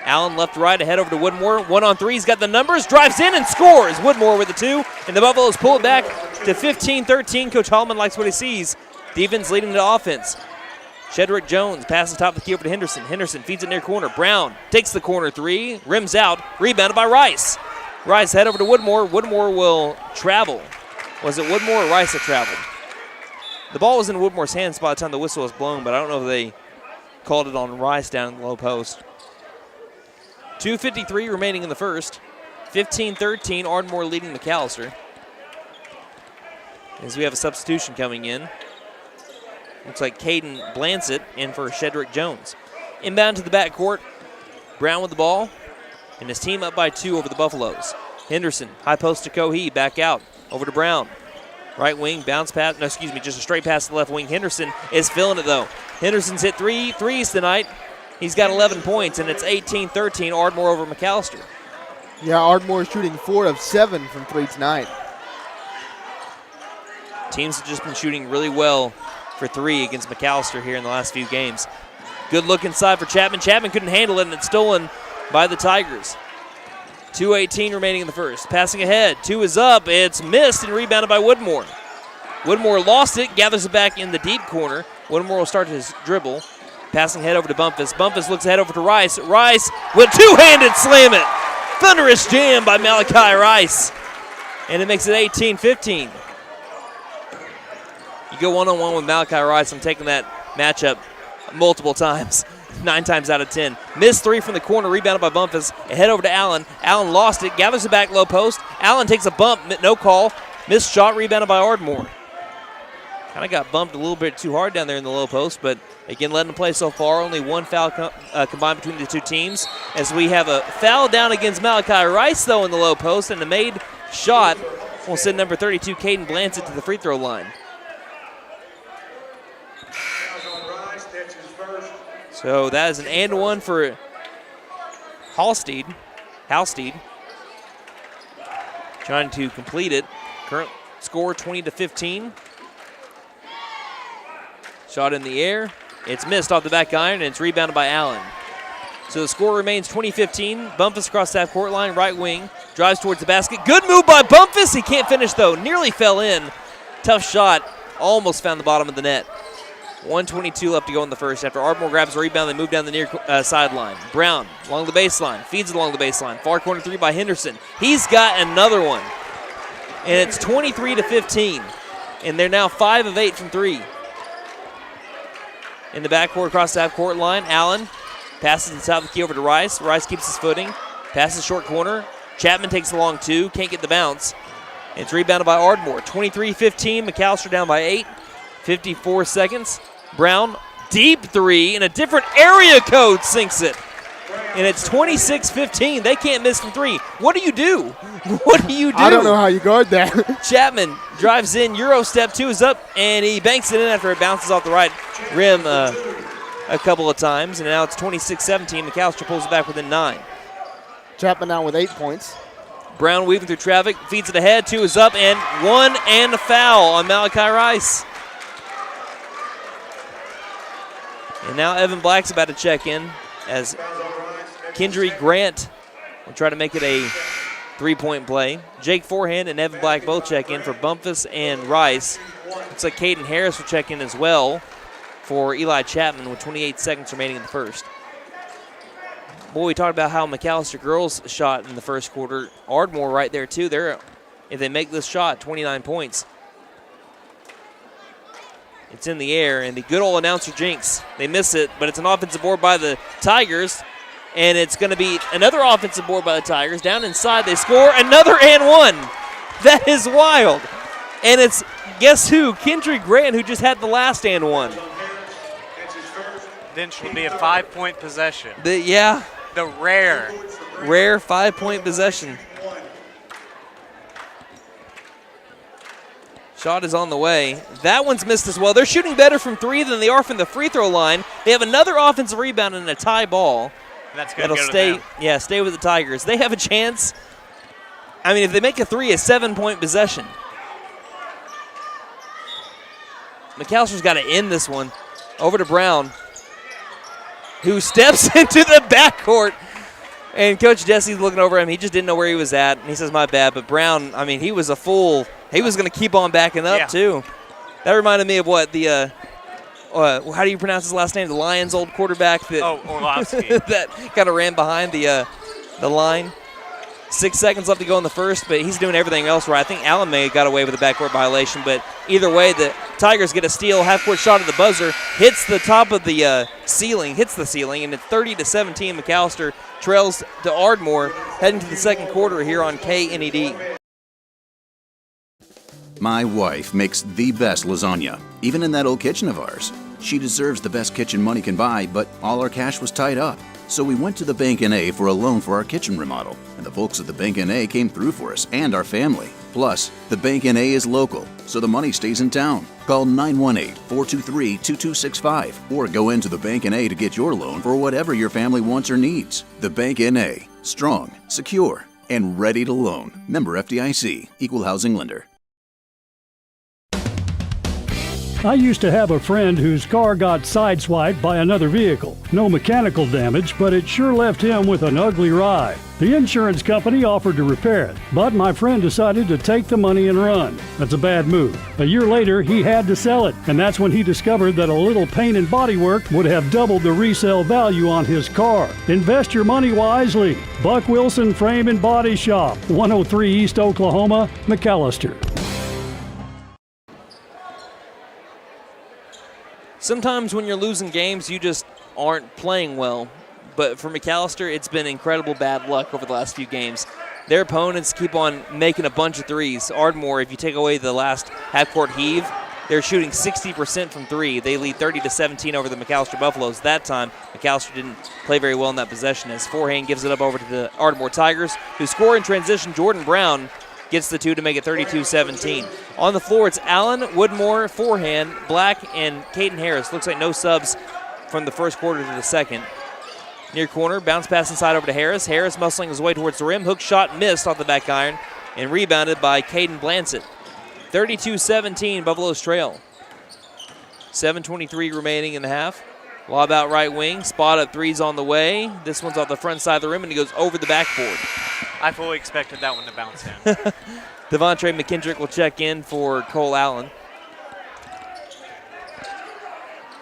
Allen left to right, ahead over to Woodmore. 1-on-3, he's got the numbers, drives in and scores. Woodmore with the two, and the Buffaloes pull it back to 15-13. Coach Hallman likes what he sees. Defense leading to offense. Shedrick Jones passes top of the key over to Henderson. Henderson feeds it near corner. Brown takes the corner three, rims out, rebounded by Rice. Rice head over to Woodmore. Woodmore will travel. Was it Woodmore or Rice that traveled? The ball was in Woodmore's hands by the time the whistle was blown, but I don't know if they called it on Rice down in the low post. 2:53 remaining in the first. 15-13, Ardmore leading McAlester. As we have a substitution coming in. Looks like Caden Blansett in for Shedrick Jones. Inbound to the backcourt. Brown with the ball, and his team up by 2 over the Buffaloes. Henderson, high post to Cohee, back out, over to Brown. Right wing, bounce pass, no, excuse me, just a straight pass to the left wing. Henderson is feeling it, though. Henderson's hit 3 threes tonight. He's got 11 points, and it's 18-13, Ardmore over McAlester. Yeah, Ardmore is shooting 4 of 7 from 3 tonight. Teams have just been shooting really well for 3 against McAlester here in the last few games. Good look inside for Chapman. Chapman couldn't handle it, and it's stolen by the Tigers. 2:18 remaining in the first. Passing ahead. 2 is up. It's missed and rebounded by Woodmore. Woodmore lost it, gathers it back in the deep corner. Woodmore will start his dribble. Passing head over to Bumpus. Bumpus looks ahead over to Rice. Rice will two-handed slam it. Thunderous jam by Malachi Rice. And it makes it 18-15. You go one-on-one with Malachi Rice. I'm taking that matchup multiple times. 9 times out of 10. Missed 3 from the corner, rebounded by Bumpus. Head over to Allen. Allen lost it, gathers it back low post. Allen takes a bump, no call. Missed shot, rebounded by Ardmore. Kind of got bumped a little bit too hard down there in the low post, but again, letting them play so far. Only 1 foul combined between the two teams. As we have a foul down against Malachi Rice, though, in the low post, and a made shot will send number 32, Caden Blansett, to the free throw line. So that is an and one for Halstead. Trying to complete it. Current score 20-15. Shot in the air. It's missed off the back iron, and it's rebounded by Allen. So the score remains 20-15. Bumpus across the half-court line, right wing, drives towards the basket. Good move by Bumpus. He can't finish, though. Nearly fell in. Tough shot. Almost found the bottom of the net. 1:22 left to go in the first. After Ardmore grabs a rebound, they move down the near sideline. Brown along the baseline, feeds it along the baseline. Far corner three by Henderson. He's got another one. And it's 23-15. And they're now 5 of 8 from three. In the backcourt across the half-court line, Allen passes the top of the key over to Rice. Rice keeps his footing. Passes short corner. Chapman takes the long two. Can't get the bounce. It's rebounded by Ardmore. 23-15. McAlester down by 8. 54 seconds. Brown, deep three in a different area code, sinks it. And it's 26-15. They can't miss from three. What do you do? What do you do? I don't know how you guard that. Chapman drives in. Euro step two is up, and he banks it in after it bounces off the right rim a couple of times. And now it's 26-17. McAlester pulls it back within 9. Chapman now with 8 points. Brown weaving through traffic, feeds it ahead. 2 is up, and 1 and a foul on Malachi Rice. And now Evan Black's about to check in as Kendry Grant will try to make it a 3-point play. Jake Forehand and Evan Black both check in for Bumpus and Rice. Looks like Caden Harris will check in as well for Eli Chapman with 28 seconds remaining in the first. Boy, we talked about how McAlester girls shot in the first quarter. Ardmore right there too. If they make this shot, 29 points. It's in the air, and the good old announcer jinx. They miss it, but it's an offensive board by the Tigers, and it's going to be another offensive board by the Tigers. Down inside, they score another and one. That is wild. And it's, guess who? Kendry Grant, who just had the last and one. Then should be a 5-point possession. Yeah. The rare 5-point possession. Shot is on the way. That one's missed as well. They're shooting better from three than they are from the free throw line. They have another offensive rebound and a tie ball. That's going to stay with the Tigers. They have a chance. I mean, if they make a three, a 7-point possession. McAllister's got to end this one. Over to Brown, who steps into the backcourt. And Coach Jesse's looking over him. He just didn't know where he was at. And he says, my bad. But Brown, I mean, he was a fool. He was going to keep on backing up, too. That reminded me of what? How do you pronounce his last name? The Lions' old quarterback Orlovsky. that kind of ran behind the line. 6 seconds left to go in the first, but he's doing everything else right. I think Allen may have got away with a backcourt violation, but either way, the Tigers get a steal. Half-court shot at the buzzer. Hits the top of the ceiling. Hits the ceiling, and it's 30-17. McAlester trails to Ardmore, heading to the second quarter here on KNED. My wife makes the best lasagna, even in that old kitchen of ours. She deserves the best kitchen money can buy, but all our cash was tied up. So we went to the Bank N.A. for a loan for our kitchen remodel, and the folks at the Bank N.A. came through for us and our family. Plus, the Bank N.A. is local, so the money stays in town. Call 918-423-2265 or go into the Bank N.A. to get your loan for whatever your family wants or needs. The Bank N.A. Strong, secure, and ready to loan. Member FDIC. Equal housing lender. I used to have a friend whose car got sideswiped by another vehicle. No mechanical damage, but it sure left him with an ugly ride. The insurance company offered to repair it, but my friend decided to take the money and run. That's a bad move. A year later, he had to sell it, and that's when he discovered that a little paint and body work would have doubled the resale value on his car. Invest your money wisely. Buck Wilson Frame and Body Shop, 103 East Oklahoma, McAlester. Sometimes when you're losing games, you just aren't playing well. But for McAlester, it's been incredible bad luck over the last few games. Their opponents keep on making a bunch of threes. Ardmore, if you take away the last half-court heave, they're shooting 60% from three. They lead 30-17 over the McAlester Buffaloes. That time, McAlester didn't play very well in that possession as Forehand gives it up over to the Ardmore Tigers, who score in transition. Jordan Brown gets the two to make it 32-17. On the floor, it's Allen, Woodmore, Forehand, Black, and Caden Harris. Looks like no subs from the first quarter to the second. Near corner, bounce pass inside over to Harris. Harris muscling his way towards the rim. Hook shot missed off the back iron and rebounded by Caden Blansett. 32-17, Buffaloes trail. 7:23 remaining in the half. Lob out right wing. Spot up three's on the way. This one's off the front side of the rim, and he goes over the backboard. I fully expected that one to bounce in. Devontre McKendrick will check in for Cole Allen.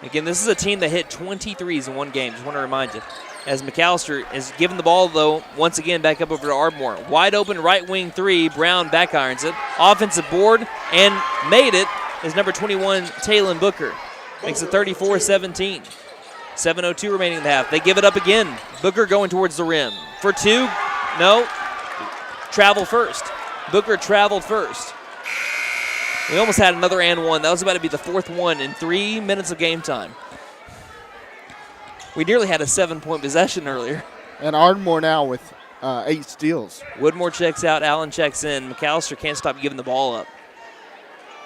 Again, this is a team that hit 23s in one game. Just want to remind you. As McAlester is giving the ball, though, once again back up over to Ardmore. Wide open right wing three. Brown back irons it. Offensive board and made it is number 21, Taylon Booker. Makes it 34-17. 7:02 remaining in the half. They give it up again. Booker going towards the rim. For two. No. Travel first. Booker traveled first. We almost had another and one. That was about to be the fourth one in 3 minutes of game time. We nearly had a 7-point possession earlier. And Ardmore now with 8 steals. Woodmore checks out. Allen checks in. McAlester can't stop giving the ball up.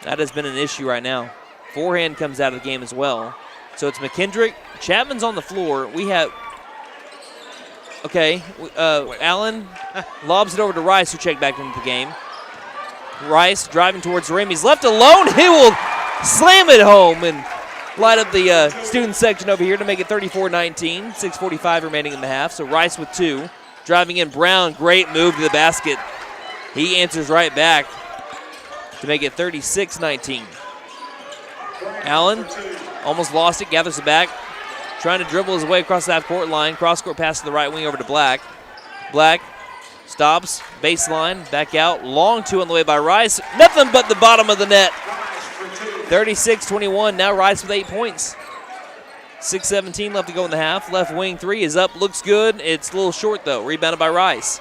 That has been an issue right now. Forehand comes out of the game as well. So it's McKendrick. Chapman's on the floor. We have, Allen lobs it over to Rice, who checked back into the game. Rice driving towards the rim. He's left alone. He will slam it home and light up the student section over here to make it 34-19. 6:45 remaining in the half. So Rice with 2. Driving in Brown. Great move to the basket. He answers right back to make it 36-19. Allen almost lost it, gathers it back, trying to dribble his way across the half-court line. Cross-court pass to the right wing over to Black. Black stops, baseline, back out. Long two on the way by Rice. Nothing but the bottom of the net. 36-21, now Rice with 8 points. 6:17 left to go in the half. Left wing three is up, looks good. It's a little short, though. Rebounded by Rice.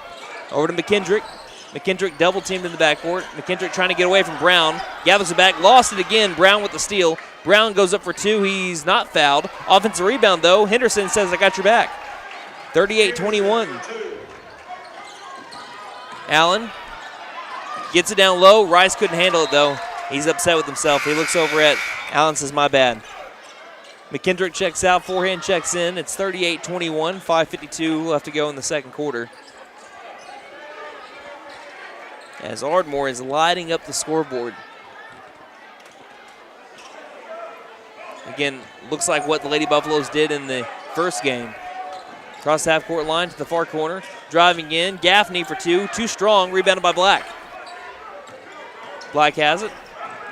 Over to McKendrick. McKendrick double teamed in the backcourt. McKendrick trying to get away from Brown. Gathers it back, lost it again. Brown with the steal. Brown goes up for 2. He's not fouled. Offensive rebound, though. Henderson says, I got your back. 38-21. Allen gets it down low. Rice couldn't handle it, though. He's upset with himself. He looks over at Allen, says, my bad. McKendrick checks out. Forehand checks in. It's 38-21. 5:52 left to go in the second quarter. As Ardmore is lighting up the scoreboard. Again, looks like what the Lady Buffaloes did in the first game. Cross the half-court line to the far corner. Driving in. Gaffney for 2. Too strong. Rebounded by Black. Black has it.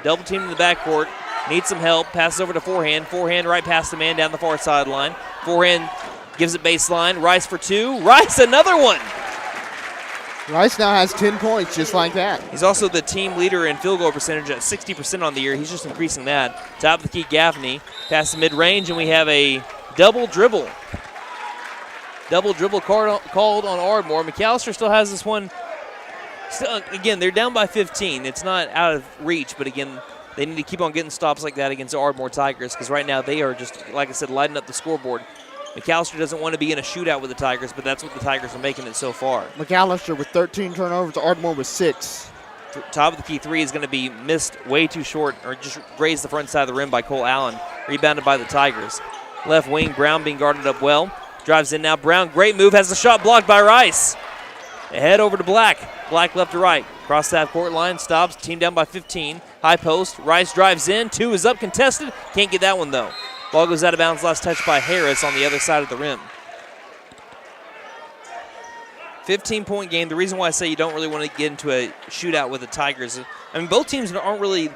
Double team in the backcourt. Needs some help. Passes over to Forehand. Forehand right past the man down the far sideline. Forehand gives it baseline. Rice for 2. Rice, another one. Rice now has 10 points just like that. He's also the team leader in field goal percentage at 60% on the year. He's just increasing that. Top of the key, Gaffney. Past the mid-range, and we have a double dribble. Double dribble called on Ardmore. McAlester still has this one. Still, again, they're down by 15. It's not out of reach, but again, they need to keep on getting stops like that against the Ardmore Tigers because right now they are just, like I said, lighting up the scoreboard. McAlester doesn't want to be in a shootout with the Tigers, but that's what the Tigers are making it so far. McAlester with 13 turnovers, Ardmore with 6. Top of the key three is going to be missed way too short, or just grazed the front side of the rim by Cole Allen. Rebounded by the Tigers. Left wing, Brown being guarded up well. Drives in now, Brown, great move, has the shot blocked by Rice. Head over to Black. Black left to right. Cross the half-court line, stops, team down by 15. High post, Rice drives in, 2 is up, contested. Can't get that one though. Ball goes out of bounds, last touch by Harris on the other side of the rim. 15-point game. The reason why I say you don't really want to get into a shootout with the Tigers, I mean, both teams aren't really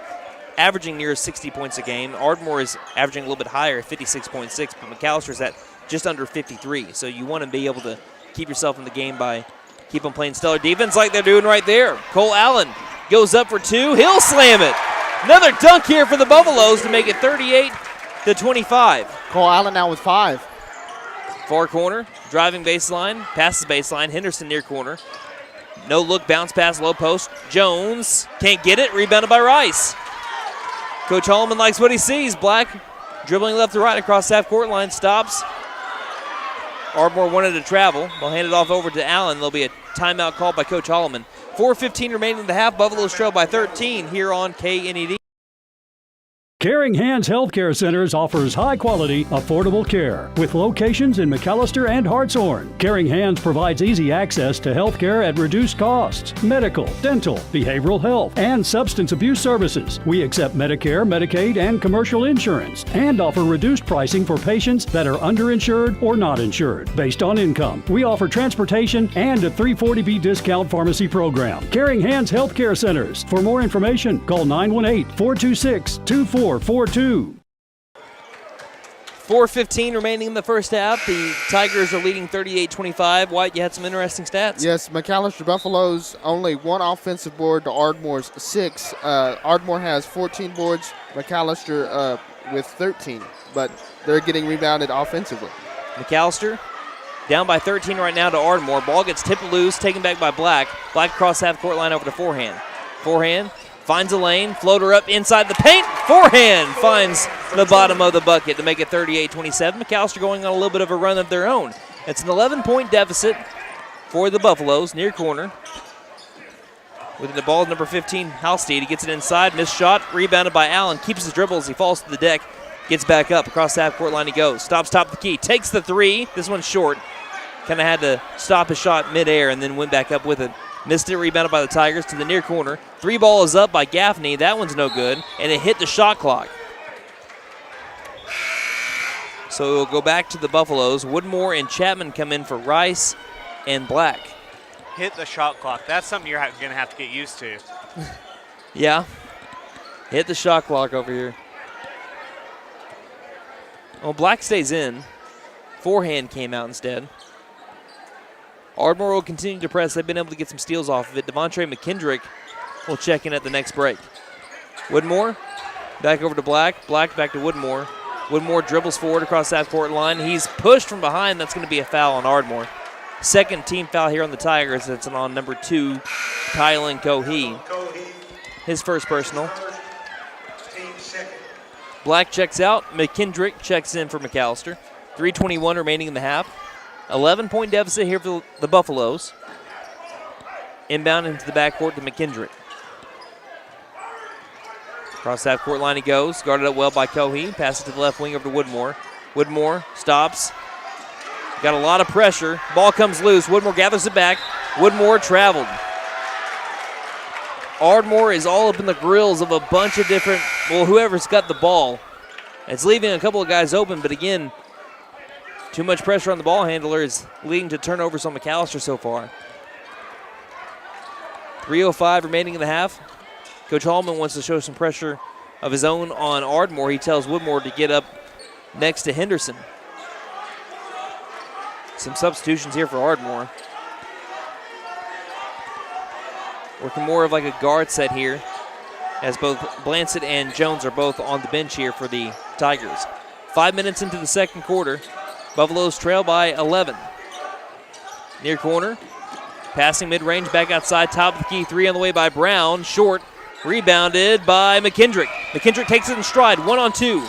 averaging near 60 points a game. Ardmore is averaging a little bit higher, 56.6, but McAllister's at just under 53. So you want to be able to keep yourself in the game by keep on playing stellar defense like they're doing right there. Cole Allen goes up for 2. He'll slam it. Another dunk here for the Buffaloes to make it 38-25. Cole Allen now with 5. Far corner, driving baseline, passes baseline. Henderson near corner. No look, bounce pass, low post. Jones can't get it. Rebounded by Rice. Coach Holloman likes what he sees. Black dribbling left to right across the half-court line, stops. Ardmore wanted to travel. They'll hand it off over to Allen. There'll be a timeout called by Coach Holloman. 4:15 remaining in the half. Buffaloes trail by 13 here on KNED. Caring Hands Healthcare Centers offers high-quality, affordable care with locations in McAlester and Hartshorn. Caring Hands provides easy access to health care at reduced costs, medical, dental, behavioral health, and substance abuse services. We accept Medicare, Medicaid, and commercial insurance, and offer reduced pricing for patients that are underinsured or not insured based on income. We offer transportation and a 340B discount pharmacy program. Caring Hands Healthcare Centers. For more information, call 918-426-2442. 4:15 remaining in the first half. The Tigers are leading 38-25. Wyatt, you had some interesting stats? Yes, McAlester Buffaloes only one offensive board to Ardmore's 6. Ardmore has 14 boards, McAlester with 13, but they're getting rebounded offensively. McAlester down by 13 right now to Ardmore. Ball gets tipped loose, taken back by Black. Black across half-court line over to Forehand. Forehand finds a lane, floater up inside the paint. Forehand finds the bottom of the bucket to make it 38-27. McAlester going on a little bit of a run of their own. It's an 11-point deficit for the Buffaloes, near corner. With the ball, number 15, Halstead. He gets it inside, missed shot, rebounded by Allen. Keeps his dribble as he falls to the deck. Gets back up, across the half-court line he goes. Stops top of the key, takes the three. This one's short. Kind of had to stop his shot midair and then went back up with it. Missed it, rebounded by the Tigers to the near corner. Three ball is up by Gaffney. That one's no good, and it hit the shot clock. So it'll go back to the Buffaloes. Woodmore and Chapman come in for Rice and Black. Hit the shot clock. That's something you're going to have to get used to. Yeah. Hit the shot clock over here. Well, Black stays in. Forehand came out instead. Ardmore will continue to press. They've been able to get some steals off of it. Devontre McKendrick will check in at the next break. Woodmore back over to Black. Black back to Woodmore. Woodmore dribbles forward across that court line. He's pushed from behind. That's going to be a foul on Ardmore. Second team foul here on the Tigers. It's on number 2, Kylan Cohee. His first personal. Black checks out. McKendrick checks in for McAlester. 3:21 remaining in the half. 11-point deficit here for the Buffaloes. Inbound into the backcourt to McKendrick. Across that court line he goes. Guarded up well by Cohee. Passes to the left wing over to Woodmore. Woodmore stops. Got a lot of pressure. Ball comes loose. Woodmore gathers it back. Woodmore traveled. Ardmore is all up in the grills of a bunch of different, well, whoever's got the ball. It's leaving a couple of guys open, but again, too much pressure on the ball handler is leading to turnovers on McAlester so far. 3:05 remaining in the half. Coach Hallman wants to show some pressure of his own on Ardmore. He tells Woodmore to get up next to Henderson. Some substitutions here for Ardmore. Working more of like a guard set here, as both Blansett and Jones are both on the bench here for the Tigers. 5 minutes into the second quarter. Buffaloes trail by 11. Near corner. Passing mid-range, back outside, top of the key, three on the way by Brown. Short, rebounded by McKendrick. McKendrick takes it in stride, 1-on-2.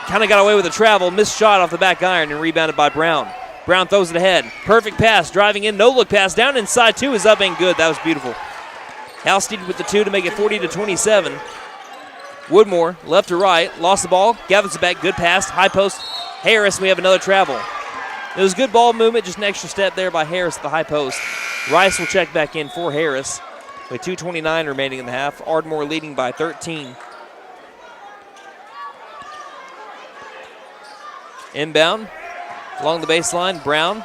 Kind of got away with a travel, missed shot off the back iron and rebounded by Brown. Brown throws it ahead. Perfect pass, driving in, no-look pass, down inside, two is up and good. That was beautiful. Halstead with the two to make it 40-27. Woodmore, left to right, lost the ball, gathers it back, good pass, high post. Harris, we have another travel. It was good ball movement, just an extra step there by Harris at the high post. Rice will check back in for Harris with 2:29 remaining in the half. Ardmore leading by 13. Inbound along the baseline, Brown.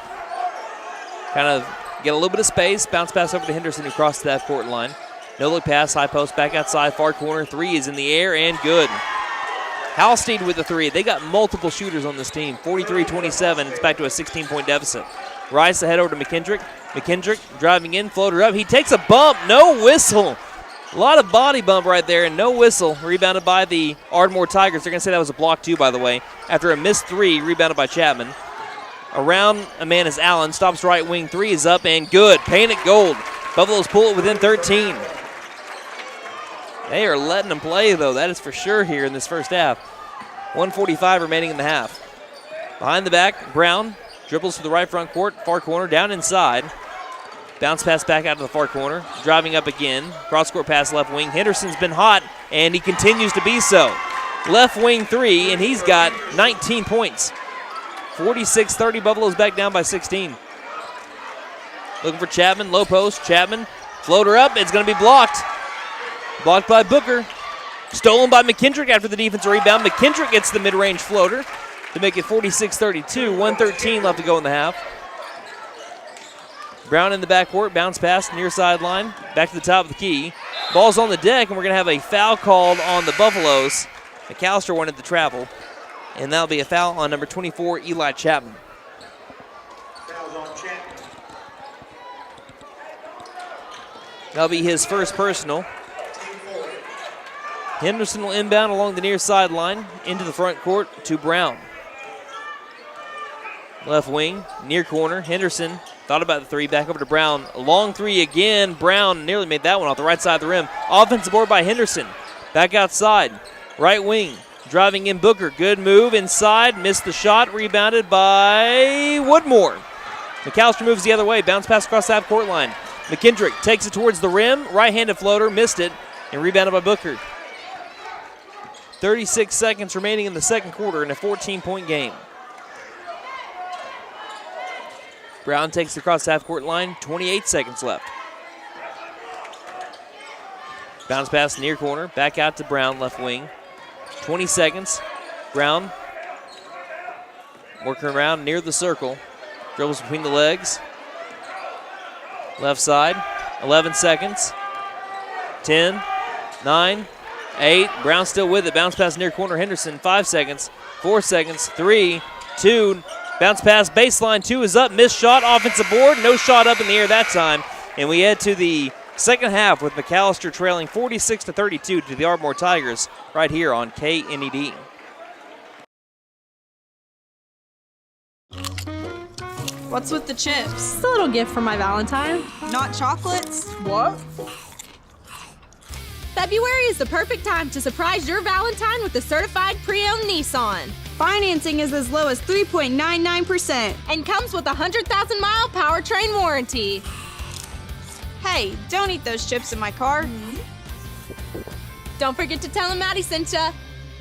Kind of get a little bit of space, bounce pass over to Henderson who crossed that court line. No look pass, high post, back outside, far corner. Three is in the air and good. Halstead with the three. They got multiple shooters on this team. 43-27. It's back to a 16-point deficit. Rice ahead over to McKendrick. McKendrick driving in, floater up. He takes a bump. No whistle. A lot of body bump right there and no whistle. Rebounded by the Ardmore Tigers. They're going to say that was a block too, by the way. After a missed three, rebounded by Chapman. Around a man is Allen. Stops right wing. Three is up and good. Painted gold. Buffaloes pull it within 13. They are letting them play, though. That is for sure here in this first half. 1:45 remaining in the half. Behind the back, Brown dribbles to the right front court, far corner, down inside. Bounce pass back out to the far corner. Driving up again. Cross-court pass left wing. Henderson's been hot, and he continues to be so. left wing three, and he's got 19 points. 46-30, Buffalo's back down by 16. Looking for Chapman, low post. Chapman, floater up. It's going to be blocked. Blocked by Booker. Stolen by McKendrick after the defensive rebound. McKendrick gets the mid-range floater to make it 46-32. 1:13 left to go in the half. Brown in the backcourt, bounce pass near sideline, back to the top of the key. Ball's on the deck, and we're going to have a foul called on the Buffaloes. McAlester wanted to travel, and that'll be a foul on number 24, Eli Chapman. Foul's on Chapman. That'll be his first personal. Henderson will inbound along the near sideline into the front court to Brown. Left wing, near corner. Henderson thought about the three, back over to Brown. A long three again. Brown nearly made that one off the right side of the rim. Offensive board by Henderson. Back outside. Right wing, driving in Booker. Good move inside. Missed the shot. Rebounded by Woodmore. McAlester moves the other way. Bounce pass across the half-court line. McKendrick takes it towards the rim. Right-handed floater. Missed it. And rebounded by Booker. 36 seconds remaining in the second quarter in a 14-point game. Brown takes it across the half-court line. 28 seconds left. Bounce pass near corner. Back out to Brown, left wing. 20 seconds. Brown working around near the circle. Dribbles between the legs. Left side. 11 seconds. 10, 9, 8. Brown still with it. Bounce pass near corner. Henderson. 5 seconds. 4 seconds. 3, 2. Bounce pass baseline. 2 is up. Missed shot. Offensive board. No shot up in the air that time. And we head to the second half with McAlester trailing 46-32 to the Ardmore Tigers right here on KNED. What's with the chips? It's a little gift for my Valentine. Not chocolates? What? February is the perfect time to surprise your Valentine with a certified pre-owned Nissan. Financing is as low as 3.99% And comes with a 100,000-mile powertrain warranty. Hey, don't eat those chips in my car. Don't forget to tell him Maddie sent ya.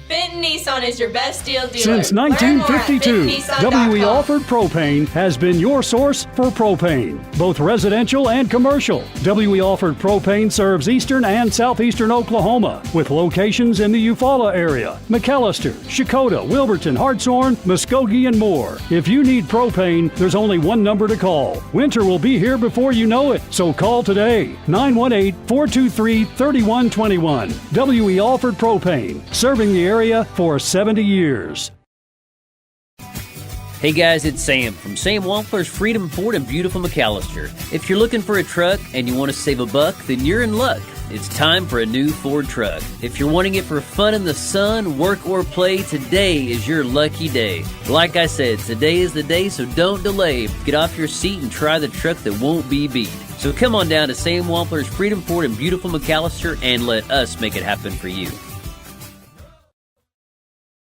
Benton Nissan is your best deal dealer. Since Learn more at 1952, BentonNissan.com. W.E. Alford Propane has been your source for propane, both residential and commercial. W.E. Alford Propane serves eastern and southeastern Oklahoma, with locations in the Eufaula area, McAlester, Shakota, Wilburton, Hartshorn, Muskogee, and more. If you need propane, there's only one number to call. Winter will be here before you know it, so call today, 918-423-3121. W.E. Alford Propane, serving the area for 70 years. Hey guys, it's Sam from Sam Wampler's Freedom Ford in beautiful McAlester. If you're looking for a truck and you want to save a buck, then you're in luck. It's time for a new Ford truck. If you're wanting it for fun in the sun, work, or play, today is your lucky day. Like I said, today is the day, so don't delay. Get off your seat and try the truck that won't be beat. So come on down to Sam Wampler's Freedom Ford in beautiful McAlester and let us make it happen for you.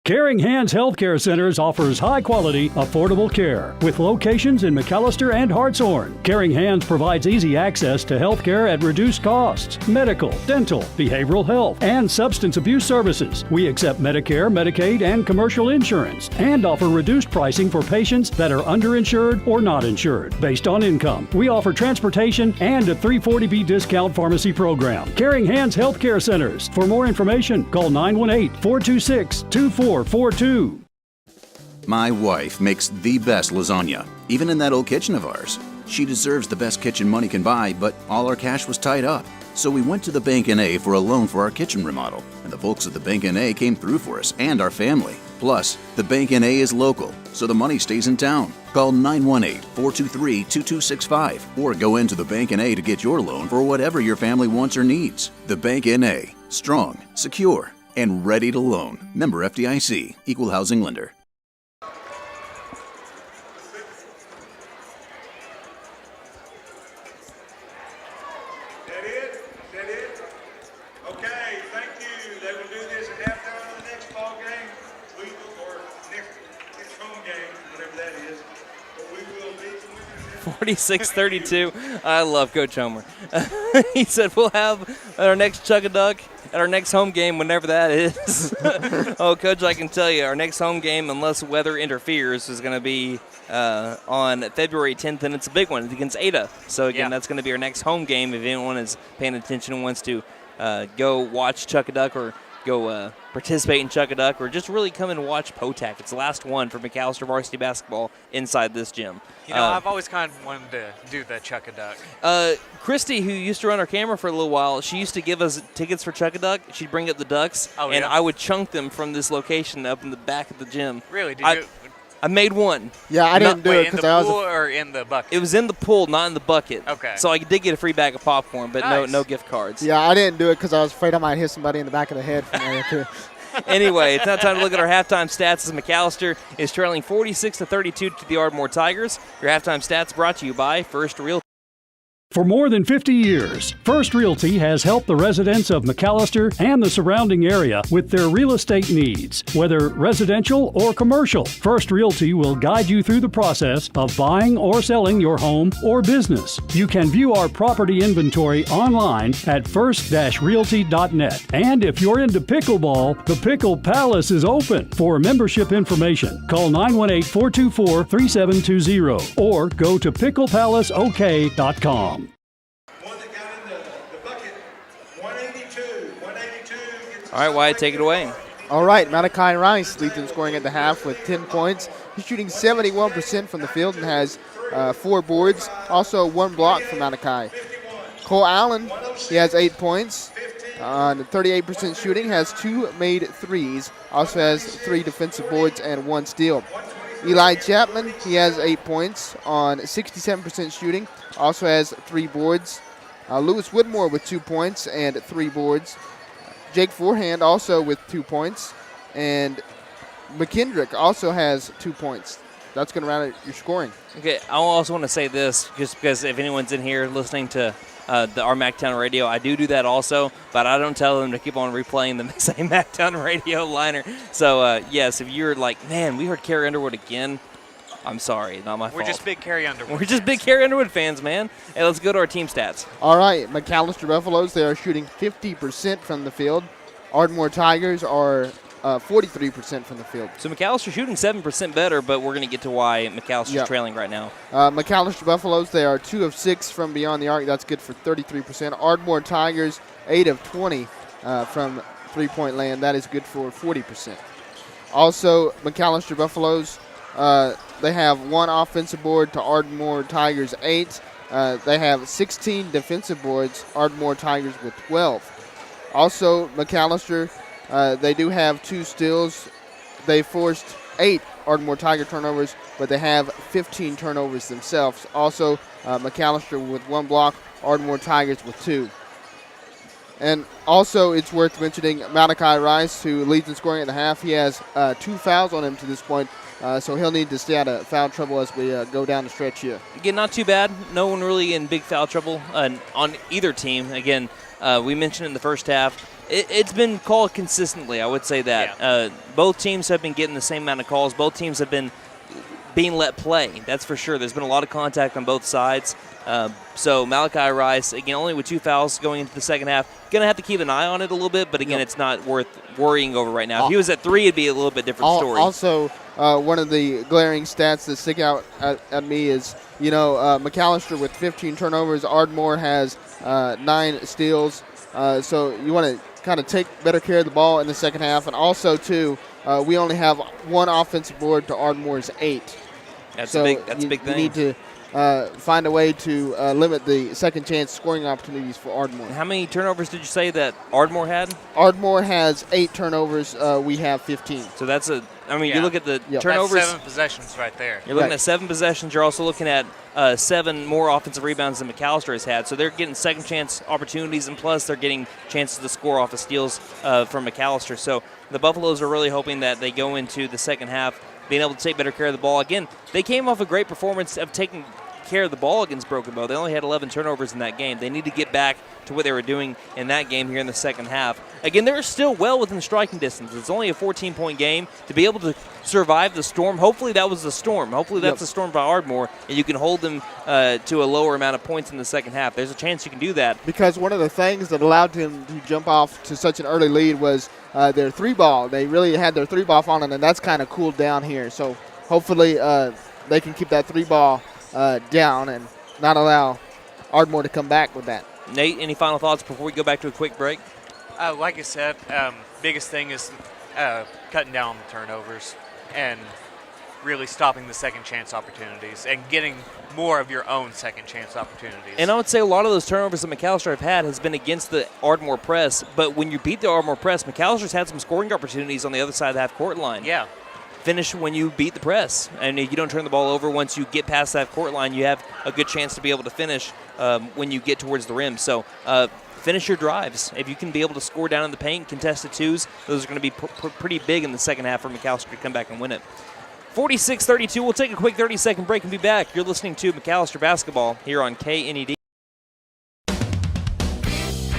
Caring Hands Healthcare Centers offers high-quality, affordable care with locations in McAlester and Hartshorn. Caring Hands provides easy access to health care at reduced costs, medical, dental, behavioral health, and substance abuse services. We accept Medicare, Medicaid, and commercial insurance, and offer reduced pricing for patients that are underinsured or not insured based on income. We offer transportation and a 340B discount pharmacy program. Caring Hands Healthcare Centers. For more information, call 918-426-2442. My wife makes the best lasagna, even in that old kitchen of ours. She deserves the best kitchen money can buy, but all our cash was tied up. So we went to the Bank N.A. for a loan for our kitchen remodel, and the folks at the Bank N.A. came through for us and our family. Plus, the Bank N.A. is local, so the money stays in town. Call 918-423-2265 or go into the Bank N.A. to get your loan for whatever your family wants or needs. The Bank N.A. Strong, secure, and ready to loan. Member FDIC. Equal housing lender. Okay, thank you. They will do this at halftime of the next ball game, or next home game, whatever that is. 46-32. I love Coach Homer. He said we'll have our next Chuck-a-Duck at our next home game, whenever that is. Oh, Coach, I can tell you, our next home game, unless weather interferes, is going to be on February 10th, and it's a big one. It's against Ada. So, again, that's going to be our next home game if anyone is paying attention and wants to go watch Chuck-a-Duck or go participate in Chuck-a-Duck or just really come and watch POTAC. It's the last one for McAlester varsity basketball inside this gym. You know, I've always kind of wanted to do the Chuck-a-Duck. Christy, who used to run our camera for a little while, she used to give us tickets for Chuck-a-Duck. She'd bring up the ducks, and I would chunk them from this location up in the back of the gym. Really? Did you? I made one. Yeah, I didn't do it because I was. In the pool or in the bucket? It was in the pool, not in the bucket. Okay. So I did get a free bag of popcorn, but no gift cards. Yeah, I didn't do it because I was afraid I might hit somebody in the back of the head from there too. Anyway, it's now time to look at our halftime stats as McAlester is trailing 46-32 to the Ardmore Tigers. Your halftime stats brought to you by First Realty. For more than 50 years, First Realty has helped the residents of McAlester and the surrounding area with their real estate needs. Whether residential or commercial, First Realty will guide you through the process of buying or selling your home or business. You can view our property inventory online at first-realty.net. And if you're into pickleball, the Pickle Palace is open. For membership information, call 918-424-3720 or go to picklepalaceok.com. All right, Wyatt, take it away. All right, Malachi Rice leads in scoring at the half with 10 points. He's shooting 71% from the field and has 4 boards, also 1 block from Malachi. Cole Allen, he has 8 points on 38% shooting, has 2 made threes, also has 3 defensive boards and 1 steal. Eli Chapman, he has 8 points on 67% shooting, also has 3 boards. Lewis Whitmore with 2 points and 3 boards. Jake Forehand also with 2 points. And McKendrick also has 2 points. That's going to round out your scoring. Okay, I also want to say this, just because if anyone's in here listening to our MacTown radio, I do that also, but I don't tell them to keep on replaying the same MacTown radio liner. So, yes, if you're like, man, we heard Carrie Underwood again, I'm sorry, not my fault. We're just big Carrie Underwood. We're just big Carrie Underwood fans, man. Hey, let's go to our team stats. All right, McAlester Buffaloes, they are shooting 50% from the field. Ardmore Tigers are 43% from the field. So McAlester shooting 7% better, but we're going to get to why McAllister's trailing right now. McAlester Buffaloes, they are 2 of 6 from beyond the arc. That's good for 33%. Ardmore Tigers, 8 of 20 from three-point land. That is good for 40%. Also, McAlester Buffaloes, they have 1 offensive board to Ardmore Tigers 8. They have 16 defensive boards, Ardmore Tigers with 12. Also, McAlester, they do have 2 steals. They forced 8 Ardmore Tiger turnovers, but they have 15 turnovers themselves. Also, McAlester with 1 block, Ardmore Tigers with 2. And also, it's worth mentioning Malachi Rice, who leads in scoring at the half. He has 2 fouls on him to this point, so he'll need to stay out of foul trouble as we go down the stretch here. Again, not too bad. No one really in big foul trouble on either team. Again, we mentioned in the first half, it's been called consistently, I would say that. Yeah. Both teams have been getting the same amount of calls. Both teams have been being let play, that's for sure. There's been a lot of contact on both sides. So Malachi Rice, again, only with 2 fouls going into the second half. Going to have to keep an eye on it a little bit, but again, it's not worth worrying over right now. If he was at 3, it'd be a little bit different story. Also, one of the glaring stats that stick out at me is, McAlester with 15 turnovers. Ardmore has 9 steals. So you want to kind of take better care of the ball in the second half. And also, too, we only have 1 offensive board to Ardmore's 8. That's a big thing. You need to find a way to limit the second chance scoring opportunities for Ardmore. How many turnovers did you say that Ardmore had? Ardmore has 8 turnovers. We have 15. So that's you look at the turnovers. That's 7 possessions right there. You're looking at 7 possessions. You're also looking at 7 more offensive rebounds than McAlester has had. So they're getting second chance opportunities, and plus they're getting chances to score off of steals from McAlester. So the Buffaloes are really hoping that they go into the second half being able to take better care of the ball. Again, they came off a great performance of care of the ball against Broken Bow. They only had 11 turnovers in that game. They need to get back to what they were doing in that game here in the second half. Again, they're still well within striking distance. It's only a 14-point game. To be able to survive the storm, hopefully that was the storm. Hopefully that's the storm by Ardmore, and you can hold them to a lower amount of points in the second half. There's a chance you can do that. Because one of the things that allowed them to jump off to such an early lead was their three ball. They really had their three ball falling, and that's kind of cooled down here. So hopefully they can keep that three ball down and not allow Ardmore to come back with that. Nate, any final thoughts before we go back to a quick break? Like I said, biggest thing is cutting down on the turnovers and really stopping the second chance opportunities and getting more of your own second chance opportunities. And I would say a lot of those turnovers that McAlester have had has been against the Ardmore press, but when you beat the Ardmore press, McAllister's had some scoring opportunities on the other side of the half-court line. Yeah. Finish when you beat the press. And if you don't turn the ball over, once you get past that court line, you have a good chance to be able to finish when you get towards the rim. So finish your drives. If you can be able to score down in the paint, contested twos, those are going to be pretty big in the second half for McAlester to come back and win it. 46-32. We'll take a quick 30-second break and be back. You're listening to McAlester Basketball here on KNED.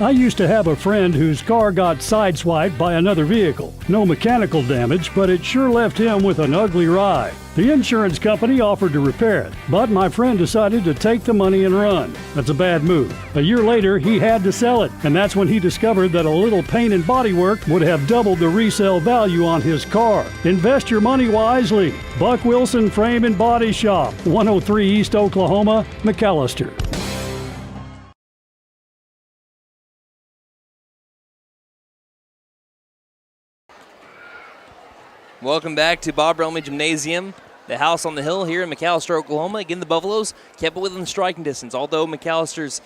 I used to have a friend whose car got sideswiped by another vehicle. No mechanical damage, but it sure left him with an ugly ride. The insurance company offered to repair it, but my friend decided to take the money and run. That's a bad move. A year later, he had to sell it, and that's when he discovered that a little paint and body work would have doubled the resale value on his car. Invest your money wisely. Buck Wilson Frame and Body Shop, 103 East Oklahoma, McAlester. Welcome back to Bob Relmy Gymnasium, the house on the hill here in McAlester, Oklahoma. Again, the Buffaloes kept it within striking distance, although McAllister's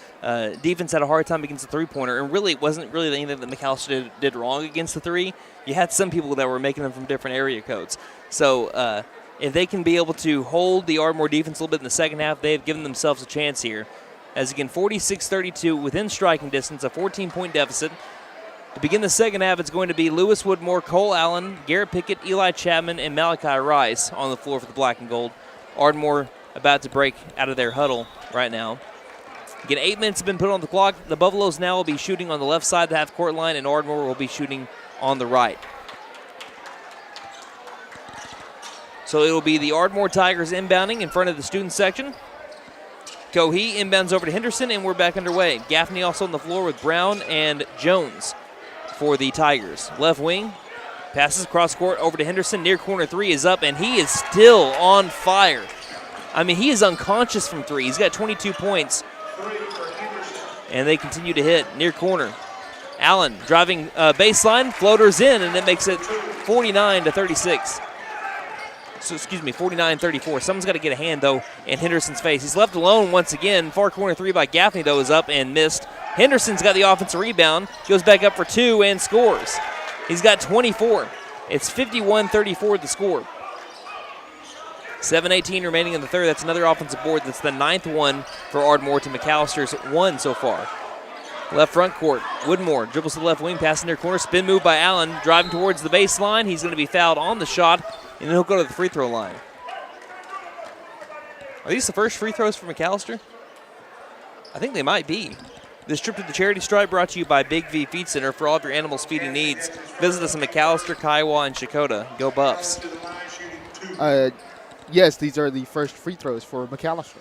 defense had a hard time against the three-pointer, and really it wasn't really anything that McAlester did wrong against the three. You had some people that were making them from different area codes. So if they can be able to hold the Ardmore defense a little bit in the second half, they have given themselves a chance here. As again, 46-32 within striking distance, a 14-point deficit. To begin the second half, it's going to be Lewis Woodmore, Cole Allen, Garrett Pickett, Eli Chapman, and Malachi Rice on the floor for the black and gold. Ardmore about to break out of their huddle right now. Again, 8 minutes have been put on the clock. The Buffaloes now will be shooting on the left side of the half-court line, and Ardmore will be shooting on the right. So it will be the Ardmore Tigers inbounding in front of the student section. Cohee inbounds over to Henderson, and we're back underway. Gaffney also on the floor with Brown and Jones for the Tigers. Left wing, passes cross court over to Henderson. Near corner three is up, and he is still on fire. I mean, he is unconscious from three. He's got 22 points. And they continue to hit. Near corner. Allen driving baseline, floaters in, and it makes it 49-36. So, 49-34. Someone's got to get a hand, though, in Henderson's face. He's left alone once again. Far corner three by Gaffney, though, is up and missed. Henderson's got the offensive rebound, goes back up for two and scores. He's got 24. It's 51-34 the score. 7:18 remaining in the third. That's another offensive board. That's the 9th one for Ardmore to McAllister's 1 so far. Left front court, Woodmore dribbles to the left wing, passing near corner, spin move by Allen, driving towards the baseline. He's going to be fouled on the shot, and then he'll go to the free throw line. Are these the first free throws for McAllister? I think they might be. This trip to the charity stripe brought to you by Big V Feed Center. For all of your animal feeding needs, visit us in McAlester, Kiowa, and Chakota. Go Buffs. Yes, these are the first free throws for McAllister.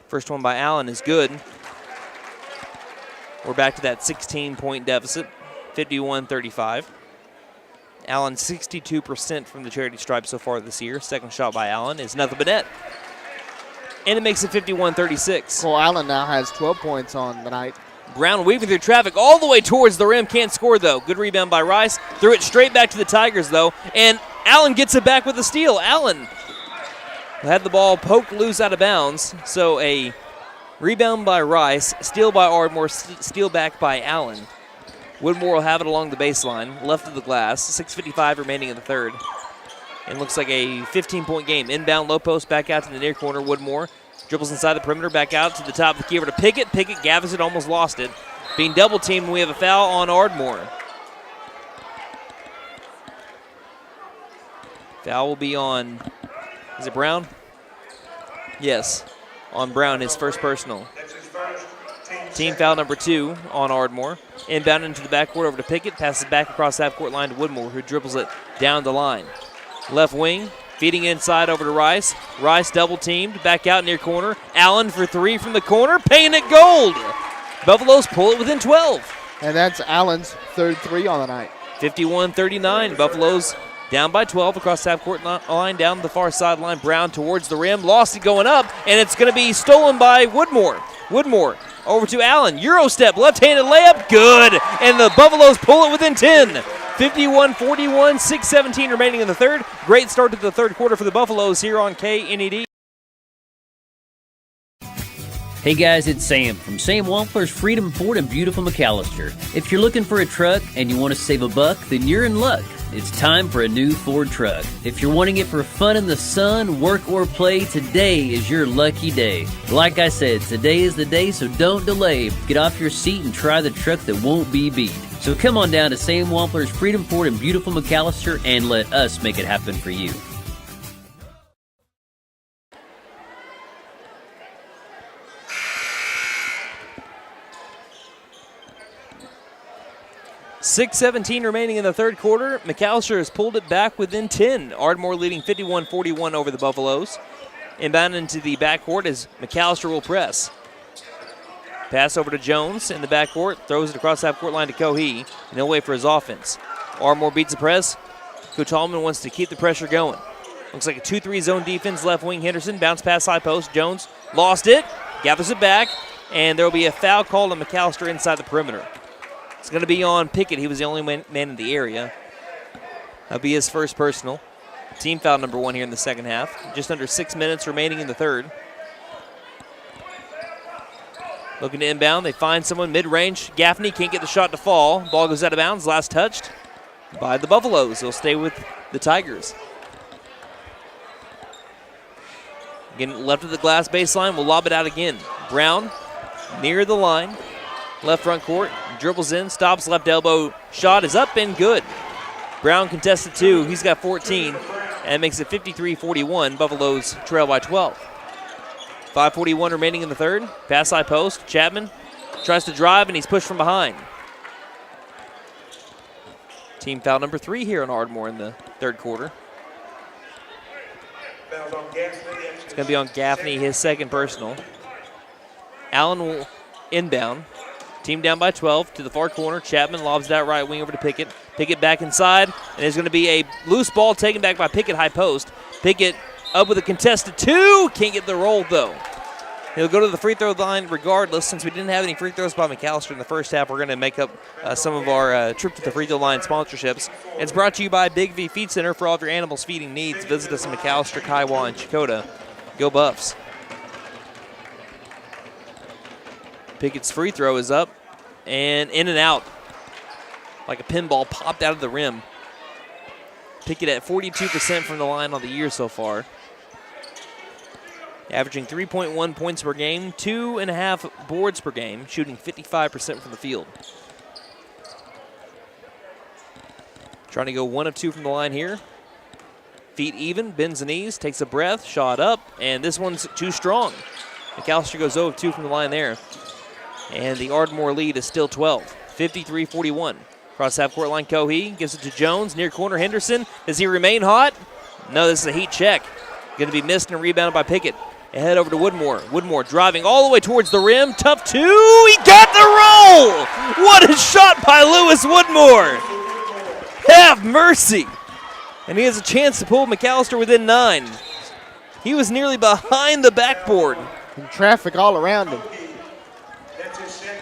First one by Allen is good. We're back to that 16-point deficit, 51-35. Allen 62% from the charity stripe so far this year. Second shot by Allen is nothing but net. And it makes it 51-36. Cole Allen now has 12 points on the night. Brown weaving through traffic all the way towards the rim. Can't score, though. Good rebound by Rice. Threw it straight back to the Tigers, though. And Allen gets it back with a steal. Allen had the ball poked loose out of bounds. So a rebound by Rice, steal by Ardmore, steal back by Allen. Woodmore will have it along the baseline, left of the glass. 6:55 remaining in the third. And looks like a 15-point game. Inbound, low post, back out to the near corner. Woodmore dribbles inside the perimeter, back out to the top of the key over to Pickett. Pickett gathers it, almost lost it. Being double-teamed, we have a foul on Ardmore. Foul will be on, is it Brown? Yes. on Brown, his first personal. Team foul number 2 on Ardmore. Inbound into the backcourt over to Pickett. Passes back across half-court line to Woodmore, who dribbles it down the line. Left wing, feeding inside over to Rice. Rice double-teamed, back out near corner. Allen for 3 from the corner, painting it gold. Buffaloes pull it within 12. And that's Allen's third 3 on the night. 51-39. Buffaloes down by 12 across the half-court line, down the far sideline. Brown towards the rim, lost it going up, and it's going to be stolen by Woodmore. Woodmore over to Allen. Euro step, left-handed layup, good. And the Buffaloes pull it within 10. 51-41, 6:17 remaining in the third. Great start to the third quarter for the Buffaloes here on KNED. Hey guys, it's Sam from Sam Wampler's Freedom Ford in beautiful McAlester. If you're looking for a truck and you want to save a buck, then you're in luck. It's time for a new Ford truck. If you're wanting it for fun in the sun, work, or play, today is your lucky day. Like I said, today is the day, so don't delay. Get off your seat and try the truck that won't be beat. So come on down to Sam Wampler's Freedom Ford in beautiful McAlester and let us make it happen for you. .6:17 remaining in the third quarter. McAlester has pulled it back within 10. Ardmore leading 51-41 over the Buffaloes. Inbound into the backcourt as McAlester will press. Pass over to Jones in the backcourt. Throws it across the half-court line to Cohee. And he'll wait for his offense. Ardmore beats the press. Coach Hallman wants to keep the pressure going. Looks like a 2-3 zone defense. Left wing Henderson. Bounce pass high post. Jones lost it. Gathers it back. And there will be a foul called on McAlester inside the perimeter. It's going to be on Pickett. He was the only man in the area. That'll be his first personal. Team foul number 1 here in the second half. Just under 6 minutes remaining in the third. Looking to inbound. They find someone mid-range. Gaffney can't get the shot to fall. Ball goes out of bounds. Last touched by the Buffaloes. They'll stay with the Tigers. Again, left of the glass baseline. We'll lob it out again. Brown near the line. Left front court. Dribbles in. Stops. Left elbow. Shot is up and good. Brown contested 2. He's got 14. And makes it 53-41. Buffaloes trail by 12. 5:41 remaining in the third. Pass high post. Chapman tries to drive, and he's pushed from behind. Team foul number 3 here on Ardmore in the third quarter. It's going to be on Gaffney, his second personal. Allen will inbound. Team down by 12 to the far corner. Chapman lobs that right wing over to Pickett. Pickett back inside, and there's going to be a loose ball taken back by Pickett high post. Pickett up with a contested 2. Can't get the roll, though. He'll go to the free throw line regardless. Since we didn't have any free throws by McAlester in the first half, we're going to make up some of our trip to the free throw line sponsorships. It's brought to you by Big V Feed Center for all of your animals feeding needs. Visit us in McAlester, Kiowa, and Chakotah. Go Buffs. Pickett's free throw is up and in and out. Like a pinball popped out of the rim. Pickett at 42% from the line on the year so far. Averaging 3.1 points per game, 2.5 boards per game, shooting 55% from the field. Trying to go 1 of 2 from the line here. Feet even, bends the knees, takes a breath, shot up, and this one's too strong. McAlester goes 0 of 2 from the line there. And the Ardmore lead is still 12, 53-41. Cross half-court line, Cohee gives it to Jones, near corner Henderson. Does he remain hot? No, this is a heat check. Going to be missed and rebounded by Pickett. Ahead over to Woodmore. Woodmore driving all the way towards the rim. Tough 2. He got the roll! What a shot by Lewis Woodmore! Have mercy! And he has a chance to pull McAlester within 9. He was nearly behind the backboard. And traffic all around him.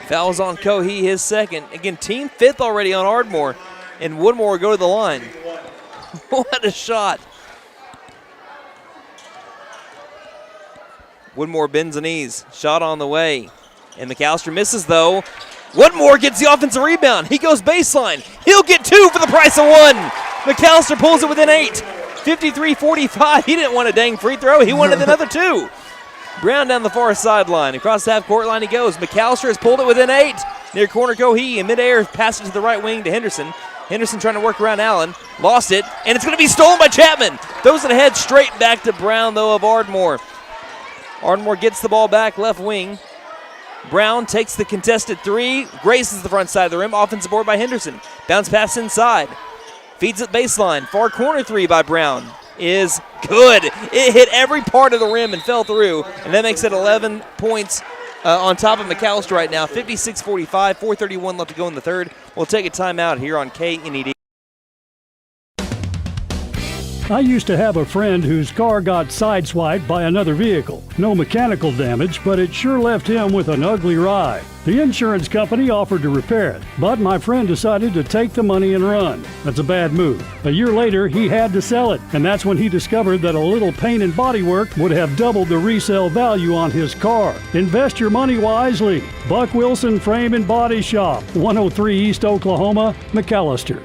Fouls on Cohee, his second. Again, team 5th already on Ardmore. And Woodmore will go to the line. What a shot. Woodmore bends the knees. Shot on the way. And McAlester misses, though. Woodmore gets the offensive rebound. He goes baseline. He'll get 2 for the price of 1. McAlester pulls it within 8. 53-45. He didn't want a dang free throw. He wanted another 2. Brown down the far sideline. Across the half-court line he goes. McAlester has pulled it within 8. Near corner Cohee. In midair, passes to the right wing to Henderson. Henderson trying to work around Allen. Lost it. And it's going to be stolen by Chapman. Throws it ahead straight back to Brown, though, of Ardmore. Ardmore gets the ball back, left wing. Brown takes the contested three, graces the front side of the rim. Offensive board by Henderson. Bounce pass inside. Feeds it baseline. Far corner three by Brown is good. It hit every part of the rim and fell through, and that makes it 11 points on top of McAlester right now. 56-45, 4:31 left to go in the third. We'll take a timeout here on KNED. I used to have a friend whose car got sideswiped by another vehicle. No mechanical damage, but it sure left him with an ugly ride. The insurance company offered to repair it, but my friend decided to take the money and run. That's a bad move. A year later, he had to sell it, and that's when he discovered that a little paint and body work would have doubled the resale value on his car. Invest your money wisely. Buck Wilson Frame and Body Shop, 103 East Oklahoma, McAlester.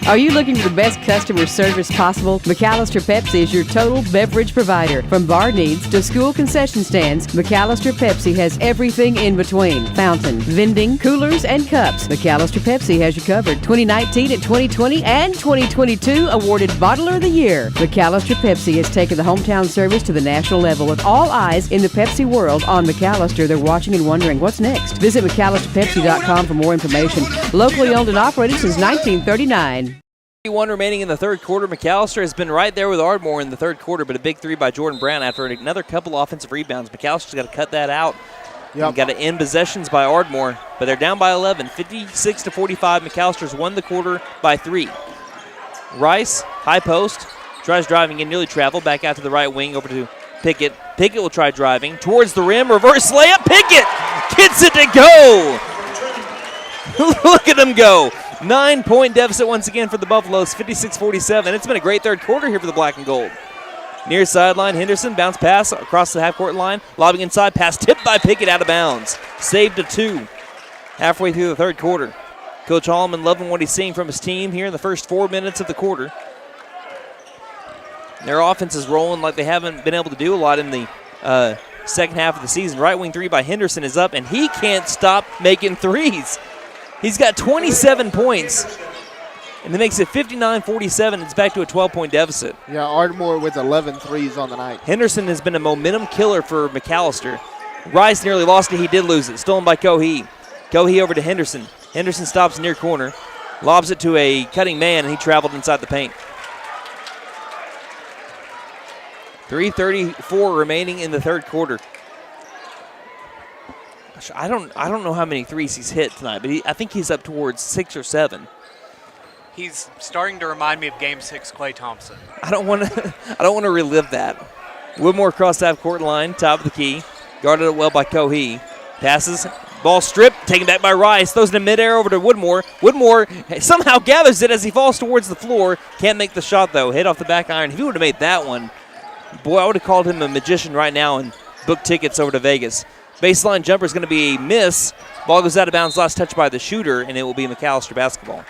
Are you looking for the best customer service possible? McAlester Pepsi is your total beverage provider. From bar needs to school concession stands, McAlester Pepsi has everything in between. Fountain, vending, coolers, and cups. McAlester Pepsi has you covered. 2019 and 2020 and 2022 awarded Bottler of the Year. McAlester Pepsi has taken the hometown service to the national level with all eyes in the Pepsi world on McAlester. They're watching and wondering what's next. Visit McAllisterPepsi.com for more information. Locally owned and operated since 1939. 1 remaining in the third quarter. McAlester has been right there with Ardmore in the third quarter, but a big three by Jordan Brown after another couple offensive rebounds. McAllister's got to cut that out. Yep. Got to end possessions by Ardmore, but they're down by 11, 56-45. McAllister's won the quarter by 3. Rice, high post, tries driving in, nearly traveled, back out to the right wing over to Pickett. Pickett will try driving towards the rim, reverse layup. Pickett gets it to go. Look at him go. 9-point deficit once again for the Buffaloes, 56-47. It's been a great third quarter here for the black and gold. Near sideline, Henderson, bounce pass across the half-court line. Lobbing inside, pass tipped by Pickett out of bounds. Saved to 2 halfway through the third quarter. Coach Holloman loving what he's seeing from his team here in the first 4 minutes of the quarter. Their offense is rolling like they haven't been able to do a lot in the second half of the season. Right wing three by Henderson is up, and he can't stop making threes. He's got 27 points, and it makes it 59-47. It's back to a 12-point deficit. Yeah, Ardmore with 11 threes on the night. Henderson has been a momentum killer for McAlester. Rice nearly lost it. He did lose it. Stolen by Cohee. Cohee over to Henderson. Henderson stops near corner, lobs it to a cutting man, and he traveled inside the paint. 3:34 remaining in the third quarter. I don't know how many threes he's hit tonight, but I think he's up towards 6 or 7. He's starting to remind me of Game 6 Klay Thompson. I don't want to relive that. Woodmore across the half-court line, top of the key. Guarded it well by Cohee. Passes, ball stripped, taken back by Rice. Throws it in midair over to Woodmore. Woodmore somehow gathers it as he falls towards the floor. Can't make the shot, though. Hit off the back iron. If he would have made that one, boy, I would have called him a magician right now and booked tickets over to Vegas. Baseline jumper is going to be a miss. Ball goes out of bounds, last touch by the shooter, and it will be McAlester basketball.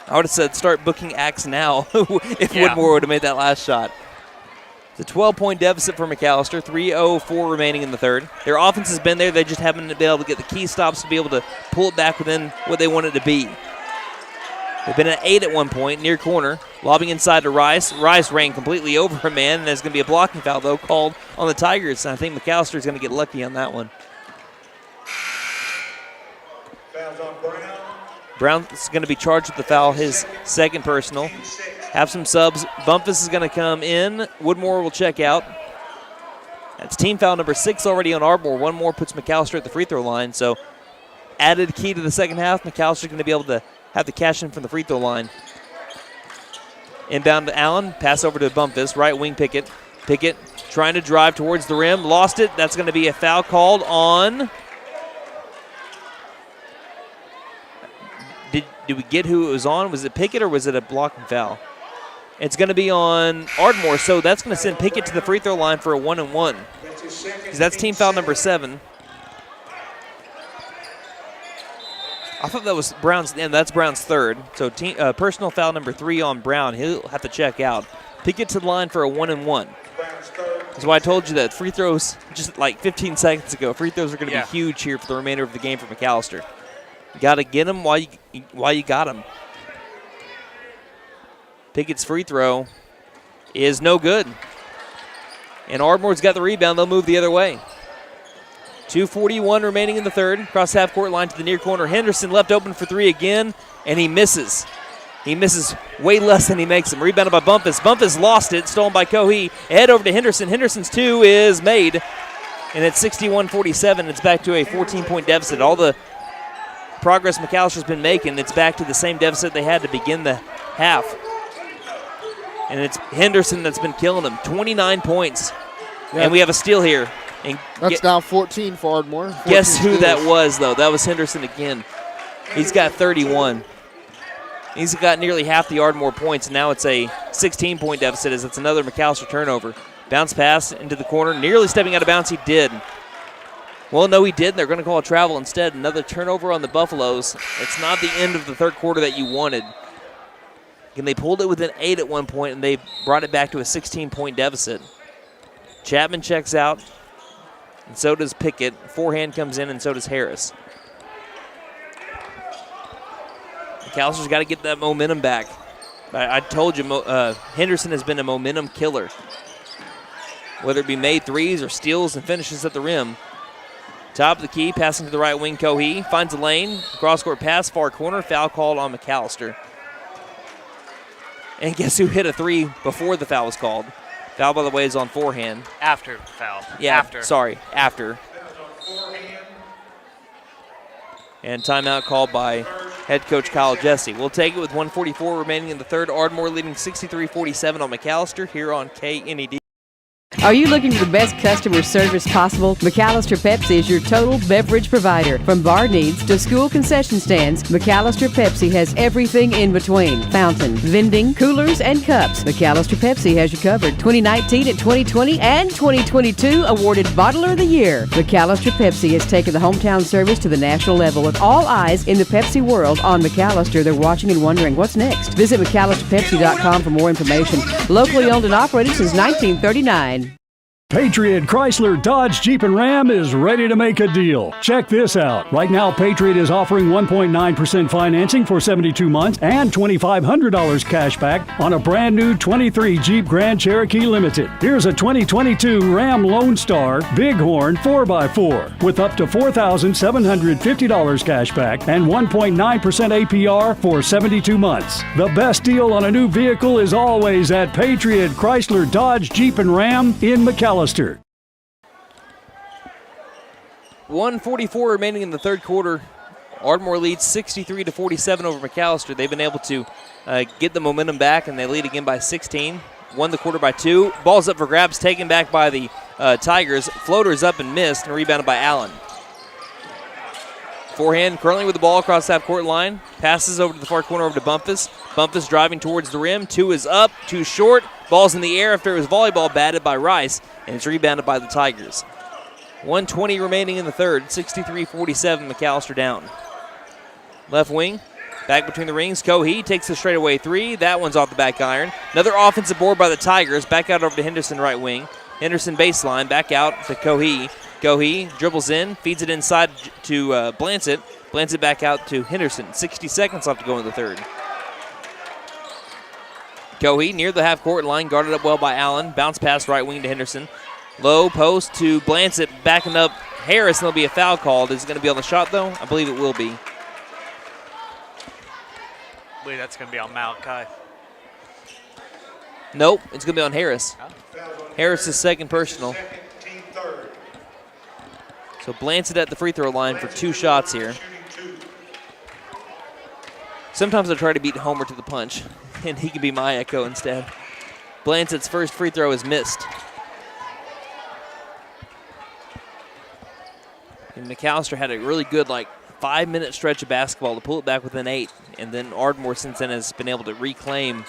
I would have said start booking acts now if Woodmore would have made that last shot. It's a 12-point deficit for McAlester, 3:04 remaining in the third. Their offense has been there. They just haven't been able to get the key stops to be able to pull it back within what they want it to be. They've been at 8 at one point, near corner. Lobbing inside to Rice. Rice ran completely over a man, and there's going to be a blocking foul, though, called on the Tigers. And I think McAlester is going to get lucky on that one. Fouls on Brown. Brown's going to be charged with the foul, his second personal. Have some subs. Bumpus is going to come in. Woodmore will check out. That's team foul number 6 already on Ardmore. One more puts McAlester at the free throw line. So added key to the second half. McAlster's going to be able to have the cash in from the free throw line. Inbound to Allen. Pass over to Bumpus. Right wing Pickett. Pickett trying to drive towards the rim. Lost it. That's going to be a foul called on. Did we get who it was on? Was it Pickett or was it a blocking foul? It's going to be on Ardmore, so that's going to send Pickett to the free throw line for a 1-and-1. Because that's team foul number 7. I thought that was Brown's, and that's Brown's third. So personal foul number 3 on Brown. He'll have to check out. Pickett to the line for a 1-and-1. That's why I told you that free throws just like 15 seconds ago. Free throws are going to be huge here for the remainder of the game for McAlester. You got to get them while you got them. Pickett's free throw is no good. And Ardmore's got the rebound. They'll move the other way. 2:41 remaining in the third. Cross half-court line to the near corner. Henderson left open for three again, and he misses. He misses way less than he makes them. Rebounded by Bumpus. Bumpus lost it, stolen by Cohee. Head over to Henderson. Henderson's two is made, and it's 61-47. It's back to a 14-point deficit. All the progress McAllister's been making, it's back to the same deficit they had to begin the half. And it's Henderson that's been killing them. 29 points. Yeah. And we have a steal here. And that's now 14 for Ardmore. Guess who that was, though? That was Henderson again. He's got 31. He's got nearly half the Ardmore points, and now it's a 16-point deficit as it's another McAllister turnover. Bounce pass into the corner. Nearly stepping out of bounds. He did. Well, no, he didn't. They're going to call a travel instead. Another turnover on the Buffaloes. It's not the end of the third quarter that you wanted. And they pulled it within 8 at one point, and they brought it back to a 16-point deficit. Chapman checks out, and so does Pickett. Forehand comes in, and so does Harris. McAllister's got to get that momentum back. I told you, Henderson has been a momentum killer. Whether it be made threes or steals and finishes at the rim. Top of the key, passing to the right wing, Cohee. Finds a lane, cross-court pass, far corner, foul called on McAllister. And guess who hit a three before the foul was called? Foul, by the way, is on forehand. After the foul. Yeah, after. After. And timeout called by head coach Kyle Jesse. We'll take it with 1:44 remaining in the third. Ardmore leading 63-47 on McAllister here on KNED. Are you looking for the best customer service possible? McAlester Pepsi is your total beverage provider. From bar needs to school concession stands, McAlester Pepsi has everything in between. Fountain, vending, coolers, and cups. McAlester Pepsi has you covered. 2019 and 2020 and 2022 awarded Bottler of the Year. McAlester Pepsi has taken the hometown service to the national level with all eyes in the Pepsi world on McAlester. They're watching and wondering what's next. Visit McAllisterPepsi.com for more information. Locally owned and operated since 1939. Patriot Chrysler Dodge Jeep and Ram is ready to make a deal. Check this out. Right now, Patriot is offering 1.9% financing for 72 months and $2,500 cash back on a brand new 23 Jeep Grand Cherokee Limited. Here's a 2022 Ram Lone Star Bighorn 4x4 with up to $4,750 cash back and 1.9% APR for 72 months. The best deal on a new vehicle is always at Patriot Chrysler Dodge Jeep and Ram in McAlester. 1:44 remaining in the third quarter. Ardmore leads 63-47 over McAllister. They've been able to get the momentum back, and they lead again by 16. Won the quarter by 2. Ball's up for grabs, taken back by the Tigers. Floater's up and missed, and rebounded by Allen. Forehand currently with the ball across the half-court line. Passes over to the far corner over to Bumpus. Bumpus driving towards the rim. 2 is up, 2 short. Ball's in the air after it was volleyball batted by Rice, and it's rebounded by the Tigers. 1:20 remaining in the third. 63-47, McAllister down. Left wing, back between the rings. Cohee takes the straightaway three. That one's off the back iron. Another offensive board by the Tigers. Back out over to Henderson, right wing. Henderson baseline, back out to Cohee. Cohee dribbles in, feeds it inside to Blancett. Blancett back out to Henderson. 60 seconds left to go in the third. Cohee near the half-court line, guarded up well by Allen. Bounce pass right wing to Henderson. Low post to Blancett, backing up Harris, and there'll be a foul called. Is it going to be on the shot, though? I believe it will be. I believe that's going to be on Malachi. Nope, it's going to be on Harris. Harris' second personal. So Blancett at the free throw line for 2 shots here. Sometimes I try to beat Homer to the punch, and he can be my echo instead. Blancett's first free throw is missed. And McAllister had a really good 5-minute stretch of basketball to pull it back within 8. And then Ardmore since then has been able to reclaim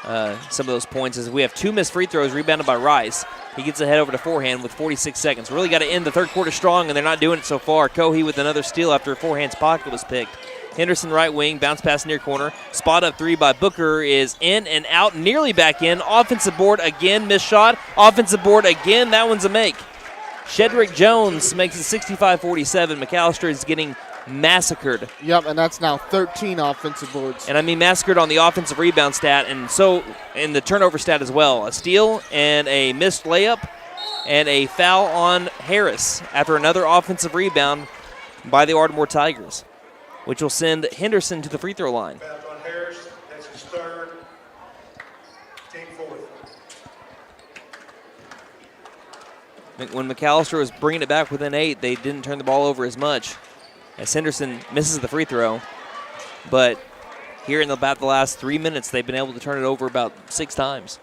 some of those points as we have 2 missed free throws rebounded by Rice. He gets ahead over to forehand with 46 seconds. Really got to end the third quarter strong, and they're not doing it so far. Cohee with another steal after forehand's pocket was picked. Henderson right wing, bounce pass near corner. Spot up three by Booker is in and out, nearly back in. Offensive board again, missed shot. Offensive board again, that one's a make. Shedrick Jones makes it 65-47. McAllister is getting massacred. Yep, and that's now 13 offensive boards. And I mean massacred on the offensive rebound stat, and so in the turnover stat as well. A steal and a missed layup and a foul on Harris after another offensive rebound by the Ardmore Tigers, which will send Henderson to the free throw line. Foul on Harris. That's his third. Team fourth. When McAlester was bringing it back within 8, they didn't turn the ball over as much, as Henderson misses the free throw. But here in about the last 3 minutes, they've been able to turn it over about 6 times.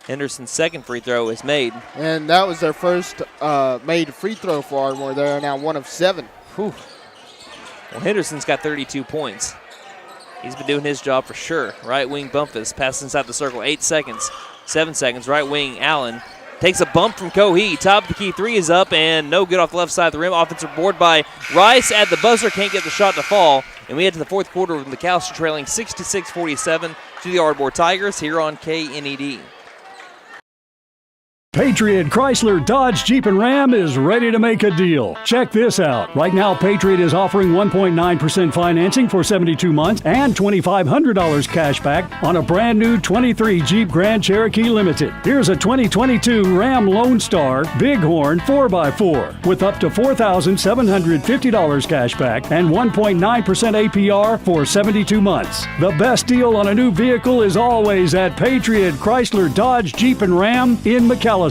Henderson's second free throw is made. And that was their first made free throw for Ardmore. They are now 1 of 7. Whew. Well, Henderson's got 32 points. He's been doing his job for sure. Right wing Bumpus, pass inside the circle, 8 seconds, 7 seconds. Right wing Allen takes a bump from Cohee. Top of the key three is up and no good off the left side of the rim. Offensive board by Rice at the buzzer, can't get the shot to fall. And we head to the fourth quarter with McAlester trailing 66-47 to the Ardmore Tigers here on KNED. Patriot Chrysler Dodge Jeep and Ram is ready to make a deal. Check this out. Right now, Patriot is offering 1.9% financing for 72 months and $2,500 cash back on a brand new 23 Jeep Grand Cherokee Limited. Here's a 2022 Ram Lone Star Bighorn 4x4 with up to $4,750 cash back and 1.9% APR for 72 months. The best deal on a new vehicle is always at Patriot Chrysler Dodge Jeep and Ram in McAlester.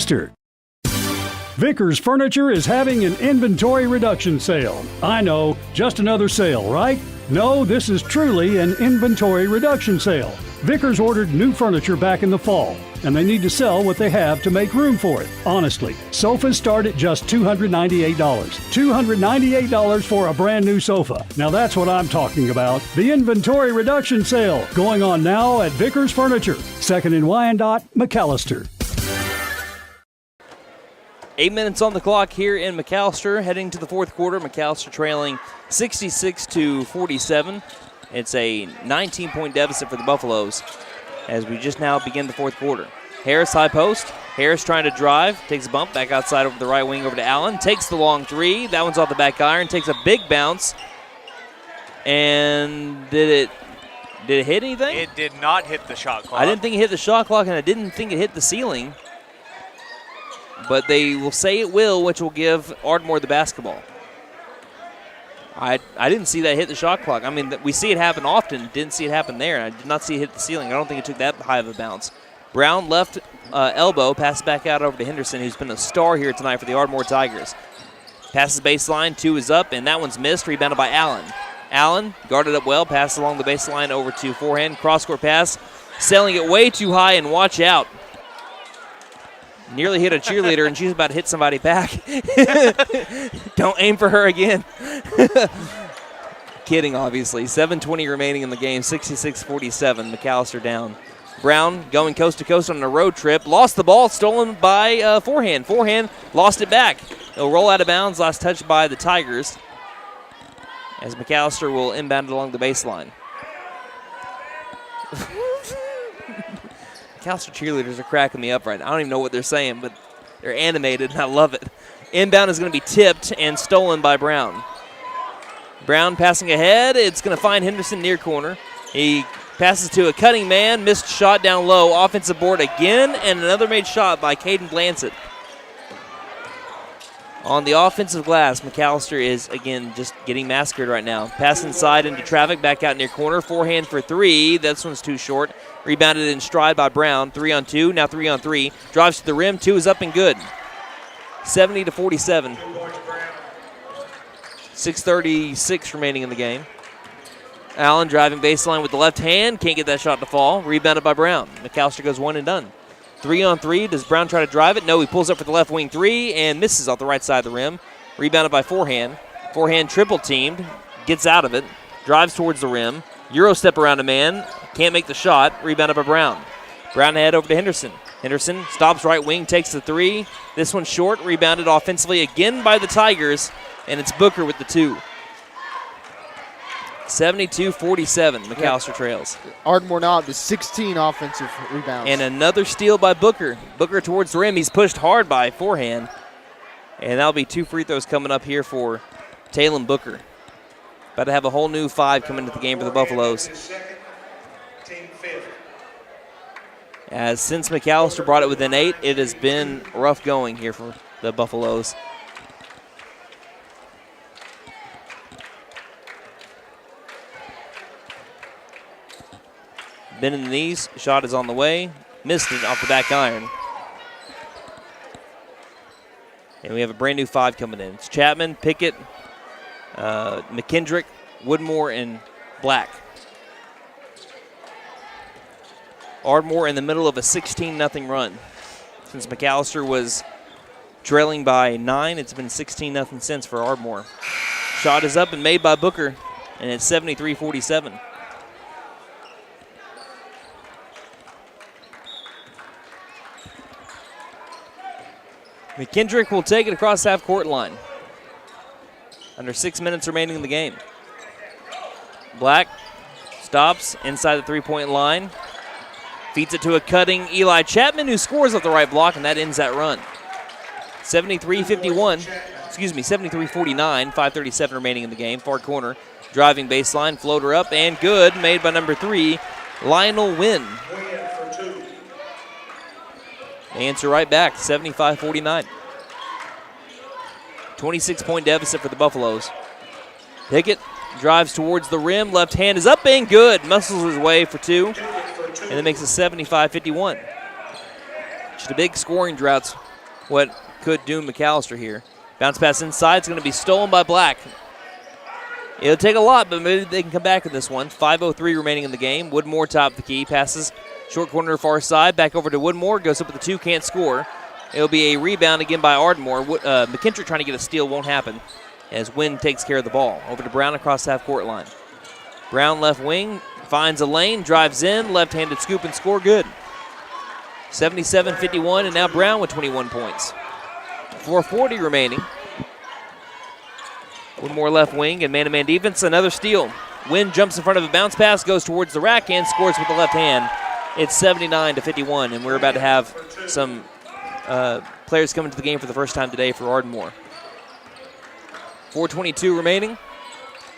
Vickers Furniture is having an inventory reduction sale. I know, just another sale, right? No, this is truly an inventory reduction sale. Vickers ordered new furniture back in the fall, and they need to sell what they have to make room for it. Honestly, sofas start at just $298. $298 for a brand new sofa. Now that's what I'm talking about. The inventory reduction sale going on now at Vickers Furniture. 2nd and Wyandotte, McAlester. 8 minutes on the clock here in McAlester, heading to the fourth quarter. McAlester trailing 66-47. It's a 19-point deficit for the Buffaloes as we just now begin the fourth quarter. Harris high post. Harris trying to drive, takes a bump back outside over the right wing over to Allen. Takes the long three. That one's off the back iron. Takes a big bounce. And did it hit anything? It did not hit the shot clock. I didn't think it hit the shot clock, and I didn't think it hit the ceiling. But they will say it will, which will give Ardmore the basketball. I didn't see that hit the shot clock. I mean, we see it happen often. Didn't see it happen there. I did not see it hit the ceiling. I don't think it took that high of a bounce. Brown left elbow, passes back out over to Henderson, who's been a star here tonight for the Ardmore Tigers. Passes baseline, 2 is up, and that one's missed. Rebounded by Allen. Allen guarded up well, passes along the baseline over to forehand. Cross-court pass, sailing it way too high, and watch out. Nearly hit a cheerleader, and she's about to hit somebody back. Don't aim for her again. Kidding, obviously. 7:20 remaining in the game, 66-47. McAlester down. Brown going coast to coast on a road trip. Lost the ball, stolen by forehand. Forehand lost it back. It'll roll out of bounds, last touched by the Tigers, as McAlester will inbound it along the baseline. McAlester cheerleaders are cracking me up right now. I don't even know what they're saying, but they're animated, and I love it. Inbound is going to be tipped and stolen by Brown. Brown passing ahead. It's going to find Henderson near corner. He passes to a cutting man. Missed shot down low. Offensive board again, and another made shot by Caden Blansett. On the offensive glass, McAlester is, again, just getting massacred right now. Pass inside into traffic, back out near corner. Forehand for 3. This one's too short. Rebounded in stride by Brown. 3-on-2, now 3-on-3. Drives to the rim. 2 is up and good. 70-47. 6:36 remaining in the game. Allen driving baseline with the left hand. Can't get that shot to fall. Rebounded by Brown. McAlester goes one and done. 3-on-3. Does Brown try to drive it? No, he pulls up for the left wing 3 and misses off the right side of the rim. Rebounded by forehand. Forehand triple teamed. Gets out of it. Drives towards the rim. Euro step around a man. Can't make the shot. Rebounded by Brown. Brown ahead over to Henderson. Henderson stops right wing, takes the 3. This one's short. Rebounded offensively again by the Tigers, and it's Booker with the 2. 72-47, McAlester trails. Ardmore now up to 16 offensive rebounds. And another steal by Booker. Booker towards the rim. He's pushed hard by forehand. And that'll be 2 free throws coming up here for Talon Booker. About to have a whole new 5 come into the game for the Buffaloes. As since McAlester brought it within 8, it has been rough going here for the Buffaloes. Bend in the knees, shot is on the way. Missed it off the back iron. And we have a brand new 5 coming in. It's Chapman, Pickett, McKendrick, Woodmore, and Black. Ardmore in the middle of a 16-0 run. Since McAlester was trailing by 9, it's been 16-0 since for Ardmore. Shot is up and made by Booker, and it's 73-47. McKendrick will take it across half-court line. Under 6 minutes remaining in the game. Black stops inside the three-point line. Feeds it to a cutting Eli Chapman, who scores off the right block, and that ends that run. 73-49, 5:37 remaining in the game. Far corner, driving baseline, floater up, and good, made by number 3, Lionel Wynn. They answer right back, 75-49. 26-point deficit for the Buffaloes. Pickett drives towards the rim. Left hand is up and good. Muscles his way for 2. And it makes it 75-51. Just a big scoring drought's what could doom McAlester here. Bounce pass inside. It's going to be stolen by Black. It'll take a lot, but maybe they can come back with this one. 5:03 remaining in the game. Woodmore top the key. Passes short corner far side. Back over to Woodmore. Goes up with the 2. Can't score. It'll be a rebound again by Ardmore. McKendrick trying to get a steal. Won't happen as Wynn takes care of the ball. Over to Brown across half-court line. Brown left wing. Finds a lane. Drives in. Left-handed scoop and score. Good. 77-51, and now Brown with 21 points. 4:40 remaining. Woodmore left wing and man-to-man defense. Another steal. Wynn jumps in front of a bounce pass. Goes towards the rack and scores with the left hand. It's 79-51, and we're about to have some players coming to the game for the first time today for Ardmore. 4:22 remaining.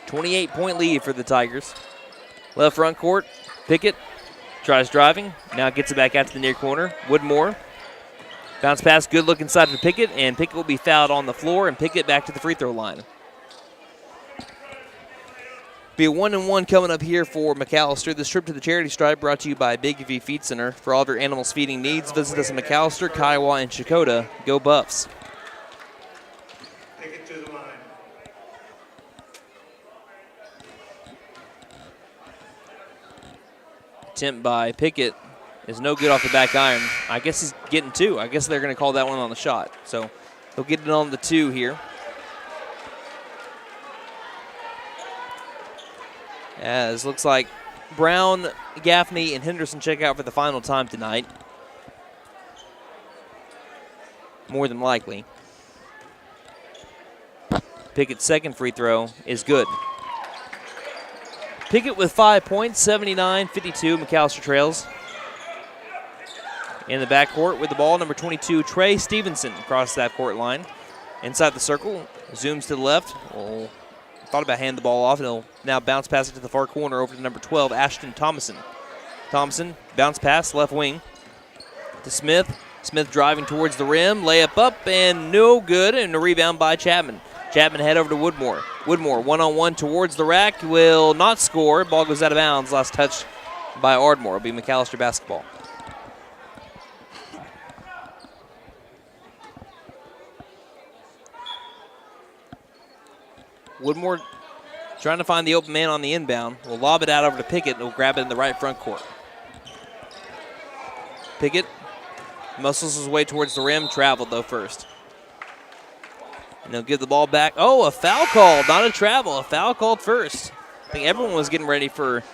28-point lead for the Tigers. Left front court, Pickett tries driving. Now gets it back out to the near corner. Woodmore. Bounce pass, good look inside for Pickett, and Pickett will be fouled on the floor, and Pickett back to the free throw line. Be a 1-and-1 coming up here for McAlester. This trip to the charity stripe brought to you by Big V Feed Center. For all of your animals feeding needs, visit us in McAlester, Kiowa, and Chakota. Go Buffs. Take it to the line. Attempt by Pickett is no good off the back iron. I guess he's getting 2. I guess they're going to call that one on the shot. So he'll get it on the 2 here. As looks like Brown, Gaffney, and Henderson check out for the final time tonight. More than likely. Pickett's second free throw is good. Pickett with 5 points, 79-52. McAlester trails. In the backcourt with the ball, number 22, Trey Stevenson, across that court line. Inside the circle, zooms to the left. Thought about handing the ball off, and he'll now bounce pass it to the far corner over to number 12, Ashton Thomason. Thomason, bounce pass, left wing to Smith. Smith driving towards the rim, layup up, and no good, and a rebound by Chapman. Chapman head over to Woodmore. Woodmore, one-on-one towards the rack, will not score. Ball goes out of bounds, last touch by Ardmore. It'll be McAlester basketball. Woodmore trying to find the open man on the inbound. Will lob it out over to Pickett, and will grab it in the right front court. Pickett muscles his way towards the rim, traveled though first. And he'll give the ball back. Oh, a foul call, not a travel. A foul called first. I think everyone was getting ready for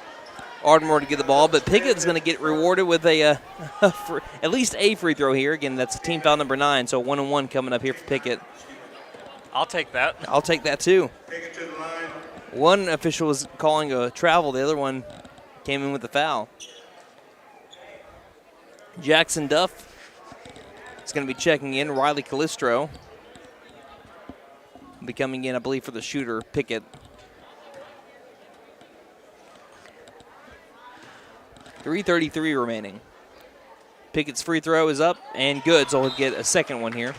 Ardmore to get the ball, but Pickett's going to get rewarded with at least a free throw here. Again, that's team foul number 9, so 1-and-1 coming up here for Pickett. I'll take that. I'll take that too. Take it to the line. One official was calling a travel. The other one came in with a foul. Jackson Duff is going to be checking in. Riley Calistro will be coming in, I believe, for the shooter, Pickett. .333 remaining. Pickett's free throw is up and good, so he'll get a second one here.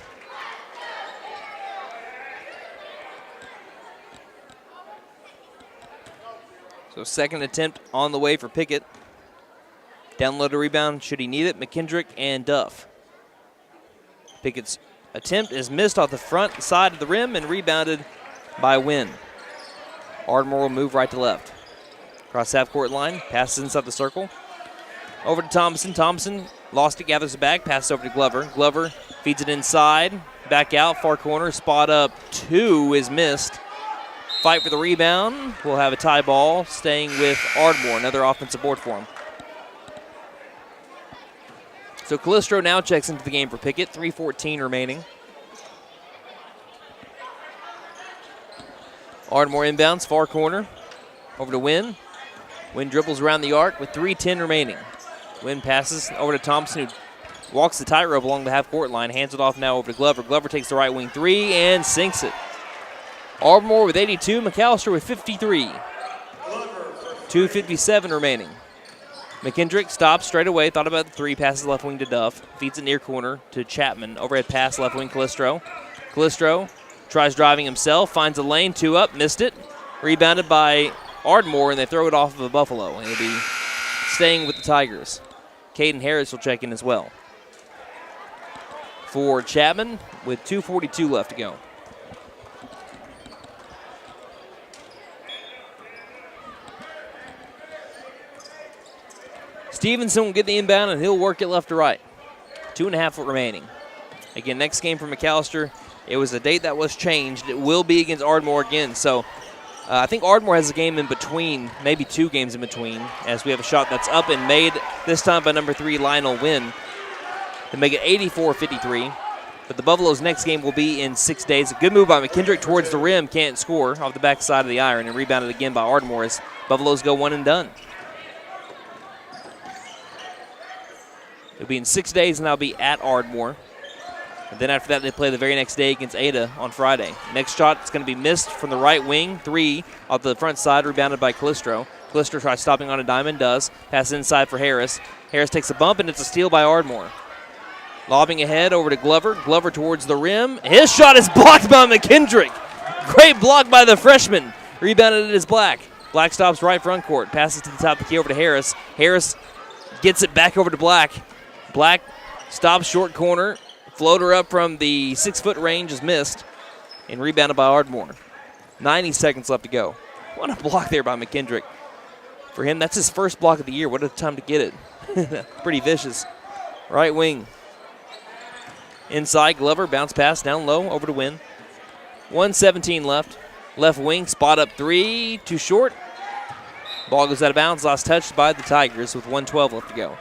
So second attempt on the way for Pickett. Down low to rebound, should he need it, McKendrick and Duff. Pickett's attempt is missed off the front side of the rim and rebounded by Wynn. Ardmore will move right to left. Across half-court line, passes inside the circle. Over to Thompson. Thompson lost it, gathers it back, passes over to Glover. Glover feeds it inside, back out, far corner, spot up 2 is missed. Fight for the rebound. We'll have a tie ball, staying with Ardmore, another offensive board for him. So Calistro now checks into the game for Pickett, 3:14 remaining. Ardmore inbounds, far corner, over to Wynn. Wynn dribbles around the arc with 3:10 remaining. Wynn passes over to Thompson, who walks the tightrope along the half-court line, hands it off now over to Glover. Glover takes the right wing 3 and sinks it. Ardmore with 82, McAlester with 53. 2:57 remaining. McKendrick stops straight away, thought about the 3, passes left wing to Duff, feeds it near corner to Chapman. Overhead pass left wing Calistro. Calistro tries driving himself, finds a lane, 2 up, missed it. Rebounded by Ardmore, and they throw it off of a Buffalo. And it'll be staying with the Tigers. Caden Harris will check in as well. For Chapman with 2:42 left to go. Stevenson will get the inbound, and he'll work it left to right. 2.5 foot remaining. Again, next game for McAlester, it was a date that was changed. It will be against Ardmore again. So I think Ardmore has a game in between, maybe 2 games in between, as we have a shot that's up and made, this time by number 3, Lionel Wynn, to make it 84-53. But the Buffaloes' next game will be in 6 days. A good move by McKendrick towards the rim, can't score off the back side of the iron, and rebounded again by Ardmore as Buffaloes go one and done. It'll be in 6 days, and they'll be at Ardmore. And then after that, they play the very next day against Ada on Friday. Next shot is going to be missed from the right wing. 3 off the front side, rebounded by Calistro. Calistro tries stopping on a diamond, does. Pass inside for Harris. Harris takes a bump, and it's a steal by Ardmore. Lobbing ahead over to Glover. Glover towards the rim. His shot is blocked by McKendrick. Great block by the freshman. Rebounded it is Black. Black stops right front court. Passes to the top of the key over to Harris. Harris gets it back over to Black. Black stops short corner. Floater up from the 6-foot range is missed and rebounded by Ardmore. 90 seconds left to go. What a block there by McKendrick. For him, that's his first block of the year. What a time to get it. Pretty vicious. Right wing. Inside, Glover, bounce pass down low, over to Wynn. 1:17 left. Left wing, spot up 3, too short. Ball goes out of bounds, last touched by the Tigers with 1:12 left to go.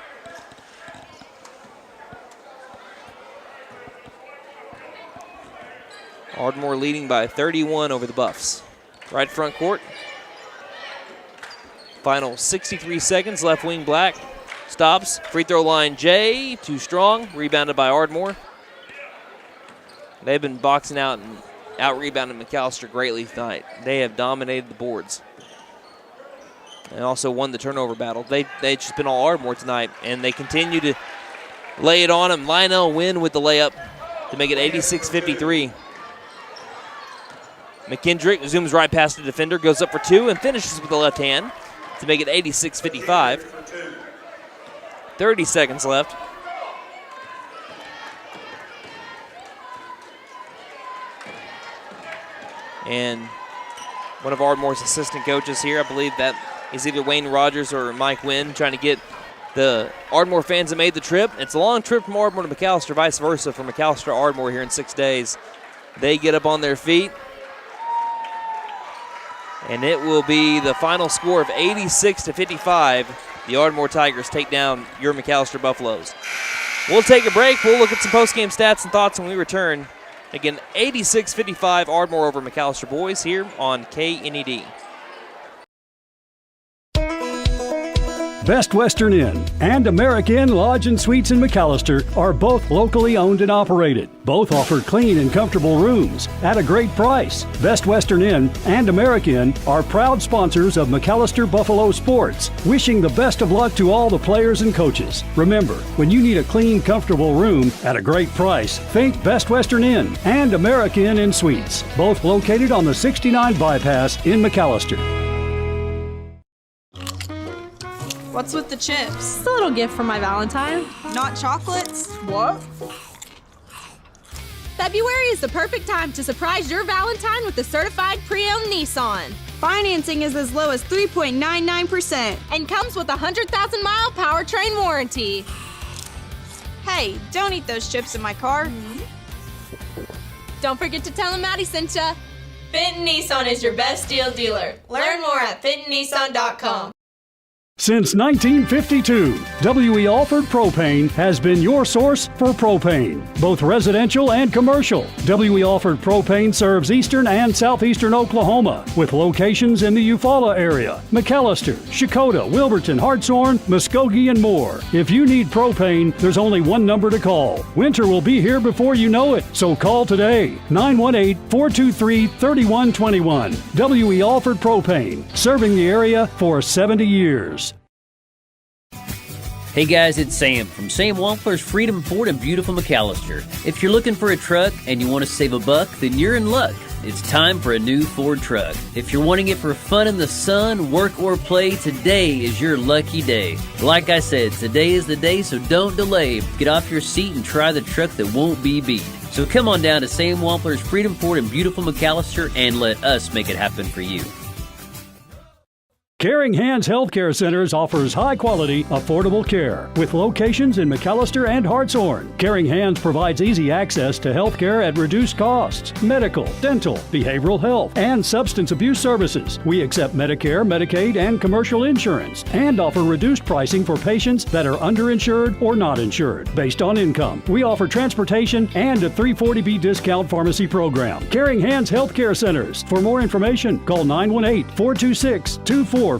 Ardmore leading by 31 over the Buffs. Right front court. Final 63 seconds, left wing Black. Stops, free throw line Jay, too strong, rebounded by Ardmore. They've been boxing out and out-rebounded McAlester greatly tonight. They have dominated the boards. And also won the turnover battle. They've just been all Ardmore tonight, and they continue to lay it on him. Lionel Wynn with the layup to make it 86-53. McKendrick zooms right past the defender, goes up for 2, and finishes with the left hand to make it 86-55. 30 seconds left. And one of Ardmore's assistant coaches here, I believe that is either Wayne Rogers or Mike Wynn, trying to get the Ardmore fans that made the trip. It's a long trip from Ardmore to McAlester, vice versa from McAlester to Ardmore here in 6 days. They get up on their feet. And it will be the final score of 86-55. The Ardmore Tigers take down your McAlester Buffaloes. We'll take a break. We'll look at some post-game stats and thoughts when we return. Again, 86-55 Ardmore over McAlester boys here on KNED. Best Western Inn and American Lodge and Suites in McAlester are both locally owned and operated. Both offer clean and comfortable rooms at a great price. Best Western Inn and American are proud sponsors of McAlester Buffalo Sports, wishing the best of luck to all the players and coaches. Remember, when you need a clean, comfortable room at a great price, think Best Western Inn and American Inn Suites, both located on the 69 bypass in McAlester. What's with the chips? It's a little gift for my Valentine. Not chocolates? What? February is the perfect time to surprise your Valentine with a certified pre-owned Nissan. Financing is as low as 3.99% And comes with a 100,000-mile powertrain warranty. Hey, don't eat those chips in my car. Don't forget to tell them Maddie sent ya. Fenton Nissan is your best deal dealer. Learn more at fentonnissan.com. Since 1952, W.E. Alford Propane has been your source for propane, both residential and commercial. W.E. Alford Propane serves eastern and southeastern Oklahoma with locations in the Eufaula area, McAlester, Shakota, Wilburton, Hartshorn, Muskogee, and more. If you need propane, there's only one number to call. Winter will be here before you know it, so call today, 918-423-3121. W.E. Alford Propane, serving the area for 70 years. Hey guys, it's Sam from Sam Wampler's Freedom Ford in beautiful McAlester. If you're looking for a truck and you want to save a buck, then you're in luck. It's time for a new Ford truck. If you're wanting it for fun in the sun, work, or play, today is your lucky day. Like I said, today is the day, so don't delay. Get off your seat and try the truck that won't be beat. So come on down to Sam Wampler's Freedom Ford in beautiful McAlester and let us make it happen for you. Caring Hands Healthcare Centers offers high-quality, affordable care with locations in McAlester and Hartshorn. Caring Hands provides easy access to health care at reduced costs, medical, dental, behavioral health, and substance abuse services. We accept Medicare, Medicaid, and commercial insurance and offer reduced pricing for patients that are underinsured or not insured based on income. We offer transportation and a 340B discount pharmacy program. Caring Hands Healthcare Centers. For more information, call 918-426-2442.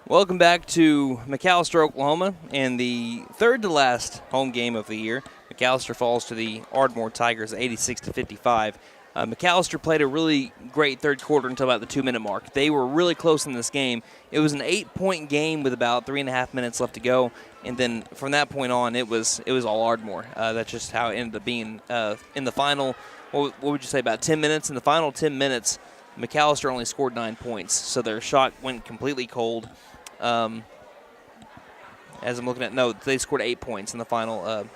Welcome back to McAlester, Oklahoma, and the third to last home game of the year. McAlester falls to the Ardmore Tigers 86-55. McAlester played a really great third quarter until about the 2-minute mark. They were really close in this game. It was an 8-point game with about 3.5 minutes left to go, and then from that point on, it was all Ardmore. That's just how it ended up being in the final. What would you say, about 10 minutes? In the final 10 minutes, McAlester only scored 9 points, so their shot went completely cold. As I'm looking at, no, they scored 8 points in the final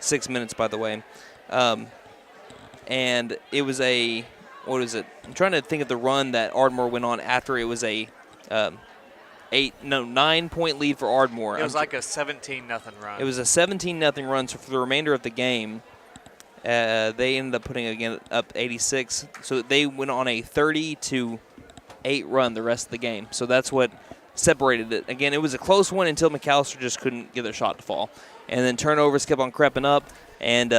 6 minutes, by the way. And it was a, what is it? I'm trying to think of the run that Ardmore went on after it was a 9-point lead for Ardmore. It was like a 17-0 run. It was a 17-0 run, so for the remainder of the game, they ended up putting again up 86. So they went on a 30-8 run the rest of the game. So that's what separated it. Again, it was a close one until McAlester just couldn't get their shot to fall. And then turnovers kept on creeping up, and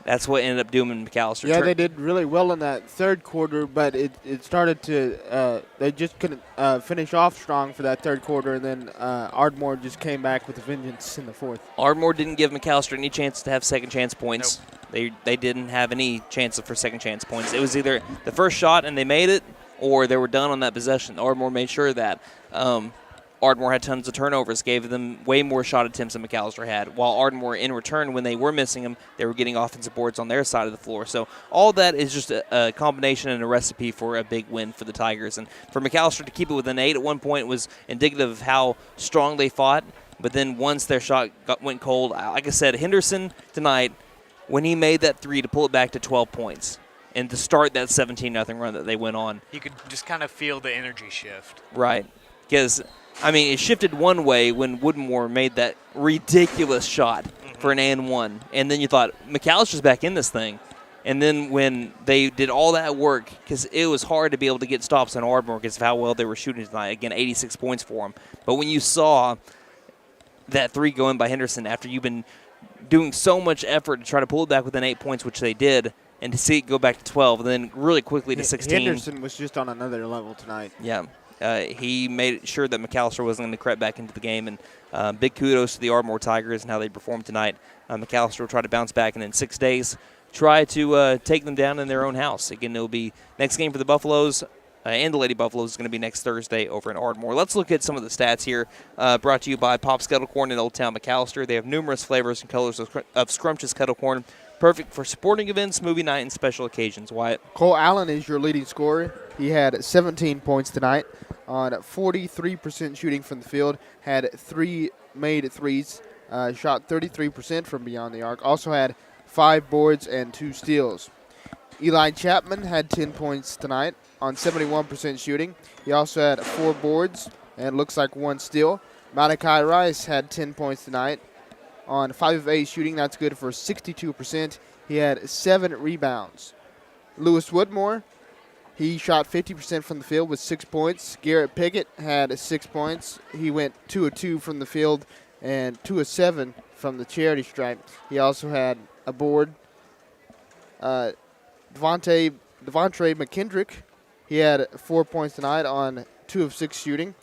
that's what ended up doing McAlester. Yeah, they did really well in that third quarter, but it started to they just couldn't finish off strong for that third quarter, and then Ardmore just came back with a vengeance in the fourth. Ardmore didn't give McAlester any chance to have second chance points. Nope. They didn't have any chance for second chance points. It was either the first shot and they made it, or they were done on that possession. Ardmore made sure of that. Ardmore had tons of turnovers, gave them way more shot attempts than McAlester had, while Ardmore, in return, when they were missing them, they were getting offensive boards on their side of the floor. So all that is just a combination and a recipe for a big win for the Tigers. And for McAlester to keep it within 8 at one point was indicative of how strong they fought. But then once their shot went cold, like I said, Henderson tonight, when he made that three to pull it back to 12 points and to start that 17-0 run that they went on. You could just kind of feel the energy shift. Right. Because, I mean, it shifted one way when Woodmore made that ridiculous shot for an and one. And then you thought, McAllister's back in this thing. And then when they did all that work, because it was hard to be able to get stops on Ardmore because of how well they were shooting tonight. Again, 86 points for them. But when you saw that three go in by Henderson after you've been doing so much effort to try to pull it back within 8 points, which they did, and to see it go back to 12 and then really quickly to 16. Henderson was just on another level tonight. Yeah. He made sure that McAlester wasn't going to creep back into the game. And big kudos to the Ardmore Tigers and how they performed tonight. McAlester will try to bounce back and in 6 days try to take them down in their own house. Again, it will be next game for the Buffaloes and the Lady Buffaloes is going to be next Thursday over in Ardmore. Let's look at some of the stats here brought to you by Pop's Kettle Corn in Old Town McAlester. They have numerous flavors and colors of scrumptious kettle corn, perfect for sporting events, movie night, and special occasions. Wyatt? Cole Allen is your leading scorer. He had 17 points tonight on 43% shooting from the field, had 3 made threes, shot 33% from beyond the arc, also had 5 boards and 2 steals. Eli Chapman had 10 points tonight on 71% shooting. He also had 4 boards and looks like 1 steal. Malachi Rice had 10 points tonight on 5 of 8 shooting. That's good for 62%. He had 7 rebounds. Lewis Woodmore, he shot 50% from the field with 6 points. Garrett Pickett had 6 points. He went 2 of 2 from the field and 2 of 7 from the charity stripe. He also had a board. Devontae McKendrick, he had 4 points tonight on 2 of 6 shooting.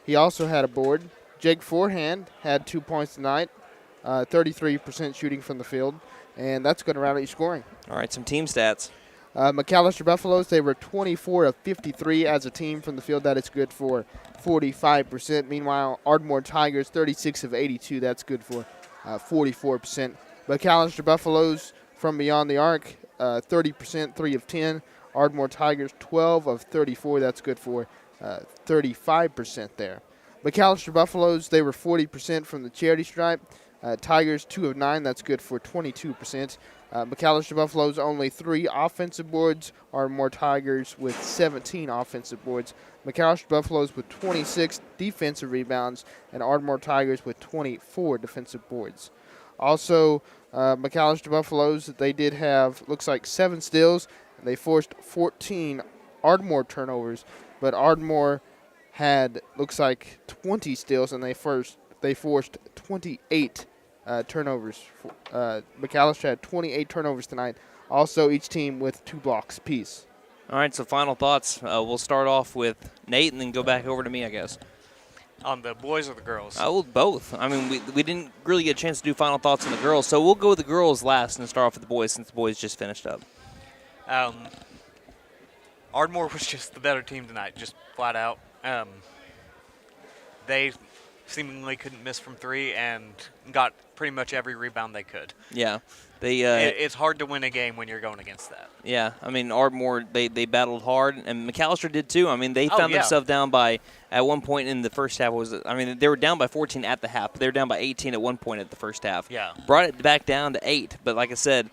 He also had a board. Jake Forehand had 2 points tonight, 33% shooting from the field, and that's going to round out your scoring. All right, some team stats. McAlester Buffaloes, they were 24 of 53 as a team from the field. That is good for 45%. Meanwhile, Ardmore Tigers, 36 of 82. That's good for 44%. McAlester Buffaloes from beyond the arc, 30%, 3 of 10. Ardmore Tigers, 12 of 34. That's good for 35% there. McAlester Buffaloes, they were 40% from the charity stripe. Tigers, 2 of 9. That's good for 22%. McAlester Buffaloes, only 3 offensive boards. Ardmore Tigers with 17 offensive boards. McAlester Buffaloes with 26 defensive rebounds. And Ardmore Tigers with 24 defensive boards. Also, McAlester Buffaloes, they did have, looks like 7 steals. They forced 14 Ardmore turnovers, but Ardmore had, looks like 20 steals, and they forced 28 turnovers. McAlester had 28 turnovers tonight. Also, each team with 2 blocks apiece. All right, so final thoughts. We'll start off with Nate and then go back over to me, I guess. On the boys or the girls? Oh, both. I mean, we didn't really get a chance to do final thoughts on the girls, so we'll go with the girls last and start off with the boys since the boys just finished up. Ardmore was just the better team tonight, just flat out. They seemingly couldn't miss from 3 and got pretty much every rebound they could. Yeah. It's hard to win a game when you're going against that. Yeah, I mean, Ardmore, they battled hard, and McAlester did too. I mean, they found themselves down by, at one point in the first half, they were down by 14 at the half, but they were down by 18 at one point at the first half. Yeah. Brought it back down to 8, but like I said,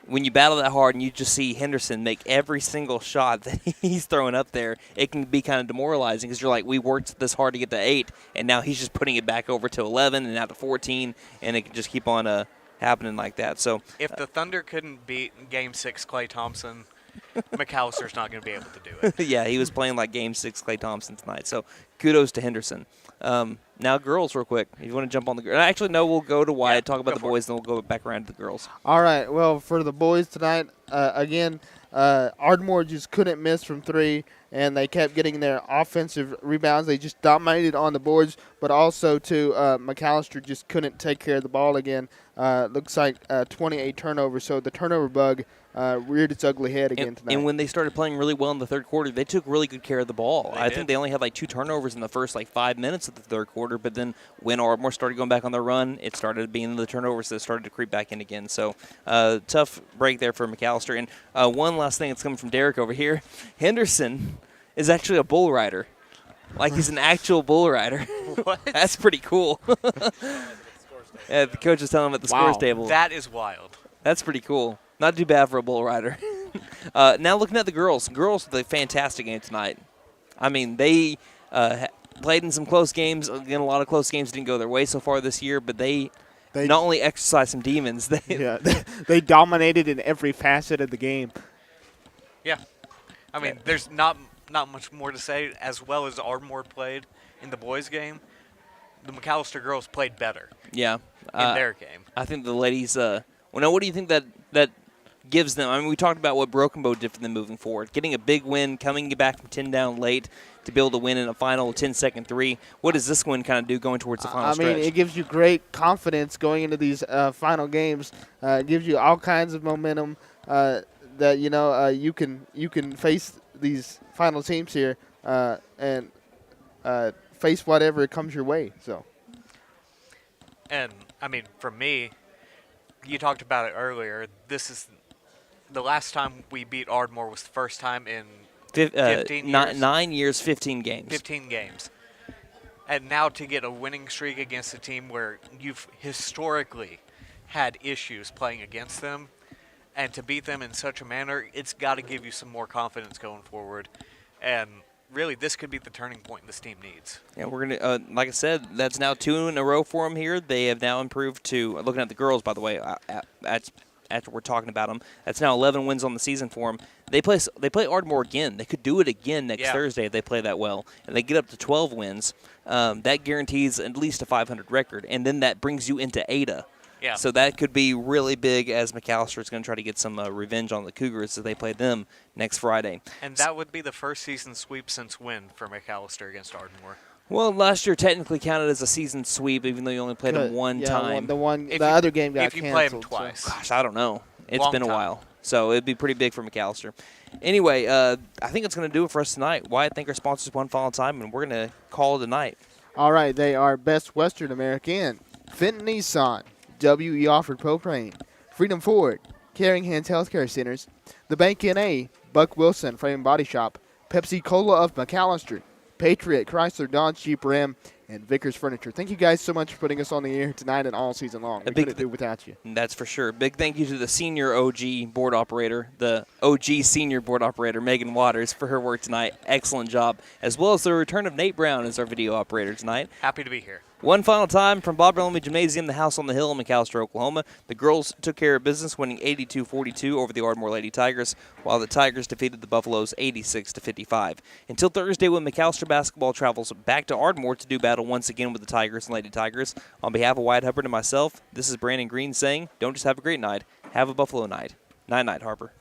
when you battle that hard and you just see Henderson make every single shot that he's throwing up there, it can be kind of demoralizing because you're like, we worked this hard to get to 8, and now he's just putting it back over to 11 and now to 14, and it can just keep on happening like that. So if the Thunder couldn't beat Game 6 Klay Thompson, McAllister's not going to be able to do it. Yeah, he was playing like Game 6 Klay Thompson tonight. So kudos to Henderson. Now girls real quick. If you want to jump on the girls. Actually, no, we'll go to Wyatt, talk about the boys, then we'll go back around to the girls. All right, well, for the boys tonight, again, Ardmore just couldn't miss from 3, and they kept getting their offensive rebounds. They just dominated on the boards, but also, McAlester just couldn't take care of the ball again. Looks like 28 turnovers, so the turnover bug reared its ugly head again tonight. And when they started playing really well in the third quarter, they took really good care of the ball. I think they only had like 2 turnovers in the first 5 minutes of the third quarter, but then when Ardmore started going back on their run, it started being the turnovers that started to creep back in again. So tough break there for McAlester. And one last thing that's coming from Derek over here, Henderson is actually a bull rider. Like he's an actual bull rider. What? That's pretty cool. Yeah, the coach was telling him at the scores table. That is wild. That's pretty cool. Not too bad for a bull rider. Now looking at the girls. Girls did a fantastic game tonight. I mean, they played in some close games. Again, a lot of close games didn't go their way so far this year, but they not only exercised some demons. They dominated in every facet of the game. Yeah. I mean, there's not much more to say. As well as Ardmore played in the boys' game, the McAlester girls played better. Yeah. In their game. I think the ladies. What do you think that gives them. I mean, we talked about what Broken Bow did for them moving forward. Getting a big win, coming back from 10 down late to be able to win in a final 10-second three. What does this win kind of do going towards the final stretch? I mean, it gives you great confidence going into these final games. It gives you all kinds of momentum that you can face these final teams here and face whatever comes your way. So. And, I mean, for me, you talked about it earlier. This is the last time we beat Ardmore was the first time in 15 years. 9 years, 15 games. 15 games. And now to get a winning streak against a team where you've historically had issues playing against them, and to beat them in such a manner, it's got to give you some more confidence going forward. And really, this could be the turning point this team needs. Yeah, we're going to, like I said, that's now 2 in a row for them here. They have now improved to, looking at the girls, by the way, after we're talking about them, that's now 11 wins on the season for them. They play Ardmore again. They could do it again next Thursday if they play that well, and they get up to 12 wins. That guarantees at least a 500 record, and then that brings you into Ada. Yeah. So that could be really big as McAlester is going to try to get some revenge on the Cougars as they play them next Friday. And that would be the first season sweep since when for McAlester against Ardmore? Well, last year technically counted as a season sweep, even though you only played them one time. The other game got canceled. If you play them twice. So. Gosh, I don't know. It's been a time. while. So it'd be pretty big for McAlester. Anyway, I think it's going to do it for us tonight. Wyatt, thank our sponsors one final time, and we're going to call it a night. All right, they are Best Western American, Fenton Nissan, W.E. Offord Propane, Freedom Ford, Caring Hands Healthcare Centers, The Bank N.A., Buck Wilson Frame and Body Shop, Pepsi Cola of McAlester, Patriot Chrysler Dodge Jeep Ram, and Vickers Furniture. Thank you guys so much for putting us on the air tonight and all season long. We couldn't do without you. That's for sure. Big thank you to the senior OG board operator, the OG senior board operator, Megan Waters, for her work tonight. Excellent job. As well as the return of Nate Brown as our video operator tonight. Happy to be here. One final time from Bob Bellamy Gymnasium, the house on the hill in McAlester, Oklahoma. The girls took care of business, winning 82-42 over the Ardmore Lady Tigers, while the Tigers defeated the Buffaloes 86-55. Until Thursday, when McAlester basketball travels back to Ardmore to do battle once again with the Tigers and Lady Tigers. On behalf of Wyatt Hubbard and myself, this is Brandon Green saying, don't just have a great night, have a Buffalo night. Night-night, Harper.